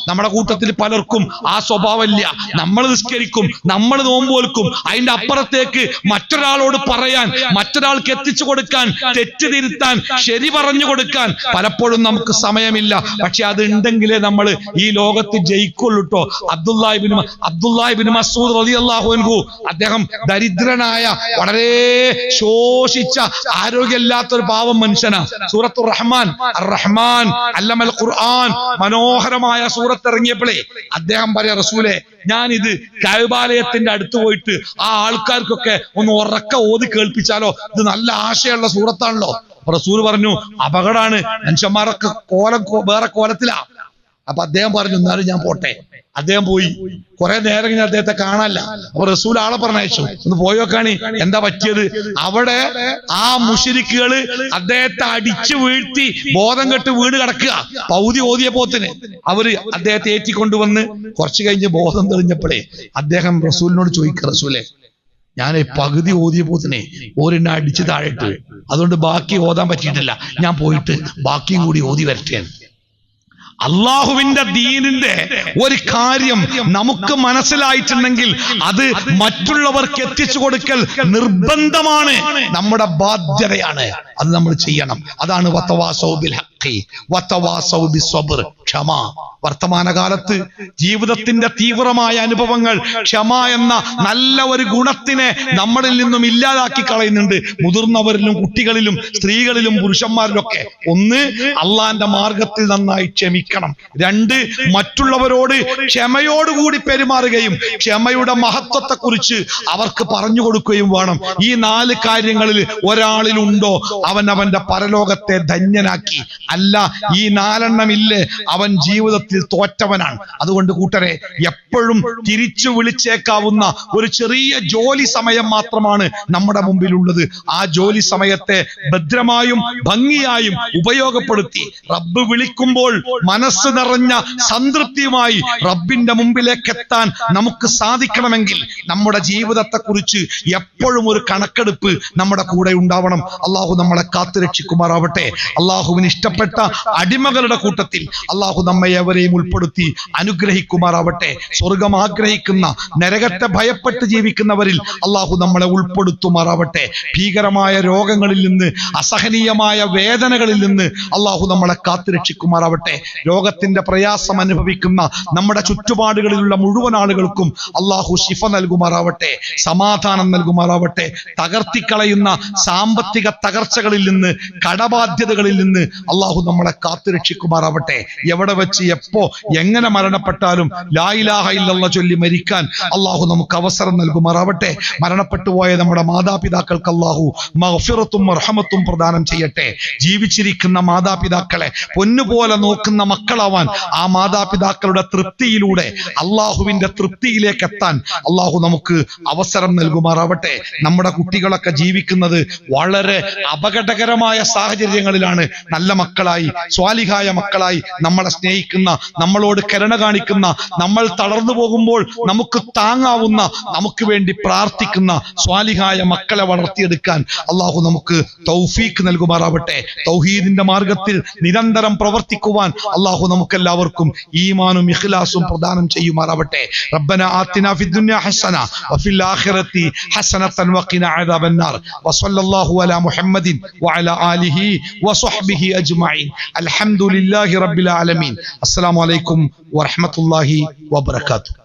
നമ്മുടെ കൂട്ടത്തിൽ പലർക്കും ആ സ്വഭാവമില്ല. നമ്മൾ നിസ്കരിക്കും, നമ്മൾ നോമ്പ് നോൽക്കും, അതിന്റെ അപ്പുറത്തേക്ക് മറ്റൊരാളോട് പറയാൻ, മറ്റൊരാൾക്ക് എത്തിച്ചു കൊടുക്കാൻ, തെറ്റ് തിരുത്താൻ, ശരി പറഞ്ഞു കൊടുക്കാൻ പലപ്പോഴും നമുക്ക് സമയമില്ല. പക്ഷെ അത് ഉണ്ടെങ്കിലേ നമ്മൾ ഈ ലോകത്ത് ജയിക്കുള്ളൂ ട്ടോ. അബ്ദുല്ലാഹിബ്നു മസ്ഊദ് റളിയല്ലാഹു അൻഹു, അദ്ദേഹം ദരിദ്രനായ വളരെ ശോഷിച്ച ആരോഗ്യമില്ലാത്തൊരു പാവം മനുഷ്യനാ. സൂറത്തുർ റഹ്മാൻ, അർ-റഹ്മാൻ അല്ലമൽ ഖുർആൻ, മനോഹരമായ സൂറത്ത് ഇറങ്ങിയപ്പോഴേ അദ്ദേഹം പറയാ, റസൂലേ ഞാനിത് കഅബാലയത്തിന്റെ അടുത്ത് പോയിട്ട് ആ ആൾക്കാർക്കൊക്കെ ഒന്ന് ഉറക്ക ഓതി കേൾപ്പിച്ചാലോ? ഇത് നല്ല ആശയമുള്ള സൂറത്താണല്ലോ. റസൂൽ പറഞ്ഞു അപകടമാണ്, മനുഷ്യന്മാരൊക്കെ വേറെ കോലത്തിലാ. അപ്പൊ അദ്ദേഹം പറഞ്ഞു എന്നാലും ഞാൻ പോട്ടെ. അദ്ദേഹം പോയി. കുറെ നേരം കഴിഞ്ഞ് അദ്ദേഹത്തെ കാണാനില്ല. അപ്പൊ റസൂൽ ആളെ പറഞ്ഞയച്ചു, ഒന്ന് പോയോക്കാണി എന്താ പറ്റിയത്. അവിടെ ആ മുശ്രിക്കുകള് അദ്ദേഹത്തെ അടിച്ചു വീഴ്ത്തി ബോധം കെട്ട് വീട് കിടക്കുക. പൗതി ഓതിയപ്പോത്തിന് അവര് അദ്ദേഹത്തെ ഏറ്റിക്കൊണ്ടുവന്ന് കുറച്ചു കഴിഞ്ഞ് ബോധം തെളിഞ്ഞപ്പോഴേ അദ്ദേഹം റസൂലിനോട് ചോദിക്കുക, റസൂലെ ഞാൻ പകുതി ഓതിയപ്പോത്തിനെ ഓരെന്നെ അടിച്ച് താഴെട്ട്, അതുകൊണ്ട് ബാക്കി ഓതാൻ പറ്റിയിട്ടില്ല, ഞാൻ പോയിട്ട് ബാക്കിയും കൂടി ഓതി വരട്ടെ. അള്ളാഹുവിന്റെ ദീനിന്റെ ഒരു കാര്യം നമുക്ക് മനസ്സിലായിട്ടുണ്ടെങ്കിൽ അത് മറ്റുള്ളവർക്ക് എത്തിച്ചു കൊടുക്കൽ നിർബന്ധമാണ്, നമ്മുടെ ബാധ്യതയാണ്. അത് നമ്മൾ ചെയ്യണം. അതാണ് വതവാസൗ ബിൽ ഹഖ് വതവാസൗ ബിസ്സബ്ർ, ക്ഷമ. വർത്തമാനകാലത്ത് ജീവിതത്തിന്റെ തീവ്രമായ അനുഭവങ്ങൾ ക്ഷമ എന്ന നല്ല ഒരു ഗുണത്തിനെ നമ്മളിൽ നിന്നും ഇല്ലാതാക്കി കളയുന്നുണ്ട്. മുതിർന്നവരിലും കുട്ടികളിലും സ്ത്രീകളിലും പുരുഷന്മാരിലൊക്കെ. ഒന്ന്, അള്ളാന്റെ മാർഗത്തിൽ നന്നായി ക്ഷമിക്കണം. രണ്ട്, മറ്റുള്ളവരോട് ക്ഷമയോടുകൂടി പെരുമാറുകയും ക്ഷമയുടെ മഹത്വത്തെ കുറിച്ച് അവർക്ക് പറഞ്ഞു കൊടുക്കുകയും വേണം. ഈ 4 കാര്യങ്ങളിൽ ഒരാളിലുണ്ടോ അവൻ അവന്റെ പരലോകത്തെ ധന്യനാക്കി. അല്ല, ഈ 4 എണ്ണമില്ലേ അവൻ ജീവിതത്തിൽ തോറ്റവനാണ്. അതുകൊണ്ട് കൂട്ടരെ, എപ്പോഴും തിരിച്ചു വിളിച്ചേക്കാവുന്ന ഒരു ചെറിയ ജോലി സമയം മാത്രമാണ് നമ്മുടെ മുമ്പിലുള്ളത്. ആ ജോലി സമയത്തെ ഭദ്രമായും ഭംഗിയായും ഉപയോഗപ്പെടുത്തി റബ്ബ് വിളിക്കുമ്പോൾ മനസ്സ് നിറഞ്ഞ സംതൃപ്തിയുമായി റബ്ബിന്റെ മുമ്പിലേക്ക് എത്താൻ നമുക്ക് സാധിക്കണമെങ്കിൽ നമ്മുടെ ജീവിതത്തെ കുറിച്ച് എപ്പോഴും ഒരു കണക്കെടുപ്പ് നമ്മുടെ കൂടെ ഉണ്ടാവണം. അള്ളാഹു നമ്മളെ കാത്തുരക്ഷിക്കുമാറാവട്ടെ. അള്ളാഹുവിന് ഇഷ്ടപ്പെട്ട അടിമകളുടെ കൂട്ടത്തിൽ അള്ളാഹു നമ്മെ എവരെയും ഉൾപ്പെടുത്തി അനുഗ്രഹിക്കുമാറാവട്ടെ. സ്വർഗം ആഗ്രഹിക്കുന്ന, നരകത്തെ ഭയപ്പെട്ട് ജീവിക്കുന്നവരിൽ അള്ളാഹു നമ്മളെ ഉൾപ്പെടുത്തുമാറാവട്ടെ. ഭീകരമായ രോഗങ്ങളിൽ നിന്ന്, അസഹനീയമായ വേദനകളിൽ നിന്ന് അള്ളാഹു നമ്മളെ കാത്തുരക്ഷിക്കുമാറാവട്ടെ. രോഗത്തിന്റെ പ്രയാസം അനുഭവിക്കുന്ന നമ്മുടെ ചുറ്റുപാടുകളിലുള്ള മുഴുവൻ ആളുകൾക്കും അള്ളാഹു ശിഫ നൽകുമാറാവട്ടെ, സമാധാനം നൽകുമാറാവട്ടെ. തകർത്തിക്കളയുന്ന സാമ്പത്തിക തകർച്ചകളിൽ നിന്ന്, കടബാധ്യതകളിൽ നിന്ന് അള്ളാഹു നമ്മളെ കാത്തുരക്ഷിക്കുമാറാവട്ടെ. എവിടെ വെച്ച് എപ്പോ എങ്ങനെ മരണപ്പെട്ടാലും ലാ ഇലാഹ ഇല്ലല്ലാഹ് ചൊല്ലി മരിക്കാൻ അള്ളാഹു നമുക്ക് അവസരം നൽകുമാറാവട്ടെ. മരണപ്പെട്ടു പോയ നമ്മുടെ മാതാപിതാക്കൾക്ക് അള്ളാഹു മഗ്ഫിറത്തും റഹ്മത്തും പ്രദാനം ചെയ്യട്ടെ. ജീവിച്ചിരിക്കുന്ന മാതാപിതാക്കളെ പൊന്നുപോലെ നോക്കുന്ന മക്കളാവാൻ, ആ മാതാപിതാക്കളുടെ തൃപ്തിയിലൂടെ അള്ളാഹുവിന്റെ തൃപ്തിയിലേക്ക് എത്താൻ അള്ളാഹു നമുക്ക് അവസരം നൽകുമാറാവട്ടെ. നമ്മുടെ കുട്ടികളൊക്കെ ജീവിക്കുന്നത് വളരെ അപകടകരമായ സാഹചര്യങ്ങളിലാണ്. നല്ല മക്കളായി, സ്വാലിഹായ മക്കളായി, നമ്മളെ സ്നേഹിക്കുന്ന, നമ്മളോട് കരുണ കാണിക്കുന്ന, നമ്മൾ തളർന്നു പോകുമ്പോൾ നമുക്ക് താങ്ങാവുന്ന, നമുക്ക് വേണ്ടി പ്രാർത്ഥിക്കുന്ന സ്വാലിഹായ മക്കളെ വളർത്തിയെടുക്കാൻ അള്ളാഹു നമുക്ക് തൗഫീഖ് നൽകുമാറാവട്ടെ. തൗഹീദിന്റെ മാർഗത്തിൽ നിരന്തരം പ്രവർത്തിക്കുവാൻ അള്ളാഹു നമുക്കെല്ലാവർക്കും ഈമാനും ഇഖ്ലാസും പ്രദാനം ചെയ്യുമാറാവട്ടെ. റബ്ബന ആതിനാ ഫിദ്ദുനിയ ഹസന വഫിൽ ആഖിറതി ഹസനതൻ വഖിനാ അദാബന്നാർ. വസല്ലല്ലാഹു അലാ മുഹമ്മദിൻ വഅലാ ആലിഹി വസ്വഹ്ബിഹി അജ്മഈൻ. അൽഹംദുലില്ലാഹി റബ്ബിൽ ആലമീൻ. അസ്സലാമു അലൈക്കും വറഹ്മത്തുള്ളാഹി വബറകാതുഹു.